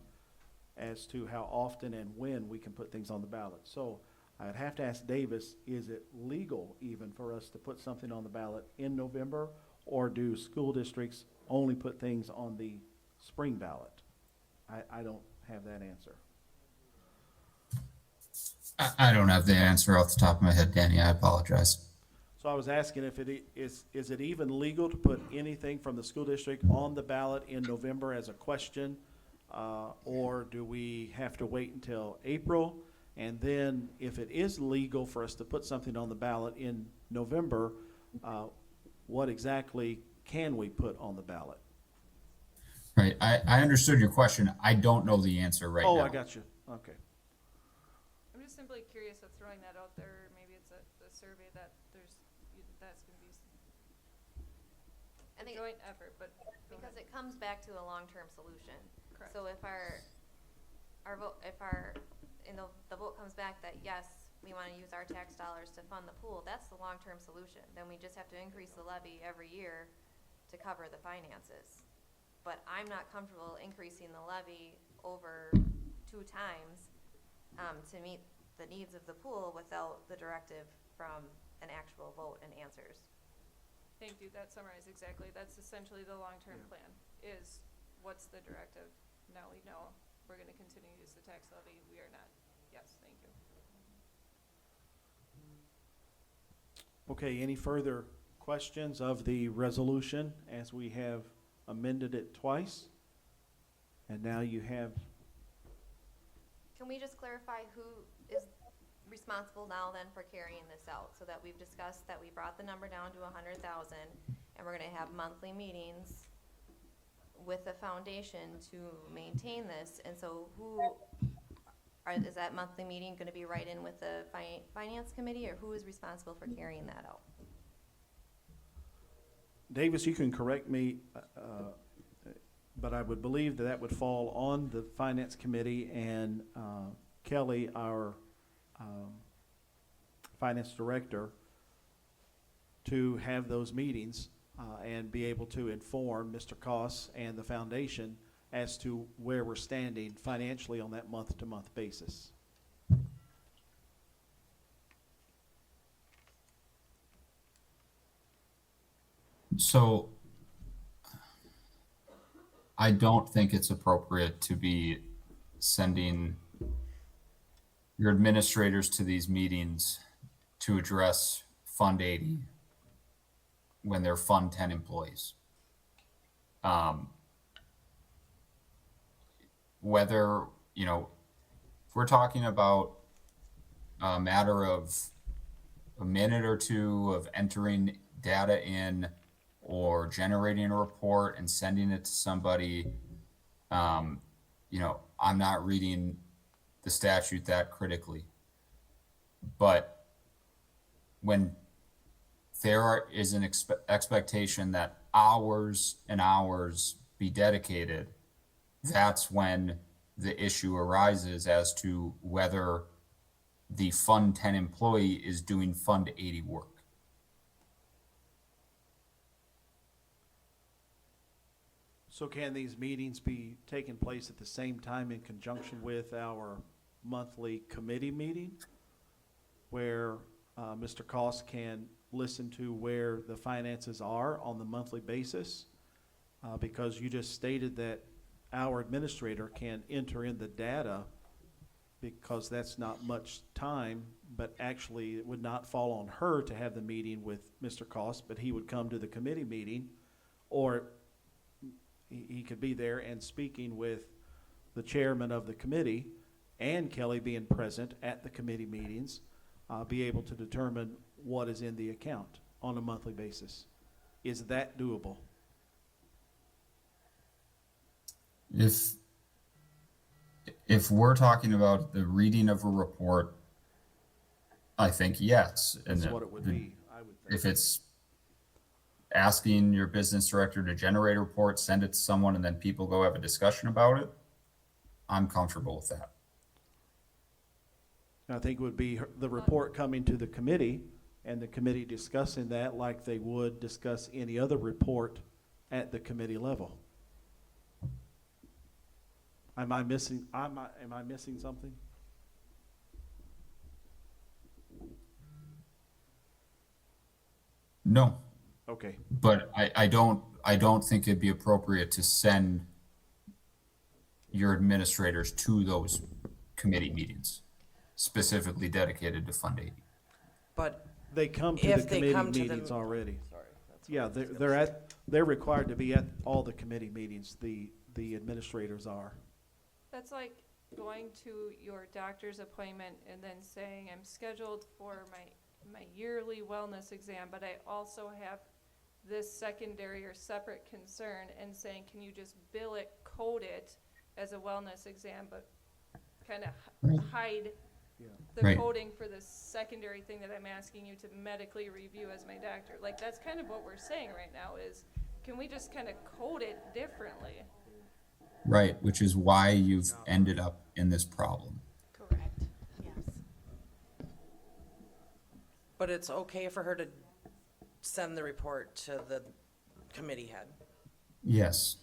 as to how often and when we can put things on the ballot. So I'd have to ask Davis, is it legal even for us to put something on the ballot in November? Or do school districts only put things on the spring ballot? I don't have that answer. I don't have the answer off the top of my head, Danny. I apologize. So I was asking if is it even legal to put anything from the school district on the ballot in November as a question? Or do we have to wait until April? And then if it is legal for us to put something on the ballot in November, what exactly can we put on the ballot? Right. I understood your question. I don't know the answer right now. Oh, I got you. Okay. I'm just simply curious of throwing that out there. Maybe it's a survey that that's gonna be I a think joint effort, but go because ahead. it comes back to a long-term solution. Correct. So if our vote, the vote comes back that yes, we wanna use our tax dollars to fund the pool, that's the long-term solution. Then we just have to increase the levy every year to cover the finances. But I'm not comfortable increasing the levy over 2 times, to meet the needs of the pool without the directive from an actual vote and answers. Thank you, that summarized exactly. That's essentially the long-term plan, is what's the directive? Now we know we're gonna continue to use the tax levy, we are not. Yes, thank you. Okay, any further questions of the resolution as we have amended it twice? And now you have, Can we just clarify who is responsible now then for carrying this out? So that we've discussed that we brought the number down to 100,000 and we're gonna have monthly meetings with the foundation to maintain this. And so is that monthly meeting gonna be right in with the finance committee, or who is responsible for carrying that out? Davis, you can correct me, but I would believe that would fall on the finance committee, and Kelly, our finance director, to have those meetings and be able to inform Mr. Koss and the foundation as to where we're standing financially on that month-to-month basis. So I don't think it's appropriate to be sending your administrators to these meetings to address Fund 80 when they're Fund 10 employees. Whether, if we're talking about a matter of a minute or two of entering data in or generating a report and sending it to somebody, I'm not reading the statute that critically. But when there is an expectation that hours and hours be dedicated, that's when the issue arises as to whether the Fund 10 employee is doing Fund 80 work. So can these meetings be taking place at the same time in conjunction with our monthly committee meeting, where Mr. Koss can listen to where the finances are on the monthly basis? Because you just stated that our administrator can enter in the data, because that's not much time, but actually it would not fall on her to have the meeting with Mr. Koss, but he would come to the committee meeting, or he could be there and speaking with the chairman of the committee and Kelly being present at the committee meetings, be able to determine what is in the account on a monthly basis. Is that doable? If we're talking about the reading of a report, I think yes. And That's what it would be, I would think. if it's asking your business director to generate a report, send it to someone, and then people go have a discussion about it, I'm comfortable with that. I think it would be the report coming to the committee and the committee discussing that like they would discuss any other report at the committee level. Am I missing something? No, Okay, but I don't think it'd be appropriate to send your administrators to those committee meetings specifically dedicated to Fund 80. But they come to the if they committee come to the. meetings already. Sorry. that's what Yeah, I was gonna they're say. they're required to be at all the committee meetings, the administrators are. That's like going to your doctor's appointment and then saying, I'm scheduled for my yearly wellness exam, but I also have this secondary or separate concern, and saying, can you just bill it, code it as a wellness exam, but kind of hide Yeah. the Right. coding for the secondary thing that I'm asking you to medically review as my doctor. Like, that's kind of what we're saying right now is, can we just kind of code it differently? Right, which is why you've ended up in this problem. Correct, yes. But it's okay for her to send the report to the committee head. Yes.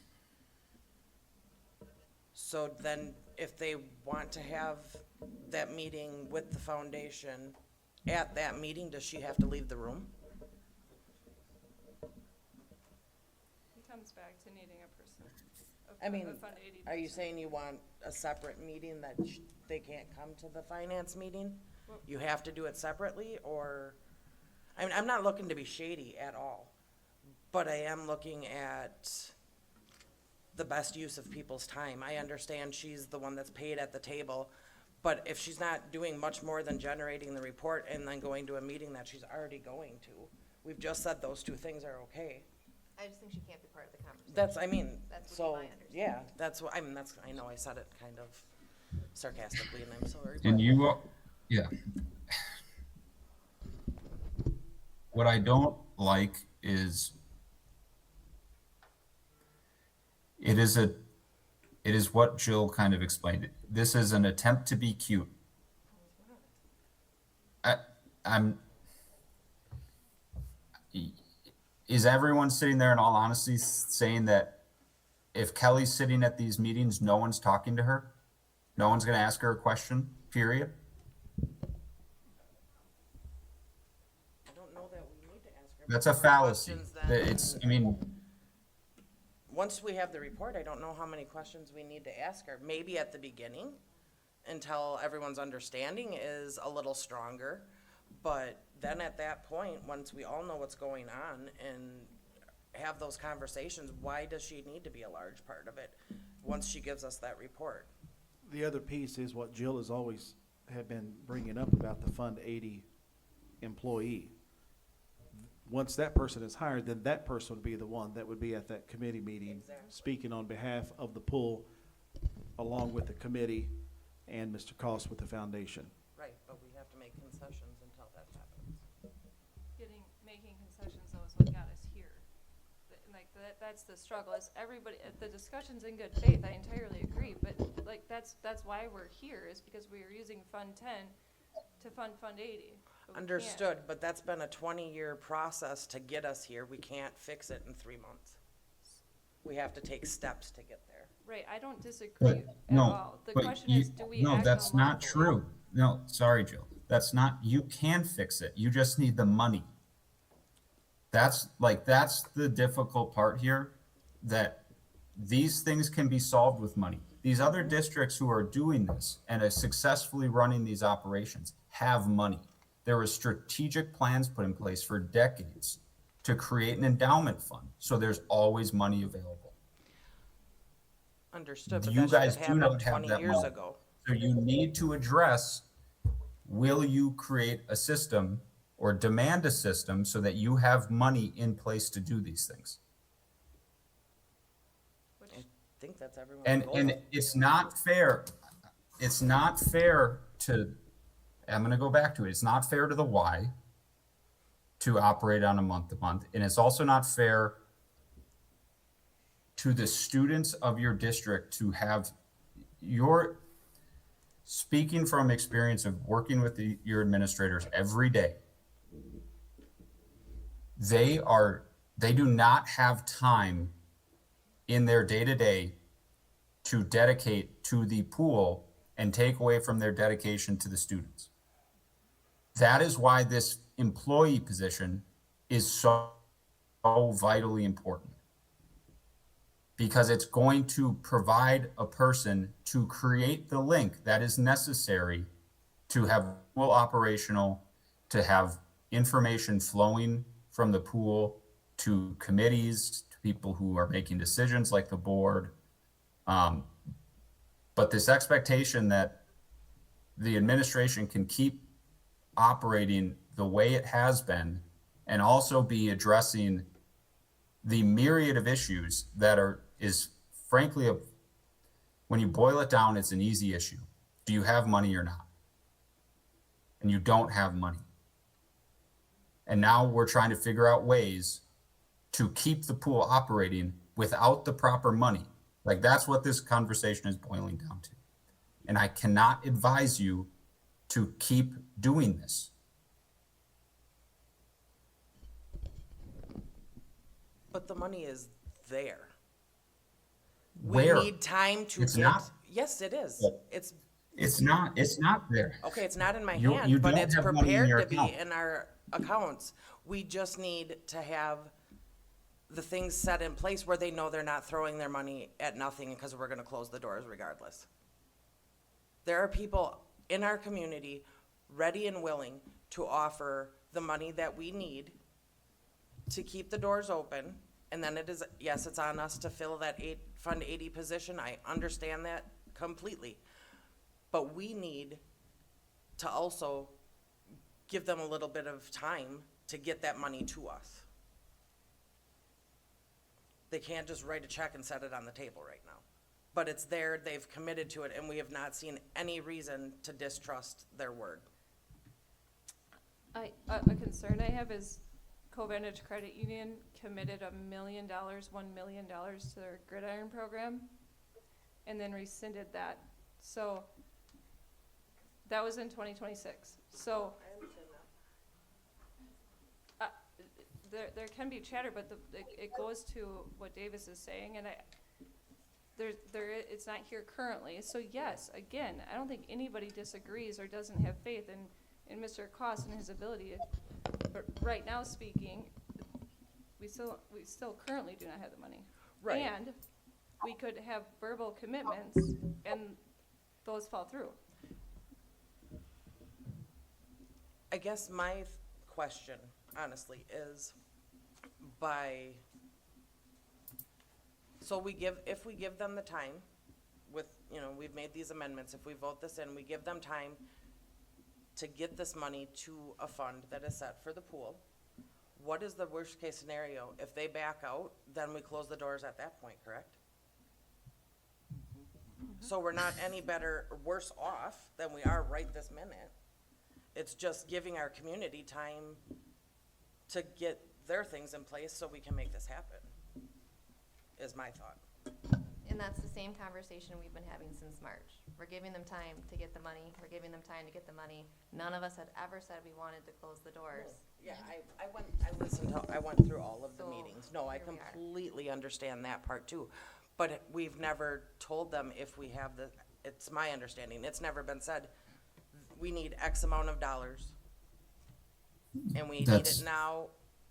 So then if they want to have that meeting with the foundation, at that meeting, does she have to leave the room? It comes back to needing a person. I mean, a Fund 80 are you person. saying you want a separate meeting that they can't come to the finance meeting? Well- You have to do it separately, or, I mean, I'm not looking to be shady at all, but I am looking at the best use of people's time. I understand she's the one that's paid at the table, but if she's not doing much more than generating the report and then going to a meeting that she's already going to, we've just said those two things are okay. I just think she can't be part of the conversation. That's, I mean, That's so, my understanding. yeah, that's what, I mean, that's, I know I said it kind of sarcastically, and I'm sorry. And but- you, yeah. What I don't like is it is what Jill kind of explained. This is an attempt to be cute. Is everyone sitting there in all honesty saying that if Kelly's sitting at these meetings, no one's talking to her? No one's gonna ask her a question, period? I don't know that we need to ask her. That's a more fallacy. questions than- That it's, I mean, Once we have the report, I don't know how many questions we need to ask her. Maybe at the beginning, until everyone's understanding is a little stronger. But then at that point, once we all know what's going on and have those conversations, why does she need to be a large part of it once she gives us that report? The other piece is what Jill has always have been bringing up about the Fund 80 employee. Once that person is hired, then that person would be the one that would be at that committee meeting, Exactly. speaking on behalf of the pool, along with the committee and Mr. Cost with the foundation. Right, but we have to make concessions until that happens. Making concessions though is what got us here. That's the struggle, is everybody, the discussion's in good faith, I entirely agree, but like, that's why we're here, is because we are using Fund 10 to fund Fund 80. but we can't. Understood, but that's been a 20-year process to get us here. We can't fix it in 3 months. We have to take steps to get there. Right, I don't disagree but at no, all. The but question you, is, do we no, act that's not unlawfully? true. No, sorry, Jill. That's not, you can fix it. You just need the money. That's the difficult part here, that these things can be solved with money. These other districts who are doing this and are successfully running these operations have money. There were strategic plans put in place for decades to create an endowment fund, so there's always money available. Understood, but You that should guys have do happened not have 20 that years money. ago. So you need to address, will you create a system or demand a system so that you have money in place to do these things. I think that's everyone's And, goal. and it's not fair, to, I'm gonna go back to it, it's not fair to the Y to operate on a month-to-month, and it's also not fair to the students of your district to have speaking from experience of working with your administrators every day, they do not have time in their day-to-day to dedicate to the pool and take away from their dedication to the students. That is why this employee position is so vitally important. Because it's going to provide a person to create the link that is necessary to have pool operational, to have information flowing from the pool to committees, to people who are making decisions like the board. But this expectation that the administration can keep operating the way it has been and also be addressing the myriad of issues that is frankly, when you boil it down, it's an easy issue. Do you have money or not? And you don't have money. And now we're trying to figure out ways to keep the pool operating without the proper money. Like, that's what this conversation is boiling down to. And I cannot advise you to keep doing this. But the money is there. Where? We need time to It's get. not. Yes, it is. Yeah. It's not there. Okay, it's not in my You hand, but don't it's have money in prepared your to be account. in our accounts. We just need to have the things set in place where they know they're not throwing their money at nothing because we're gonna close the doors regardless. There are people in our community ready and willing to offer the money that we need to keep the doors open. And then yes, it's on us to fill that Fund 80 position. I understand that completely. But we need to also give them a little bit of time to get that money to us. They can't just write a check and set it on the table right now. But it's there, they've committed to it, and we have not seen any reason to distrust their word. A concern I have is Covenant Credit Union committed $1 million to their Gridiron program, and then rescinded that. So that was in 2026. So there can be chatter, but it goes to what Davis is saying, and it's not here currently. So yes, again, I don't think anybody disagrees or doesn't have faith in Mr. Koss and his ability. But right now speaking, we still currently do not have the money. Right. And we could have verbal commitments and those fall through. I guess my question, honestly, is if we give them the time with, we've made these amendments, if we vote this in, we give them time to get this money to a fund that is set for the pool. What is the worst case scenario? If they back out, then we close the doors at that point, correct? So we're not any better or worse off than we are right this minute. It's just giving our community time to get their things in place so we can make this happen, is my thought. And that's the same conversation we've been having since March. We're giving them time to get the money. We're giving them time to get the money. None of us had ever said we wanted to close the doors. Yeah, I went through all of the So, meetings. No, I here we are. completely understand that part too. But we've never told them if we have it's my understanding, it's never been said, we need X amount of dollars. And we need That's- it now,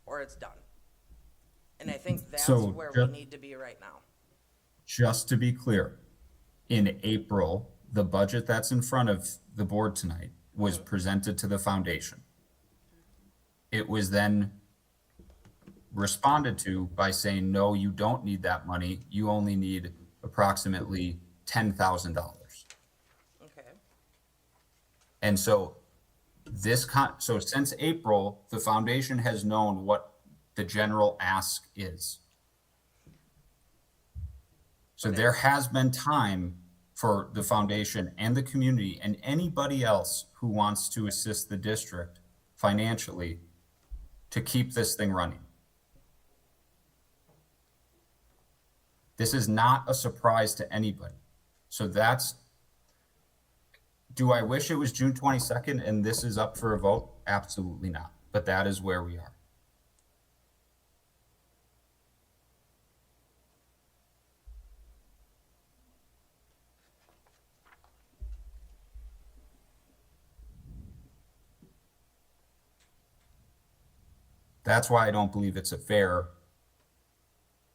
or it's done. And I think that's So, where we Jeff- need to be right now. Just to be clear, in April, the budget that's in front of the board tonight was presented to the foundation. It was then responded to by saying, no, you don't need that money. You only need approximately $10,000. Okay. And so So since April, the foundation has known what the general ask is. So there has been time for the foundation and the community and anybody else who wants to assist the district financially to keep this thing running. This is not a surprise to anybody. So do I wish it was June 22nd and this is up for a vote? Absolutely not. But that is where we are. That's why I don't believe it's fair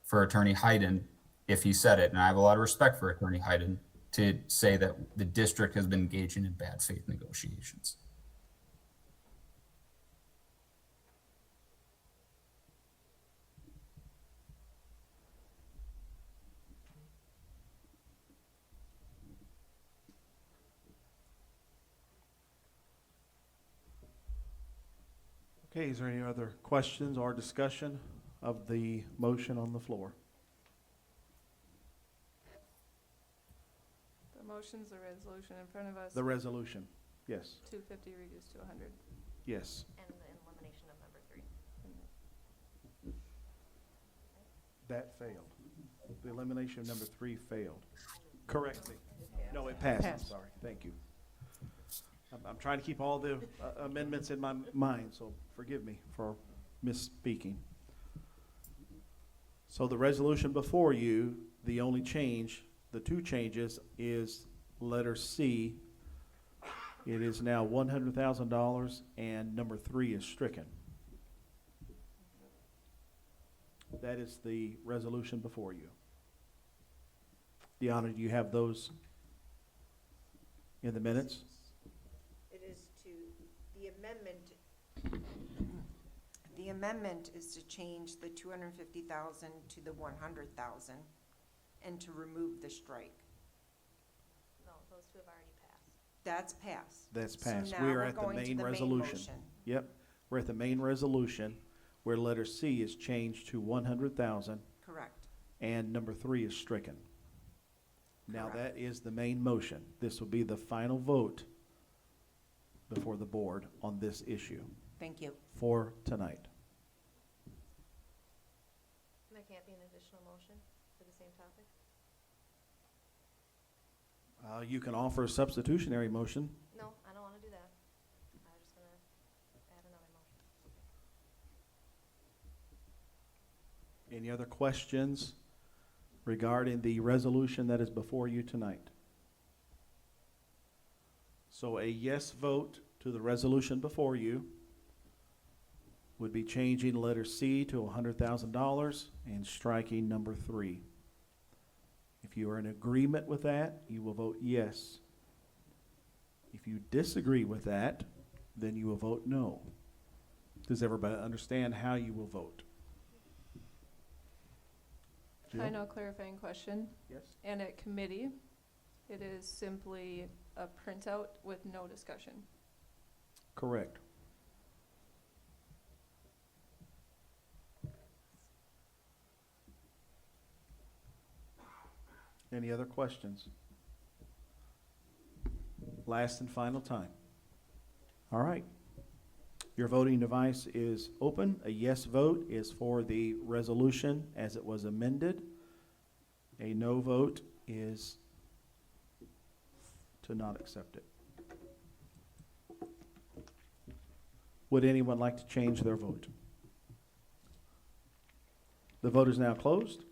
for Attorney Hayden, if he said it, and I have a lot of respect for Attorney Hayden, to say that the district has been engaging in bad faith negotiations. Okay, is there any other questions or discussion of the motion on the floor? The motion's the resolution in front of us. The resolution, yes, 250 reduced to 100. yes. And the elimination of number 3. That failed. The elimination of number 3 failed. Correctly. No, it passed, I'm Passed. sorry, thank you. I'm trying to keep all the amendments in my mind, so forgive me for misspeaking. So the resolution before you, the only change, the 2 changes, is letter C. It is now $100,000 and number 3 is stricken. That is the resolution before you. Deanna, do you have those in the minutes? It is the amendment is to change the 250,000 to the 100,000 and to remove the strike. No, those 2 have already passed. That's passed. That's So passed. now We are we're at the going to main the main resolution. motion. Yep, we're at the main resolution where letter C is changed to 100,000 Correct. and number 3 is stricken. Now Correct. that is the main motion. This will be the final vote before the board on this issue Thank you. for tonight. There can't be an additional motion for the same topic? You can offer a substitutionary motion. No, I don't want to do that. I'm just going to add another motion. Any other questions regarding the resolution that is before you tonight? So a yes vote to the resolution before you would be changing letter C to $100,000 and striking number 3. If you are in agreement with that, you will vote yes. If you disagree with that, then you will vote no. Does everybody understand how you will vote? I Jill? know, a clarifying question. Yes. And at committee, it is simply a printout with no discussion. Correct. Any other questions? Last and final time. All right. Your voting device is open. A yes vote is for the resolution as it was amended. A no vote is to not accept it. Would anyone like to change their vote? The vote is now closed,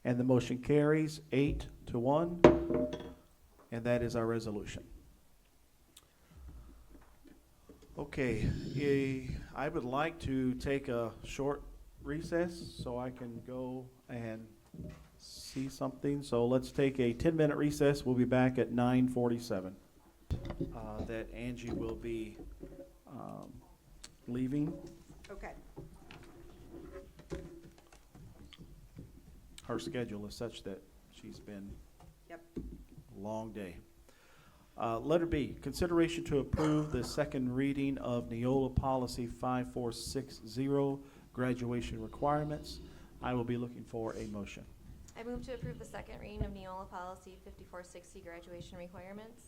and the motion carries 8-1, and that is our resolution. Okay, I would like to take a short recess so I can go and see something. So let's take a 10-minute recess. We'll be back at 9:47. That Angie will be leaving. Okay. Her schedule is such that she's been Yep. a long day. Letter B, consideration to approve the second reading of Neola Policy 5460, graduation requirements. I will be looking for a motion. I move to approve the second reading of Neola Policy 5460, graduation requirements.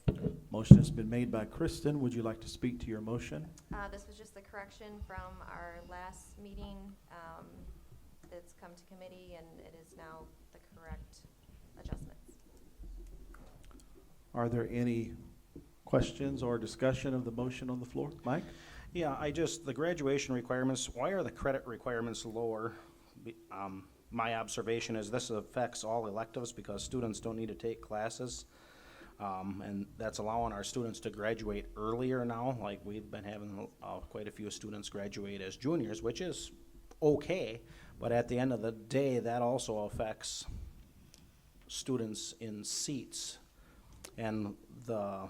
Motion has been made by Kristen. Would you like to speak to your motion? This was just the correction from our last meeting, that's come to committee, and it is now the correct adjustments. Are there any questions or discussion of the motion on the floor? Mike? Yeah, the graduation requirements, why are the credit requirements lower? My observation is this affects all electives because students don't need to take classes. And that's allowing our students to graduate earlier now. Like, we've been having quite a few students graduate as juniors, which is okay. But at the end of the day, that also affects students in seats. And the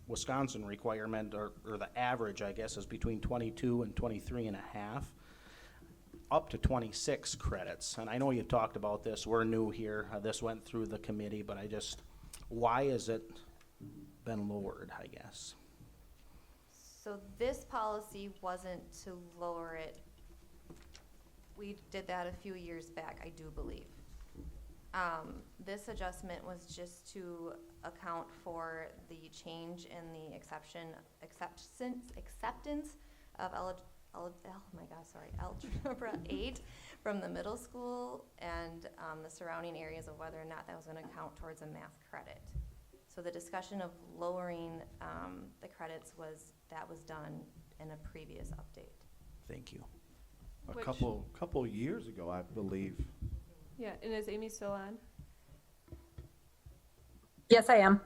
Wisconsin requirement, or the average, I guess, is between 22 and 23 and a half, up to 26 credits. And I know you talked about this, we're new here, this went through the committee, but why has it been lowered, I guess? So this policy wasn't to lower it. We did that a few years back, I do believe. This adjustment was just to account for the change in the acceptance of Algebra 8 from the middle school and the surrounding areas of whether or not that was going to count towards a math credit. So the discussion of lowering the credits was done in a previous update. Thank you. A Which- couple years ago, I believe. Yeah, and is Amy still on? Yes, I am.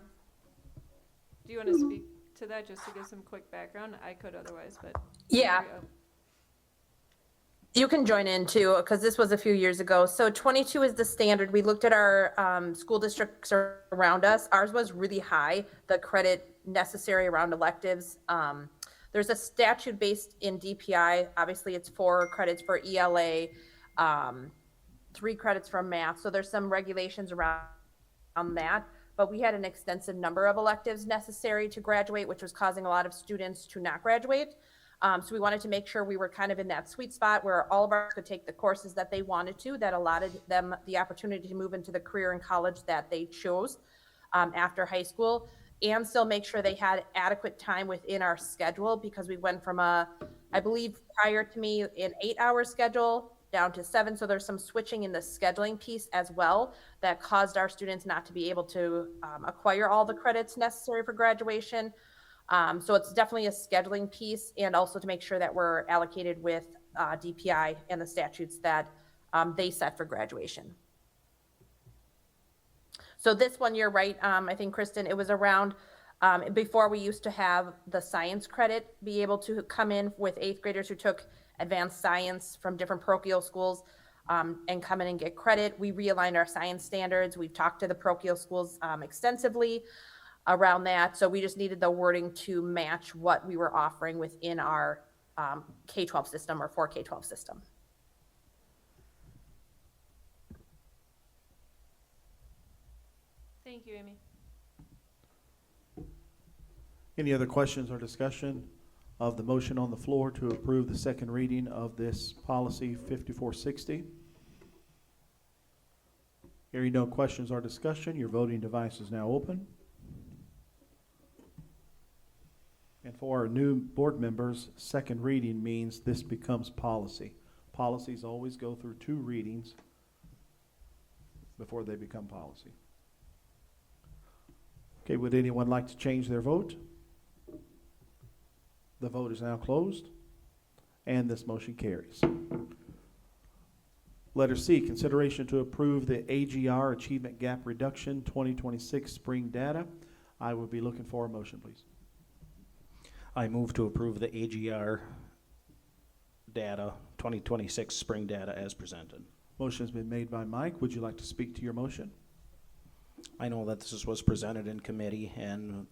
Do you want to speak to that just to give some quick background? I could otherwise, but. Yeah. You can join in too, because this was a few years ago. So 22 is the standard. We looked at our school districts around us. Ours was really high, the credit necessary around electives. There's a statute based in DPI. Obviously, it's 4 credits for ELA, 3 credits for math. So there's some regulations around that. But we had an extensive number of electives necessary to graduate, which was causing a lot of students to not graduate. So we wanted to make sure we were kind of in that sweet spot where all of us could take the courses that they wanted to, that allotted them the opportunity to move into the career in college that they chose after high school, and still make sure they had adequate time within our schedule, because we went from I believe prior to me, an 8-hour schedule down to 7. So there's some switching in the scheduling piece as well that caused our students not to be able to acquire all the credits necessary for graduation. So it's definitely a scheduling piece, and also to make sure that we're allocated with DPI and the statutes that they set for graduation. So this one, you're right. I think, Kristen, it was around, before we used to have the science credit be able to come in with 8th graders who took advanced science from different parochial schools and come in and get credit. We realigned our science standards. We've talked to the parochial schools extensively around that. So we just needed the wording to match what we were offering within our K-12 system, or 4K-12 system. Thank you, Amy. Any other questions or discussion of the motion on the floor to approve the second reading of this policy 5460? Hearing no questions or discussion, your voting device is now open. And for our new board members, second reading means this becomes policy. Policies always go through 2 readings before they become policy. Okay, would anyone like to change their vote? The vote is now closed, and this motion carries. Letter C, consideration to approve the AGR Achievement Gap Reduction 2026 Spring Data. I would be looking for a motion, please. I move to approve the AGR data, 2026 spring data as presented. Motion has been made by Mike. Would you like to speak to your motion? I know that this was presented in committee and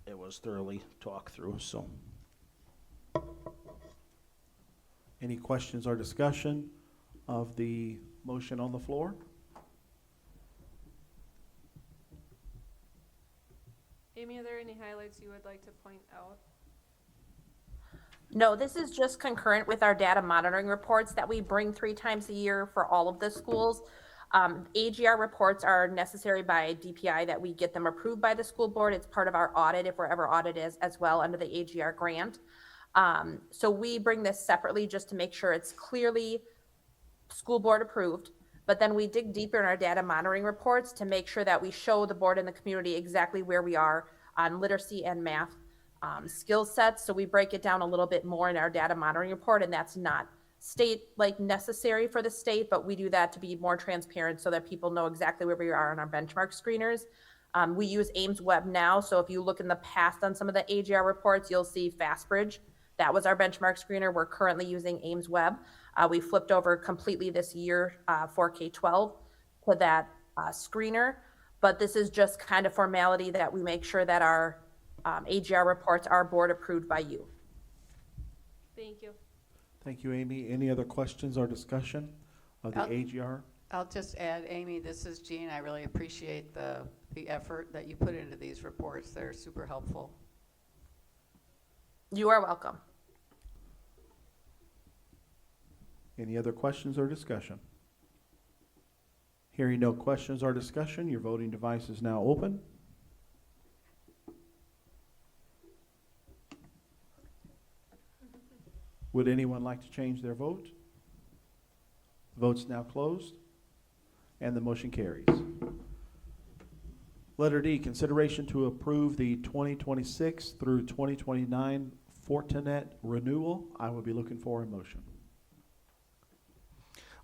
it was thoroughly talked through, so. Any questions or discussion of the motion on the floor? Amy, are there any highlights you would like to point out? No, this is just concurrent with our data monitoring reports that we bring 3 times a year for all of the schools. AGR reports are necessary by DPI that we get them approved by the school board. It's part of our audit if we're ever audited as well under the AGR grant. So we bring this separately just to make sure it's clearly school board approved. But then we dig deeper in our data monitoring reports to make sure that we show the board and the community exactly where we are on literacy and math skill sets. So we break it down a little bit more in our data monitoring report, and that's not state like necessary for the state, but we do that to be more transparent so that people know exactly where we are on our benchmark screeners. We use Ames Web now, so if you look in the past on some of the AGR reports, you'll see FastBridge. That was our benchmark screener. We're currently using Ames Web. We flipped over completely this year for K-12 to that screener, but this is just kind of formality that we make sure that our AGR reports are board approved by you. Thank you. Thank you, Amy. Any other questions or discussion of the AGR? I'll just add, Amy, this is Jean. I really appreciate the effort that you put into these reports. They're super helpful. You are welcome. Any other questions or discussion? Hearing no questions or discussion, your voting device is now open. Would anyone like to change their vote? The vote's now closed, and the motion carries. Letter D, consideration to approve the 2026 through 2029 Fortinet renewal. I will be looking for a motion.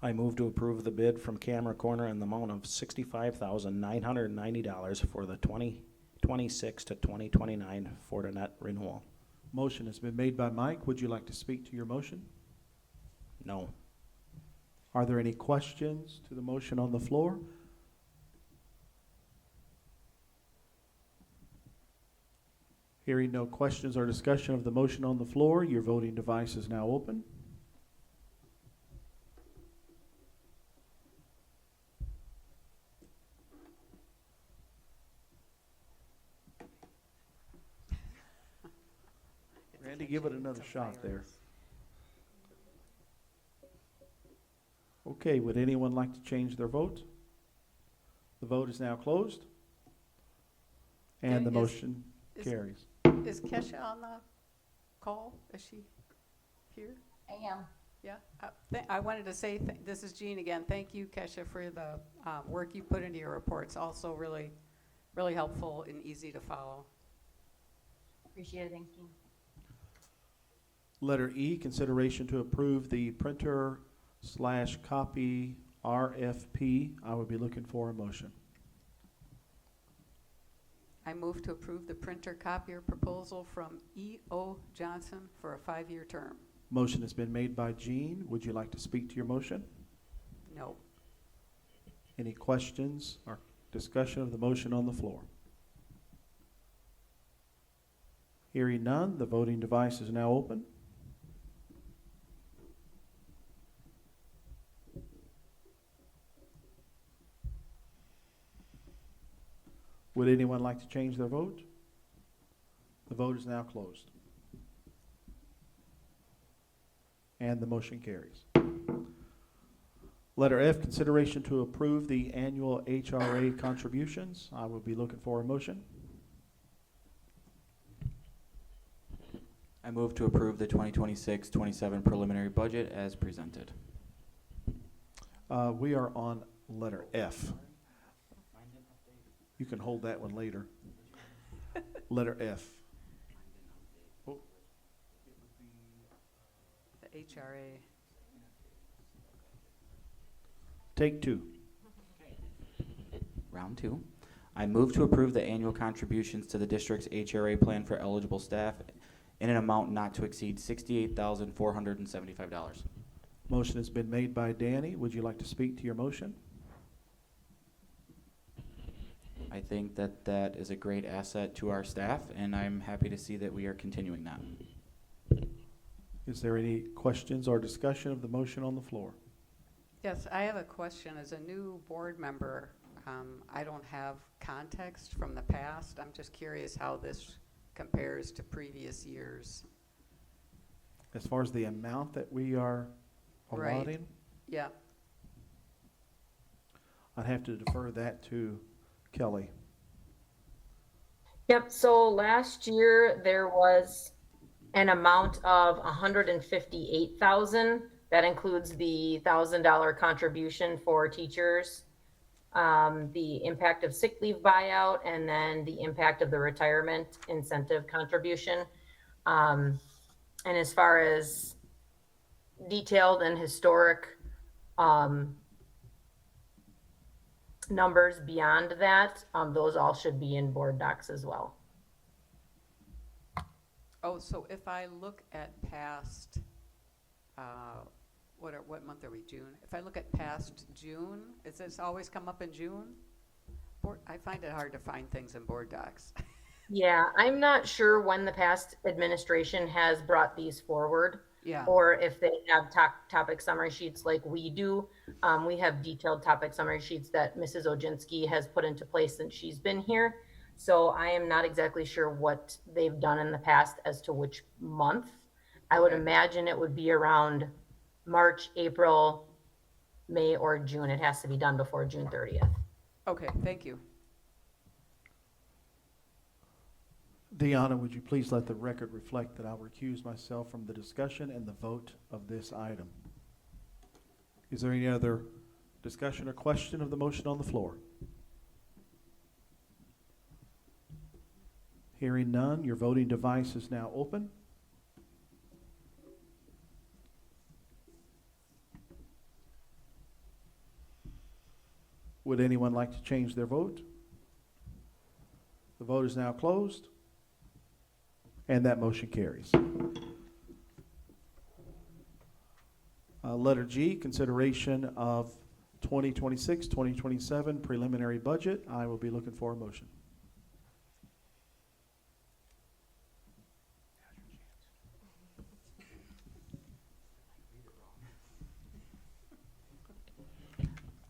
I move to approve the bid from Camera Corner in the amount of $65,990 for the 2026 to 2029 Fortinet renewal. Motion has been made by Mike. Would you like to speak to your motion? No. Are there any questions to the motion on the floor? Hearing no questions or discussion of the motion on the floor, your voting device is now open. Randy, give it another shot there. Okay, would anyone like to change their vote? The vote is now closed, and the motion carries. Is Kesha on the call? Is she here? I am. Yeah, I wanted to say, this is Jean again. Thank you, Kesha, for the work you put into your reports. Also really, really helpful and easy to follow. Appreciate it, thanks, Jean. Letter E, consideration to approve the printer/copy RFP. I would be looking for a motion. I move to approve the printer copier proposal from E.O. Johnson for a 5-year term. Motion has been made by Jean. Would you like to speak to your motion? No. Any questions or discussion of the motion on the floor? Hearing none, the voting device is now open. Would anyone like to change their vote? The vote is now closed, and the motion carries. Letter F, consideration to approve the annual HRA contributions. I will be looking for a motion. I move to approve the 2026-27 preliminary budget as presented. We are on letter F. You can hold that one later. Letter F. The HRA. Take two. Round 2. I move to approve the annual contributions to the district's HRA plan for eligible staff in an amount not to exceed $68,475. Motion has been made by Danny. Would you like to speak to your motion? I think that that is a great asset to our staff, and I'm happy to see that we are continuing that. Is there any questions or discussion of the motion on the floor? Yes, I have a question. As a new board member, I don't have context from the past. I'm just curious how this compares to previous years. As far as the amount that we are Right. allotting, Yeah, I'd have to defer that to Kelly. Yep, so last year there was an amount of 158,000. That includes the $1,000 contribution for teachers, the impact of sick leave buyout, and then the impact of the retirement incentive contribution. And as far as detailed and historic numbers beyond that, those all should be in board docs as well. oh, so if I look at past, what month are we, June? If I look at past June, is this always come up in June? I find it hard to find things in board docs. Yeah, I'm not sure when the past administration has brought these forward, Yeah, or if they have topic summary sheets like we do. We have detailed topic summary sheets that Mrs. Oginski has put into place since she's been here. So I am not exactly sure what they've done in the past as to which month. I would Okay. imagine it would be around March, April, May, or June. It has to be done before June 30th. okay, thank you. Deanna, would you please let the record reflect that I'll recuse myself from the discussion and the vote of this item? Is there any other discussion or question of the motion on the floor? Hearing none, your voting device is now open. Would anyone like to change their vote? The vote is now closed, and that motion carries. Letter G, consideration of 2026-2027 preliminary budget. I will be looking for a motion.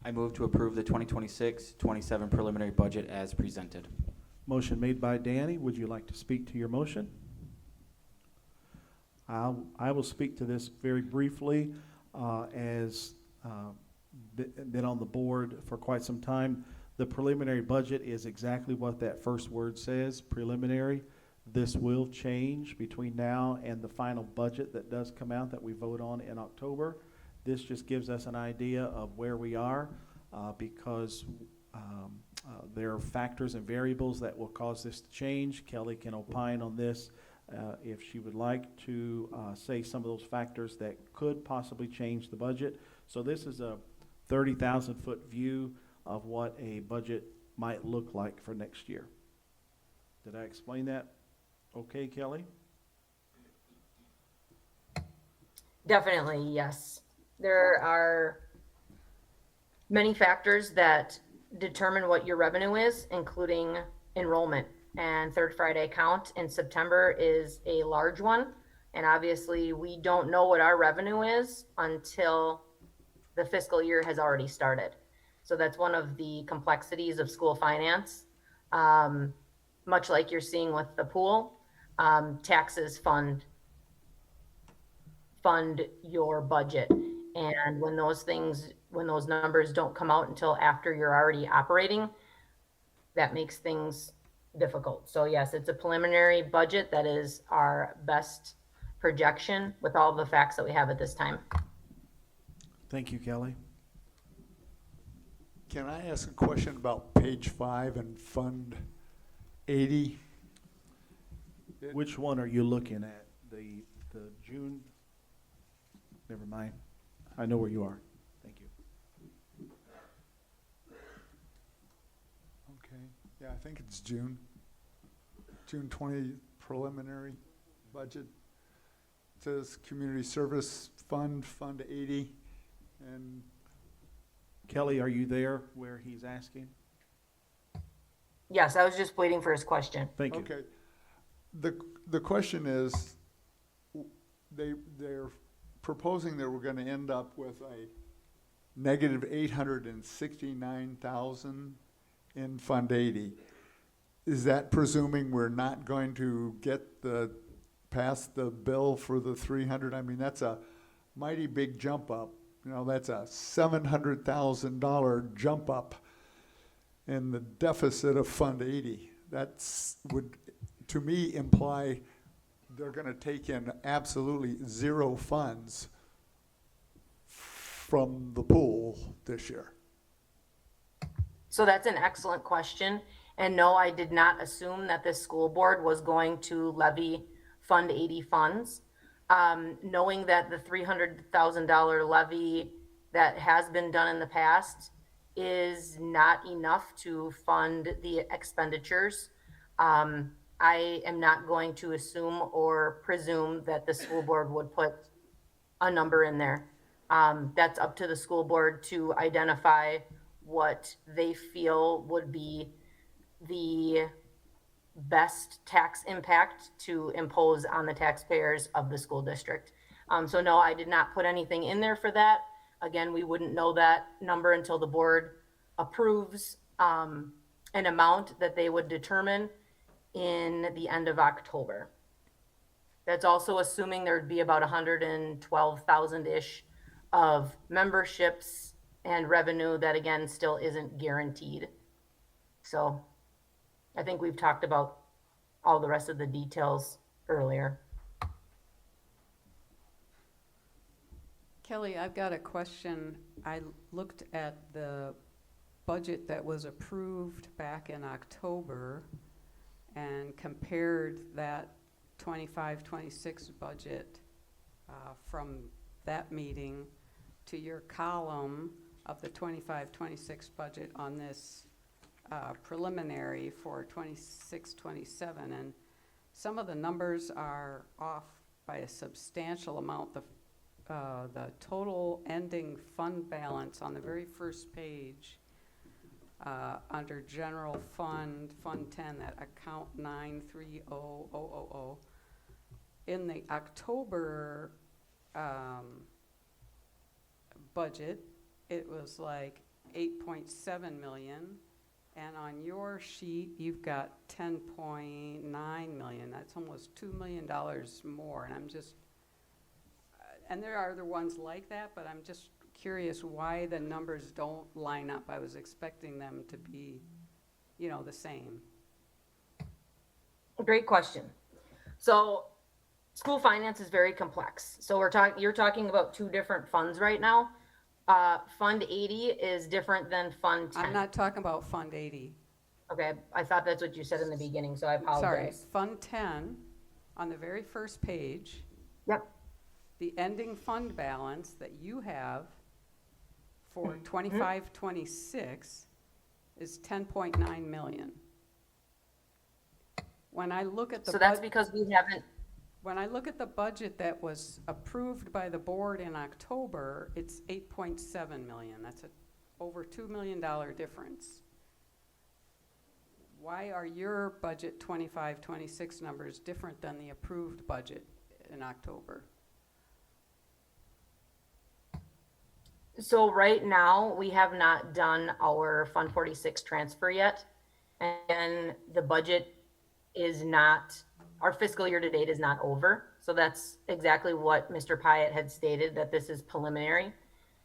I move to approve the 2026-27 preliminary budget as presented. Motion made by Danny. Would you like to speak to your motion? I will speak to this very briefly, as been on the board for quite some time. The preliminary budget is exactly what that first word says, preliminary. This will change between now and the final budget that does come out that we vote on in October. This just gives us an idea of where we are, because there are factors and variables that will cause this to change. Kelly can opine on this if she would like to say some of those factors that could possibly change the budget. So this is a 30,000-foot view of what a budget might look like for next year. Did I explain that okay, Kelly? Definitely, yes. There are many factors that determine what your revenue is, including enrollment. And Third Friday count in September is a large one. And obviously, we don't know what our revenue is until the fiscal year has already started. So that's one of the complexities of school finance. Much like you're seeing with the pool, taxes fund your budget. And when those numbers don't come out until after you're already operating, that makes things difficult. So yes, it's a preliminary budget that is our best projection with all the facts that we have at this time. Thank you, Kelly. Can I ask a question about page 5 and Fund 80? Which one are you looking at? The June? Never mind. I know where you are. Thank you. Okay, yeah, I think it's June 20 preliminary budget. It says Community Service Fund, Fund 80, and Kelly, are you there where he's asking? Yes, I was just waiting for his question. Thank you. okay. The question is, they're proposing that we're gonna end up with a negative $869,000 in Fund 80. Is that presuming we're not going to get pass the bill for the 300? I mean, that's a mighty big jump up. You know, that's a $700,000 jump up in the deficit of Fund 80. Would, to me, imply they're gonna take in absolutely zero funds from the pool this year. So that's an excellent question. And no, I did not assume that this school board was going to levy Fund 80 funds. Knowing that the $300,000 levy that has been done in the past is not enough to fund the expenditures, I am not going to assume or presume that the school board would put a number in there. That's up to the school board to identify what they feel would be the best tax impact to impose on the taxpayers of the school district. So no, I did not put anything in there for that. Again, we wouldn't know that number until the board approves an amount that they would determine in the end of October. That's also assuming there'd be about 112,000-ish of memberships and revenue that again still isn't guaranteed. So I think we've talked about all the rest of the details earlier. Kelly, I've got a question. I looked at the budget that was approved back in October and compared that 25-26 budget from that meeting to your column of the 25-26 budget on this preliminary for 26-27, and some of the numbers are off by a substantial amount. The total ending fund balance on the very first page under General Fund, Fund 10, that account 930000, in the October budget, it was like 8.7 million. And on your sheet, you've got 10.9 million. That's almost $2 million more. And I'm just, and there are other ones like that, but I'm just curious why the numbers don't line up. I was expecting them to be, you know, the same. Great question. So school finance is very complex. So you're talking about two different funds right now. Fund 80 is different than Fund 10. I'm not talking about Fund 80. Okay, I thought that's what you said in the beginning, so I Sorry, apologize. Fund 10, on the very first page. Yep. The ending fund balance that you have for 25-26 is 10.9 million. When I look at the So that's because we haven't. When I look at the budget that was approved by the board in October, it's 8.7 million. That's over $2 million difference. Why are your budget 25-26 numbers different than the approved budget in October? So right now, we have not done our Fund 46 transfer yet. And the budget is not, our fiscal year to date is not over. So that's exactly what Mr. Pyatt had stated, that this is preliminary.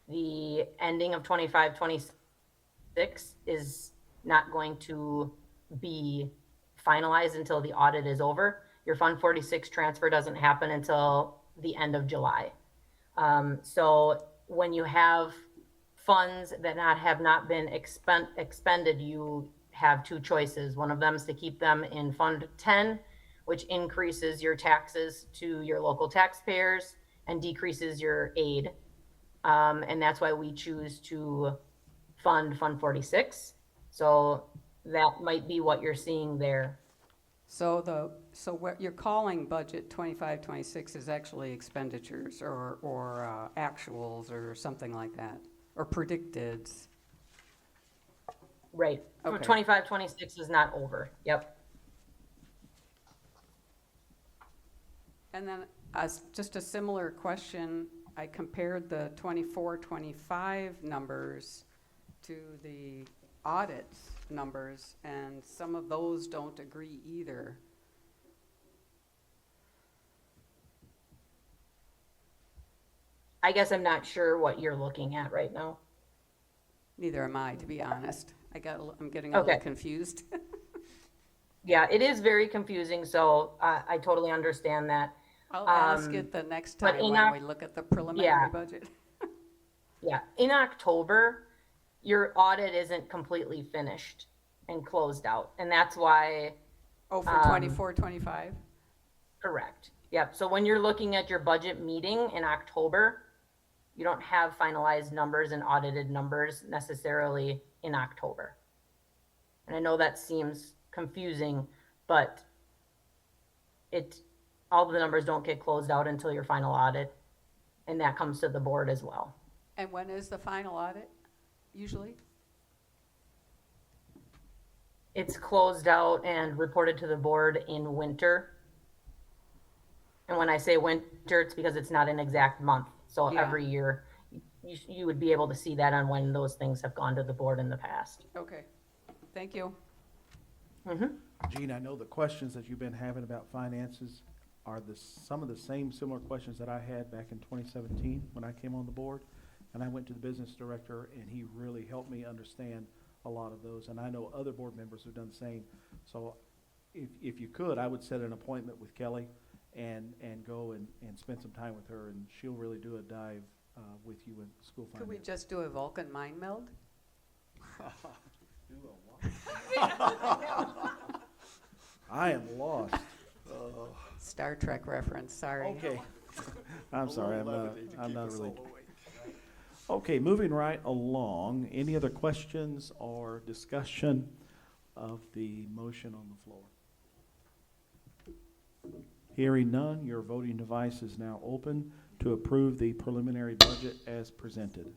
The ending of 25-26 is not going to be finalized until the audit is over. Your Fund 46 transfer doesn't happen until the end of July. So when you have funds that have not been expended, you have two choices. One of them is to keep them in Fund 10, which increases your taxes to your local taxpayers and decreases your aid. And that's why we choose to fund Fund 46. So that might be what you're seeing there. So what you're calling budget 25-26 is actually expenditures or actuals or something like that, or predicted. Right. Okay. 25-26 is not over. Yep. And then just a similar question, I compared the 24-25 numbers to the audit numbers, and some of those don't agree either. I guess I'm not sure what you're looking at right now. Neither am I, to be honest. I'm getting a little Okay. confused. Yeah, it is very confusing, so I totally understand that. I'll ask Um, it the next but time in when Oc- we look at the preliminary Yeah. budget. Yeah, in October, your audit isn't completely finished and closed out, and that's why, Oh, for Um, 24, 25? correct. Yep, so when you're looking at your budget meeting in October, you don't have finalized numbers and audited numbers necessarily in October. And I know that seems confusing, but all of the numbers don't get closed out until your final audit, and that comes to the board as well. And when is the final audit, usually? It's closed out and reported to the board in winter. And when I say winter, it's because it's not an exact month. So Yeah. every year, you would be able to see that on when those things have gone to the board in the past. Okay, thank you. Gene, I know the questions that you've been having about finances are some of the similar questions that I had back in 2017 when I came on the board. And I went to the business director, and he really helped me understand a lot of those. And I know other board members have done the same. So if you could, I would set an appointment with Kelly and go and spend some time with her, and she'll really do a dive with you in school Could we finance. just do a Vulcan mind meld? I am lost. Star Trek reference, sorry. Okay. I'm sorry, I'm not keep us really. all awake. Okay, moving right along, any other questions or discussion of the motion on the floor? Hearing none, your voting device is now open to approve the preliminary budget as presented.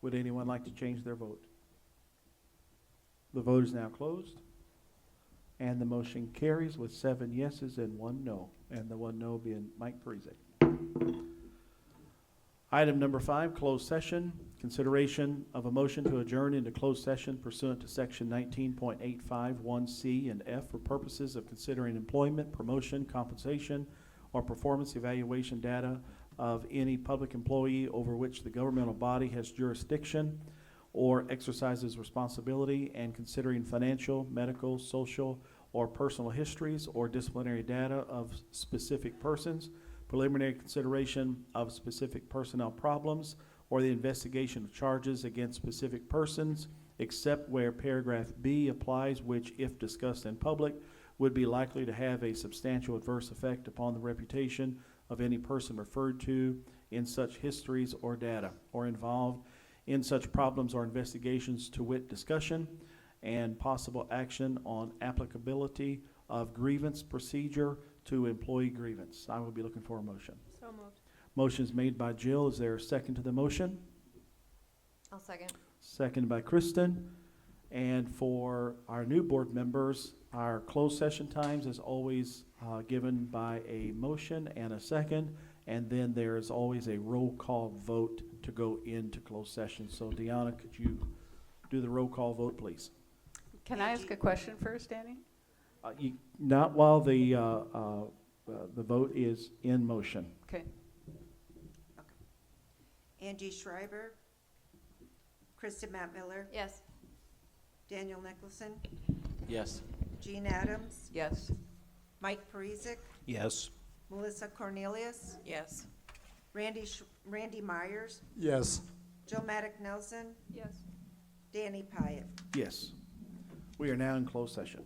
Would anyone like to change their vote? The vote is now closed, and the motion carries with 7 yeses and 1 no, and the 1 no being Mike Parizek. Item number 5, closed session. Consideration of a motion to adjourn into closed session pursuant to section 19.851C and F for purposes of considering employment, promotion, compensation, or performance evaluation data of any public employee over which the governmental body has jurisdiction or exercises responsibility, and considering financial, medical, social, or personal histories or disciplinary data of specific persons, preliminary consideration of specific personnel problems, or the investigation of charges against specific persons, except where paragraph B applies, which, if discussed in public, would be likely to have a substantial adverse effect upon the reputation of any person referred to in such histories or data, or involved in such problems or investigations, to wit, discussion and possible action on applicability of grievance procedure to employee grievance. I will be looking for a motion. So moved. Motion's made by Jill. Is there a second to the motion? I'll second. Second by Kristen. And for our new board members, our closed session times is always given by a motion and a second, and then there is always a roll call vote to go into closed session. So Deanna, could you do the roll call vote, please? Can I ask a question first, Danny? Not while the vote is in motion. Okay. Angie Schreiber, Kristen Matt Miller, Yes. Daniel Nicholson, Yes. Jean Adams, Yes. Mike Parizek, Yes. Melissa Cornelius, Yes. Randy Myers, Yes. Jill Maddick Nelson, Yes. Danny Pyatt. Yes. We are now in closed session.